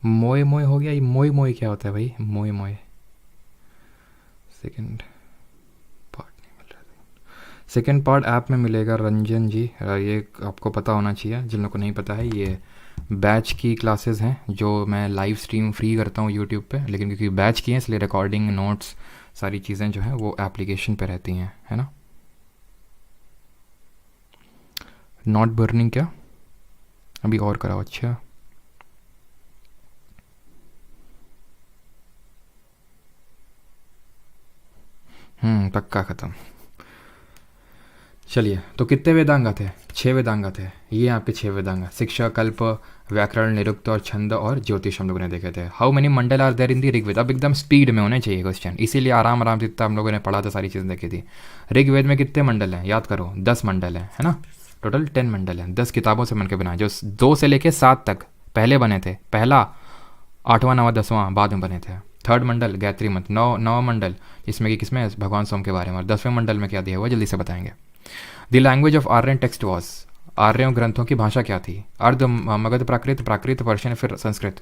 मोए मोए हो गया। ये मोए मोए क्या होता है भाई? मोए मोए सेकंड पार्ट नहीं मिल रहा। सेकंड पार्ट ऐप में मिलेगा रंजन जी, ये आपको पता होना चाहिए। जिन लोगों को नहीं पता है, ये बैच की क्लासेस हैं जो मैं लाइव स्ट्रीम फ्री करता हूँ यूट्यूब पे, लेकिन क्योंकि बैच की हैं इसलिए रिकॉर्डिंग, नोट्स, सारी चीज़ें जो हैं वो एप्लीकेशन पे रहती हैं, है ना। नॉट बर्निंग क्या? अभी और कराओ। अच्छा, पक्का ख़त्म। चलिए, तो कितने वेदांग थे? 6 वेदांग थे। ये यहाँ पे 6 वेदांग, शिक्षा, कल्प, व्याकरण, निरुक्त और छंद और ज्योतिष हम लोगों ने देखे थे। How many mandal are there in the Rigveda? अब एकदम स्पीड में होने चाहिए क्वेश्चन, इसीलिए आराम आराम से इतना हम लोगों ने पढ़ा था, सारी चीज़ें देखी थी। ऋग्वेद में कितने मंडल हैं? याद करो, 10 मंडल हैं, है ना। टोटल 10 मंडल हैं, 10 किताबों से बनकर बनाए, जो 2 से लेकर 7 तक पहले बने थे। पहला 8वां 9वां 10वां बाद में बने थे। थर्ड मंडल गायत्री मंत्र, नौ मंडल इसमें कि किसमें भगवान सोम के बारे में, और 10वें मंडल में क्या दिया हुआ जल्दी से बताएंगे। The language of Aryan text was, आर्यों ग्रंथों की भाषा क्या थी? अर्ध मगध प्राकृत, प्राकृत पर्शियन, फिर संस्कृत।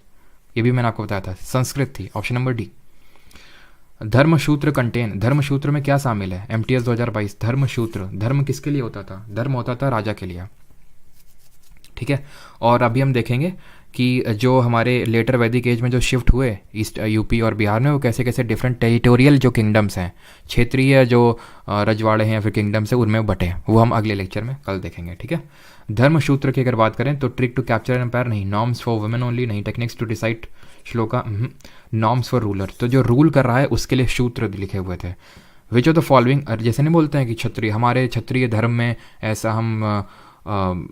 ये भी मैंने आपको बताया था, संस्कृत थी, ऑप्शन नंबर डी। धर्मसूत्र कंटेन, धर्मसूत्र में क्या शामिल है? MTS 2022 धर्मसूत्र, धर्म किसके लिए होता था? धर्म होता था राजा के लिए, ठीक है। और अभी हम देखेंगे कि जो हमारे लेटर वैदिक एज में जो शिफ्ट हुए ईस्ट यूपी और बिहार में, वो कैसे कैसे डिफरेंट टेरिटोरियल जो किंगडम्स हैं, क्षेत्रीय जो रजवाड़े हैं या फिर किंगडम्स है, उनमें बटे, वो हम अगले लेक्चर में कल देखेंगे, ठीक है। धर्मसूत्र की अगर बात करें तो ट्रिक टू कैप्चर एम्पायर नहीं, नॉर्म्स फॉर वुमेन ओनली नहीं, techniques to decide shloka, norms for ruler, तो जो रूल कर रहा है उसके लिए सूत्र लिखे हुए थे। विच ऑफ द फॉलोइंग, जैसे नहीं बोलते हैं कि क्षत्रिय, हमारे क्षत्रिय धर्म में ऐसा हम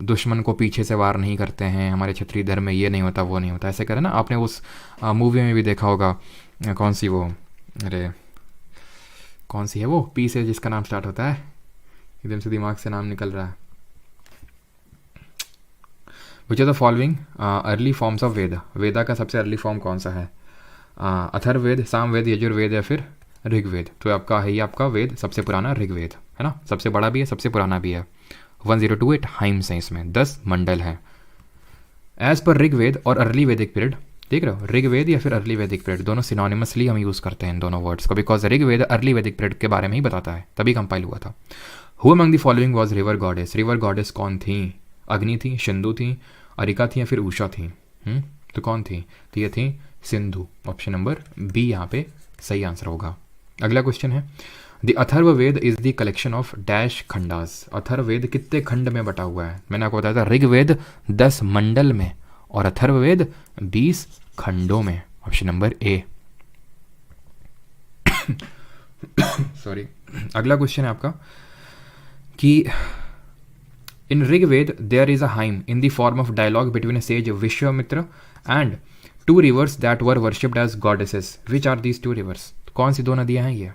दुश्मन को पीछे से वार नहीं करते हैं, हमारे क्षत्रिय धर्म में ये नहीं होता वो नहीं होता, ऐसे करें ना। आपने उस मूवी में भी देखा होगा, कौन सी वो, अरे कौन सी है वो, पी से जिसका नाम स्टार्ट होता है, एकदम से दिमाग से नाम निकल रहा है। Which of the following early forms of Veda, Veda का सबसे अर्ली फॉर्म कौन सा है? अथर्ववेद, सामवेद, यजुर्वेद या फिर ऋग्वेद? तो आपका है ये आपका वेद सबसे पुराना ऋग्वेद है ना, सबसे बड़ा भी है सबसे पुराना भी है। 1028 हाइम्स हैं इसमें, 10 मंडल हैं। एज पर ऋग्वेद और अर्ली वैदिक पीरियड, देख रहे हो, ऋग्वेद या फिर अर्ली वैदिक पीरियड दोनों सिनोनिमसली हम यूज़ करते हैं इन दोनों वर्ड्स को, बिकॉज ऋग्वेद अर्ली वैदिक पीरियड के बारे में ही बताता है, तभी कंपाइल हुआ था। Who among the following was river goddess, river goddess कौन थी? अग्नि थी, सिंधु थी, अरिका थी या फिर उषा थी? तो कौन थी? तो ये थी सिंधु, ऑप्शन नंबर बी यहाँ पे सही आंसर होगा। अगला क्वेश्चन है, the Atharvaveda is the collection of dash khandas, Atharvaveda कितने खंड में बटा हुआ है? मैंने आपको बताया था ऋग्वेद 10 मंडल में और अथर्ववेद 20 खंडों में, ऑप्शन नंबर ए। सॉरी। अगला क्वेश्चन है आपका कि in Rigveda there is a hymn in the form of dialogue between a sage Vishvamitra and 2 rivers that were worshipped as goddesses, which are these 2 rivers? कौन सी 2 नदियां हैं ये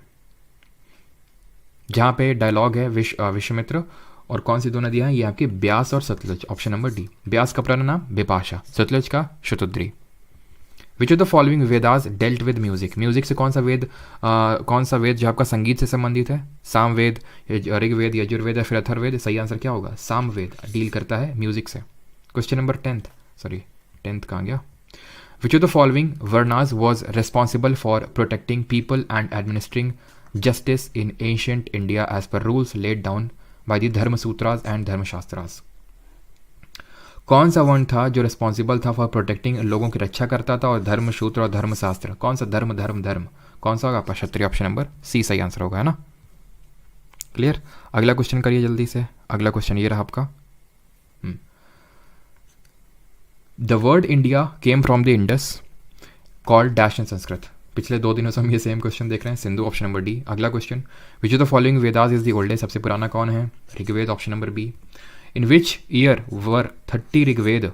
जहाँ पे डायलॉग है विश्वामित्र, और कौन सी 2 नदियां हैं ये आपकी ब्यास और Sutlej, option number D. Beas का पुराना नाम बिपाशा, सतलुज का Shutudri. Which of the following Vedas dealt with music, music से कौन सा वेद जो आपका संगीत से संबंधित है? सामवेद, ऋग्वेद, यजुर्वेद या फिर अथर्ववेद? सही आंसर क्या होगा? सामवेद डील करता है म्यूजिक से। क्वेश्चन नंबर 10th कहाँ गया? Which of the following varnas was responsible for protecting people and administering justice in ancient India as per rules laid down by the Dharmasutras and Dharmashastras? कौन सा वर्ण था जो रिस्पॉन्सिबल था फॉर प्रोटेक्टिंग, लोगों की रक्षा करता था, और धर्मसूत्र और धर्मशास्त्र? कौन सा धर्म कौन सा होगा आपका? क्षत्रिय, ऑप्शन नंबर सी सही आंसर होगा, है ना। क्लियर। अगला क्वेश्चन करिए जल्दी से। अगला क्वेश्चन ये रहा आपका, the word India came from the Indus called dash in Sanskrit. पिछले 2 दिनों से हम ये सेम क्वेश्चन देख रहे हैं, सिंधु, ऑप्शन नंबर डी। अगला question, which of the following Vedas is the oldest, सबसे पुराना कौन है? Rigveda, option number B. In which year were 30 Rigveda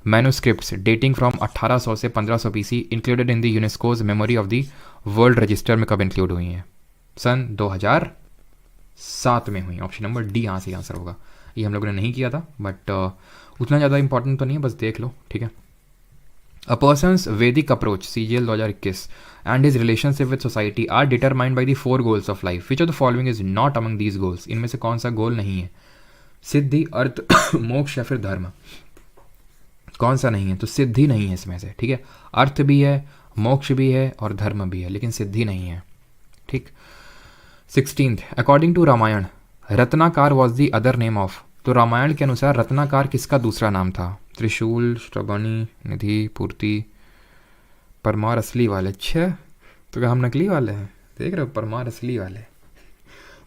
manuscripts dating from 1800 से 1500 BC included in the UNESCO's Memory of the World Register में कब include हुई हैं? सन 2007 में हुई, ऑप्शन नंबर डी यहाँ से आंसर होगा। ये हम लोगों ने नहीं किया था, बट उतना ज़्यादा इंपॉर्टेंट तो नहीं है, बस देख लो, ठीक है। A person's Vedic approach, CGL 2021, and his relationship with society are determined by the 4 goals of life. Which of the following is not among these goals? इनमें से कौन सा गोल नहीं है? सिद्धि, अर्थ, मोक्ष या फिर धर्म? कौन सा नहीं है? तो सिद्धि नहीं है इसमें से, ठीक है। अर्थ भी है, मोक्ष भी है और धर्म भी है, लेकिन सिद्धि नहीं है, ठीक। 16th, according to Ramayana Ratnakar was the other name of, तो रामायण के अनुसार रत्नाकार किसका दूसरा नाम था? त्रिशूल, श्रवणी, निधि, पूर्ति, परमार असली वाले। अच्छा, तो क्या हम नकली वाले हैं? देख रहे हो, परमार असली वाले।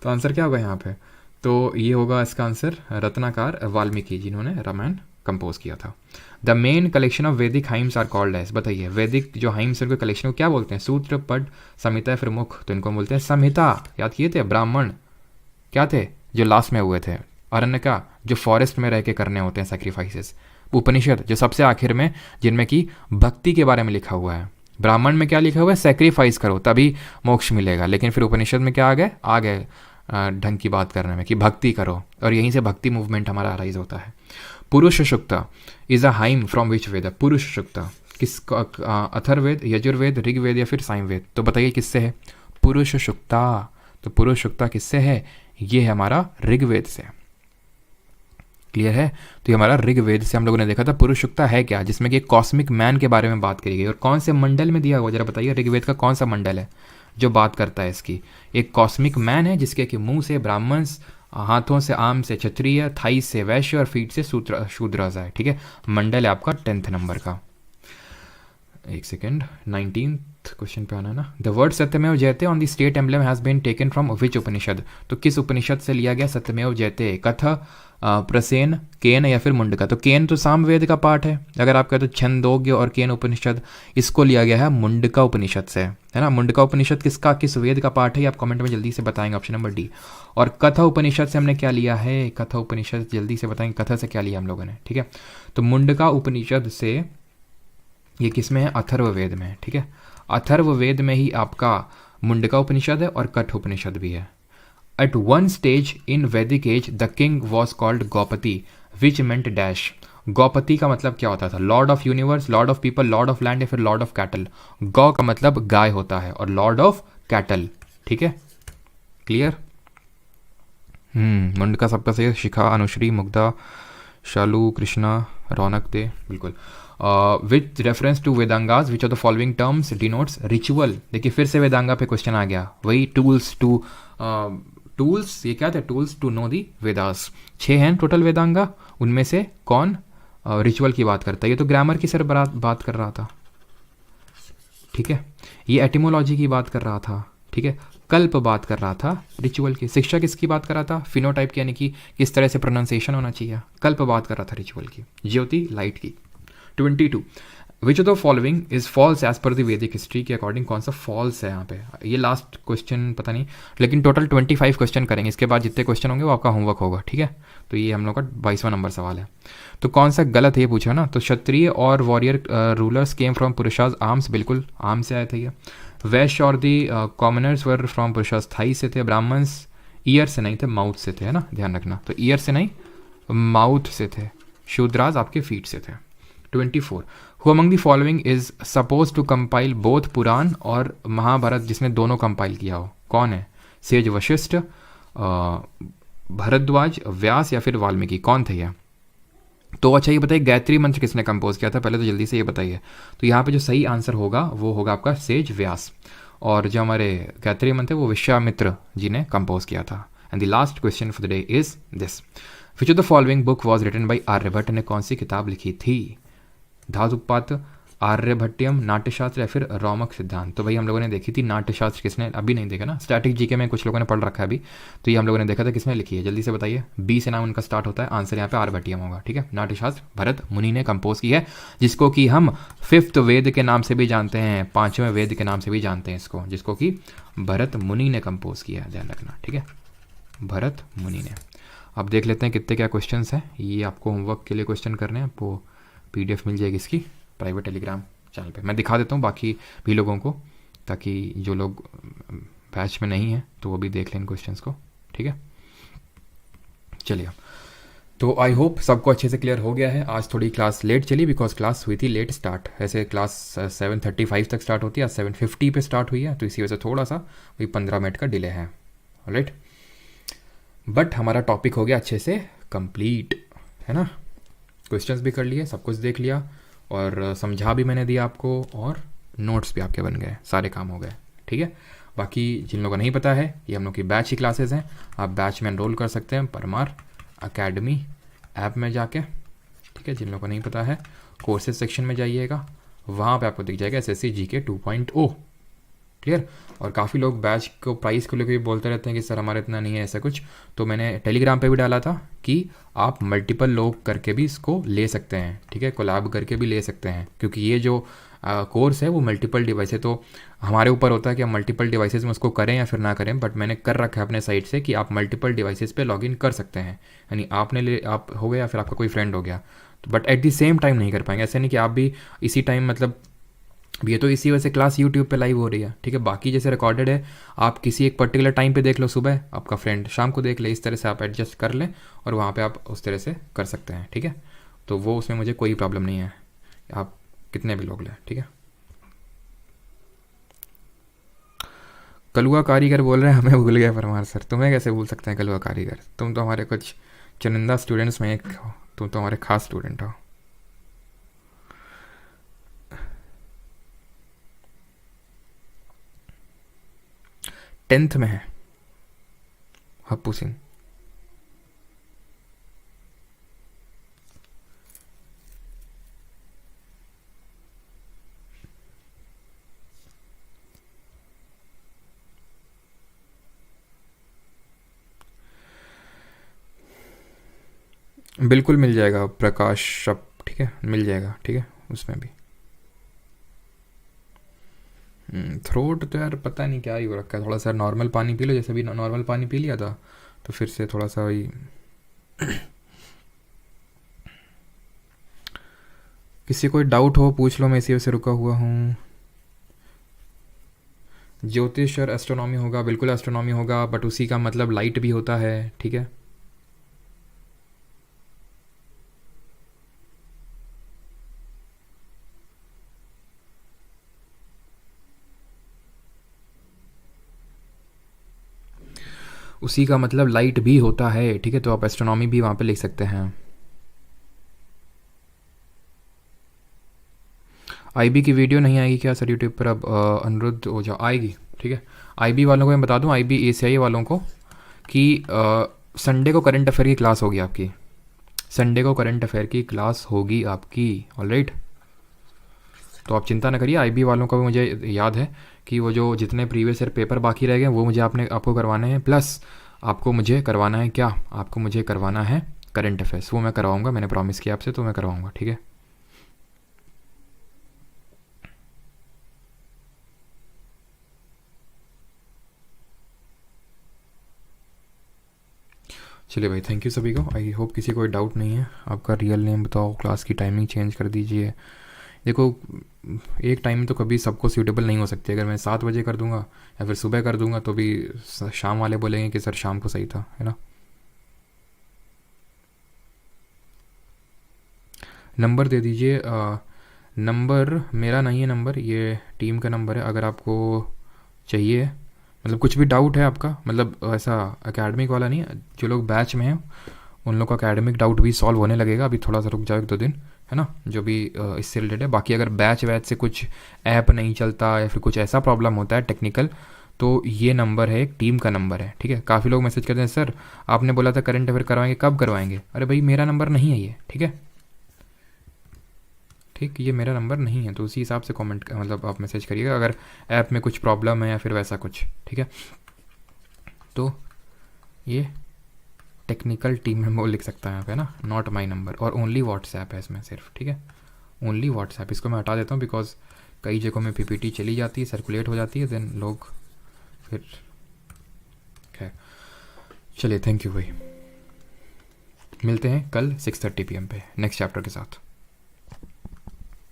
तो आंसर क्या होगा यहाँ पे? तो ये होगा इसका आंसर रत्नाकार वाल्मीकि, जिन्होंने रामायण कंपोज किया था। द मेन कलेक्शन ऑफ वैदिक हाइम्स आर कॉल्ड एज, बताइए वैदिक जो हाइम्स उनके कलेक्शन को क्या बोलते हैं? सूत्र, पद, संहिता, फिर मुख, तो इनको बोलते हैं संहिता। याद किए थे? ब्राह्मण क्या थे जो लास्ट में हुए थे? अरण्य का जो फॉरेस्ट में रह के करने होते हैं सैक्रिफाइसेस। उपनिषद जो सबसे आखिर में, जिनमें कि भक्ति के बारे में लिखा हुआ है। ब्राह्मण में क्या लिखा हुआ है? सैक्रिफाइस करो तभी मोक्ष मिलेगा, लेकिन फिर उपनिषद में क्या आ गए ढंग की बात करने में कि भक्ति करो, और यहीं से भक्ति मूवमेंट हमारा अराइज होता है। Purusha Sukta is a hymn from which Veda, Purusha Sukta किस अथर्ववेद, यजुर्वेद, ऋग्वेद या फिर सामवेद? तो बताइए किससे है? पुरुष सूक्ता। तो पुरुष सूक्ता किससे है? ये है हमारा ऋग्वेद से। क्लियर है? तो ये हमारा ऋग्वेद से हम लोगों ने देखा था। पुरुष सूक्ता है क्या? जिसमें कि कॉस्मिक मैन के बारे में बात करी गई। और कौन से मंडल में दिया हुआ, जरा बताइए ऋग्वेद का कौन सा मंडल है जो बात करता है इसकी? एक कॉस्मिक मैन है जिसके कि मुंह से ब्राह्मण, हाथों से आम से क्षत्रिय, थाई से वैश्य और फीट से शूद्र है। ठीक है, मंडल है आपका 10th नंबर का। एक सेकेंड, 19th क्वेश्चन पे आना है ना। The word Satyameva Jayate on the state emblem has been taken from which Upanishad? तो किस उपनिषद से लिया गया सत्यमेव जयते? कथ, प्रसेन, केन या फिर मुंडका? तो केन तो सामवेद का पार्ट है। अगर आप कहते हो छंदोग्य और केन उपनिषद, इसको लिया गया है मुंडका उपनिषद से, है ना। मुंडका उपनिषद किसका, किस वेद का पार्ट है, ये आप कमेंट में जल्दी से बताएंगे, ऑप्शन नंबर डी। और कथा उपनिषद से हमने क्या लिया है? कथा उपनिषद जल्दी से बताएंगे, कथा से क्या लिया हम लोगों ने। ठीक है, तो मुंडका उपनिषद से ये किस में है? अथर्ववेद में है। ठीक है, अथर्ववेद में ही आपका मुंडका उपनिषद है और कठ उपनिषद भी है। At one stage in Vedic age, the king was called Gopati, which meant dash. गौपति का मतलब क्या होता था? Lord of universe, Lord of people, Lord of land या फिर लॉर्ड ऑफ कैटल? गौ का मतलब गाय होता है और लॉर्ड ऑफ कैटल। ठीक है, क्लियर? मुंडका सबका सही है। शिखा, अनुश्री, मुग्धा, शालू, कृष्णा, रौनक दे, बिल्कुल। With reference to Vedangas which of the following terms denotes ritual? देखिए फिर से वेदांगा पे क्वेश्चन आ गया। वही टूल्स टू टूल्स, ये क्या थे? Tools to know the Vedas. 6 हैं टोटल वेदांगा, उनमें से कौन रिचुअल की बात करता है? ये तो ग्रामर की सर बात कर रहा था। ठीक है, ये एटिमोलॉजी की बात कर रहा था। ठीक है, कल्प बात कर रहा था रिचुअल की। शिक्षा किसकी बात कर रहा था? फिनोटाइप की, यानी कि किस तरह से प्रोनाउंसिएशन होना चाहिए। कल्प बात कर रहा था रिचुअल की। ज्योति लाइट की। 22 which of the following is false as per the Vedic history के अकॉर्डिंग? कौन सा फॉल्स है यहाँ पे? ये लास्ट क्वेश्चन पता नहीं, लेकिन टोटल 25 क्वेश्चन करेंगे। इसके बाद जितने क्वेश्चन होंगे वो आपका होमवर्क होगा। ठीक है, तो ये हम लोग का 22वां नंबर सवाल है। तो कौन सा गलत है ये पूछा ना। तो क्षत्रिय और warrior rulers came from Purusha's arms, बिल्कुल आर्म से आए थे ये। वैश्य और the commoners were from Purusha's thigh से थे। ब्राह्मण्स ईयर से नहीं थे, माउथ से थे, है ना, ध्यान रखना। तो ईयर से नहीं, माउथ से थे। शूद्राज आपके फीट से थे। 24 who among the following is supposed to compile both Purana और महाभारत? जिसने दोनों कंपाइल किया हो कौन है? सेज वशिष्ठ, भरद्वाज, व्यास या फिर वाल्मीकि? कौन थे ये? तो अच्छा ये बताइए गायत्री मंत्र किसने कंपोज किया था? पहले तो जल्दी से ये बताइए। तो यहाँ पे जो सही आंसर होगा वो होगा आपका सेज व्यास। और जो हमारे गायत्री मंत्र वो विश्वामित्र जी ने कंपोज किया था। And the last question for the day is this, which of the following book was written by Aryabhatta? ने कौन सी किताब लिखी थी? धातुपात, आर्यभट्टियम, नाट्यशास्त्र या फिर रोमक सिद्धांत? तो भाई हम लोगों ने देखी थी नाट्यशास्त्र। किसने? अभी नहीं देखा ना, स्टैटिक जीके में कुछ लोगों ने पढ़ रखा है अभी। तो ये हम लोगों ने देखा था, किसने लिखी है? जल्दी से बताइए। बी से नाम उनका स्टार्ट होता है। आंसर यहाँ पे आर्यभट्टियम होगा। ठीक है, नाट्यशास्त्र भरत मुनि ने कंपोज की है, जिसको कि हम 5th वेद के नाम से भी जानते हैं, 5वें वेद के नाम से भी जानते हैं इसको, जिसको कि भरत मुनि ने कंपोज किया है, ध्यान रखना। ठीक है, भरत मुनि ने। अब देख लेते हैं कितने क्या क्वेश्चन हैं। ये आपको होमवर्क के लिए क्वेश्चन करने हैं। आपको PDF मिल जाएगी इसकी प्राइवेट टेलीग्राम चैनल पे। मैं दिखा देता हूँ बाकी भी लोगों को, ताकि जो लोग बैच में नहीं हैं तो वो भी देख लें क्वेश्चंस को। ठीक है, चलिए। तो आई होप सबको अच्छे से क्लियर हो गया है। आज थोड़ी क्लास लेट चली बिकॉज क्लास हुई थी लेट स्टार्ट। ऐसे क्लास 7:35 तक स्टार्ट होती है, आज 7:50 पे स्टार्ट हुई है, तो इसी वजह से थोड़ा सा वही 15 मिनट का डिले है। ऑलराइट, बट हमारा टॉपिक हो गया अच्छे से कंप्लीट, है ना। क्वेश्चंस भी कर लिए, सब कुछ देख लिया और समझा भी मैंने दिया आपको, और नोट्स भी आपके बन गए, सारे काम हो गए। ठीक है, बाकी जिन लोगों को नहीं पता है, ये हम लोग की बैच की क्लासेस हैं। आप बैच में एनरोल कर सकते हैं परमार अकेडमी ऐप में जाके। ठीक है, जिन लोगों को नहीं पता है कोर्सेज सेक्शन में जाइएगा, वहाँ पे आपको दिख जाएगा SSC GK 2.0। क्लियर। और काफ़ी लोग बैच को प्राइस को लेकर भी बोलते रहते हैं कि सर हमारा इतना नहीं है, ऐसा कुछ। तो मैंने टेलीग्राम पे भी डाला था कि आप मल्टीपल लोग करके भी इसको ले सकते हैं। ठीक है, कोलैब करके भी ले सकते हैं, क्योंकि ये जो कोर्स है वो मल्टीपल डिवाइस है। तो हमारे ऊपर होता है कि हम मल्टीपल डिवाइसेस में उसको करें या फिर ना करें, बट मैंने कर रखा है अपने साइट से कि आप मल्टीपल डिवाइसेस पे लॉगिन कर सकते हैं। यानी आप हो गया या फिर आपका कोई फ्रेंड हो गया, तो but at the same time नहीं कर पाएंगे। ऐसे नहीं कि आप भी इसी टाइम, मतलब ये तो इसी वजह से क्लास यूट्यूब पे लाइव हो रही है। ठीक है, बाकी जैसे रिकॉर्डेड है, आप किसी एक पर्टिकुलर टाइम पे देख लो, सुबह आपका फ्रेंड शाम को देख ले, इस तरह से आप एडजस्ट कर लें और वहाँ पे आप उस तरह से कर सकते हैं। ठीक है, तो वो उसमें मुझे कोई प्रॉब्लम नहीं है। आप कितने भी लोग लें, ठीक है। कलुआ कारीगर बोल रहे हैं, हमें भूल गया परमार सर। तुम्हें कैसे भूल सकते हैं कलुआ कारीगर? तुम तो हमारे कुछ चुनिंदा स्टूडेंट्स में एक हो, तुम तो हमारे खास स्टूडेंट हो। टेंथ में है हप्पू सिंह। बिल्कुल मिल जाएगा प्रकाश शप, ठीक है, मिल जाएगा, ठीक है, उसमें भी। थ्रोट तो यार पता नहीं क्या ही हो रखा है, थोड़ा सा नॉर्मल पानी पी लो, जैसे भी नॉर्मल पानी पी लिया था तो फिर से थोड़ा सा वही। किसी कोई डाउट हो पूछ लो, मैं इसी वजह से रुका हुआ हूँ। ज्योतिष और एस्ट्रोनॉमी होगा, बिल्कुल एस्ट्रोनॉमी होगा, बट उसी का मतलब लाइट भी होता है, ठीक है। उसी का मतलब लाइट भी होता है, ठीक है, तो आप एस्ट्रोनॉमी भी वहाँ पे लिख सकते हैं। आईबी की वीडियो नहीं आएगी क्या सर यूट्यूब पर अब? अनुरुद्ध ओझा आएगी, ठीक है। आईबी वालों को मैं बता दूं, आईबी एसीआई वालों को कि संडे को करंट अफेयर की क्लास होगी आपकी। संडे को करंट अफेयर की क्लास होगी आपकी, ऑलराइट। तो आप चिंता ना करिए। आईबी वालों का भी मुझे याद है कि वो जो जितने प्रीवियस ईयर पेपर बाकी रह गए वो मुझे आपको करवाने हैं, प्लस आपको मुझे करवाना है क्या, आपको मुझे करवाना है करंट अफेयर्स। वो मैं करवाऊँगा, मैंने प्रॉमिस किया आपसे, तो मैं करवाऊँगा, ठीक है। चलिए भाई, थैंक यू सभी को। आई होप किसी को डाउट नहीं है। आपका रियल नेम बताओ, क्लास की टाइमिंग चेंज कर दीजिए। देखो, एक टाइम तो कभी सबको सूटेबल नहीं हो सकती। अगर मैं 7 बजे कर दूंगा या फिर सुबह कर दूंगा तो भी शाम वाले बोलेंगे कि सर शाम को सही था, है ना। नंबर दे दीजिए। नंबर मेरा नहीं है, नंबर ये टीम का नंबर है। अगर आपको चाहिए, मतलब कुछ भी डाउट है आपका, मतलब ऐसा एकेडमिक वाला नहीं, जो लोग बैच में हैं उन लोग का एकेडमिक डाउट भी सॉल्व होने लगेगा। अभी थोड़ा सा रुक जाओ, 1-2 दिन, है ना, जो भी इससे रिलेटेड है। बाकी अगर बैच वैच से कुछ ऐप नहीं चलता या फिर कुछ ऐसा प्रॉब्लम होता है टेक्निकल, तो ये नंबर है, एक टीम का नंबर है, ठीक है। काफ़ी लोग मैसेज करते हैं, सर आपने बोला था करंट अफेयर करवाएंगे, कब करवाएंगे? अरे भाई, मेरा नंबर नहीं है ये, ठीक है, ठीक, ये मेरा नंबर नहीं है। तो उसी हिसाब से कमेंट, मतलब आप मैसेज करिएगा अगर ऐप में कुछ प्रॉब्लम है या फिर वैसा कुछ, ठीक है। तो ये टेक्निकल टीम मेंबर लिख सकता है यहाँ पे ना, नॉट माई नंबर, और ओनली व्हाट्सएप है इसमें सिर्फ, ठीक है, ओनली व्हाट्सएप। इसको मैं हटा देता हूँ बिकॉज कई जगहों में पीपीटी चली जाती है, सर्कुलेट हो जाती है, देन लोग फिर है। चलिए, थैंक यू भाई, मिलते हैं कल 6:30 PM पे नेक्स्ट चैप्टर के साथ।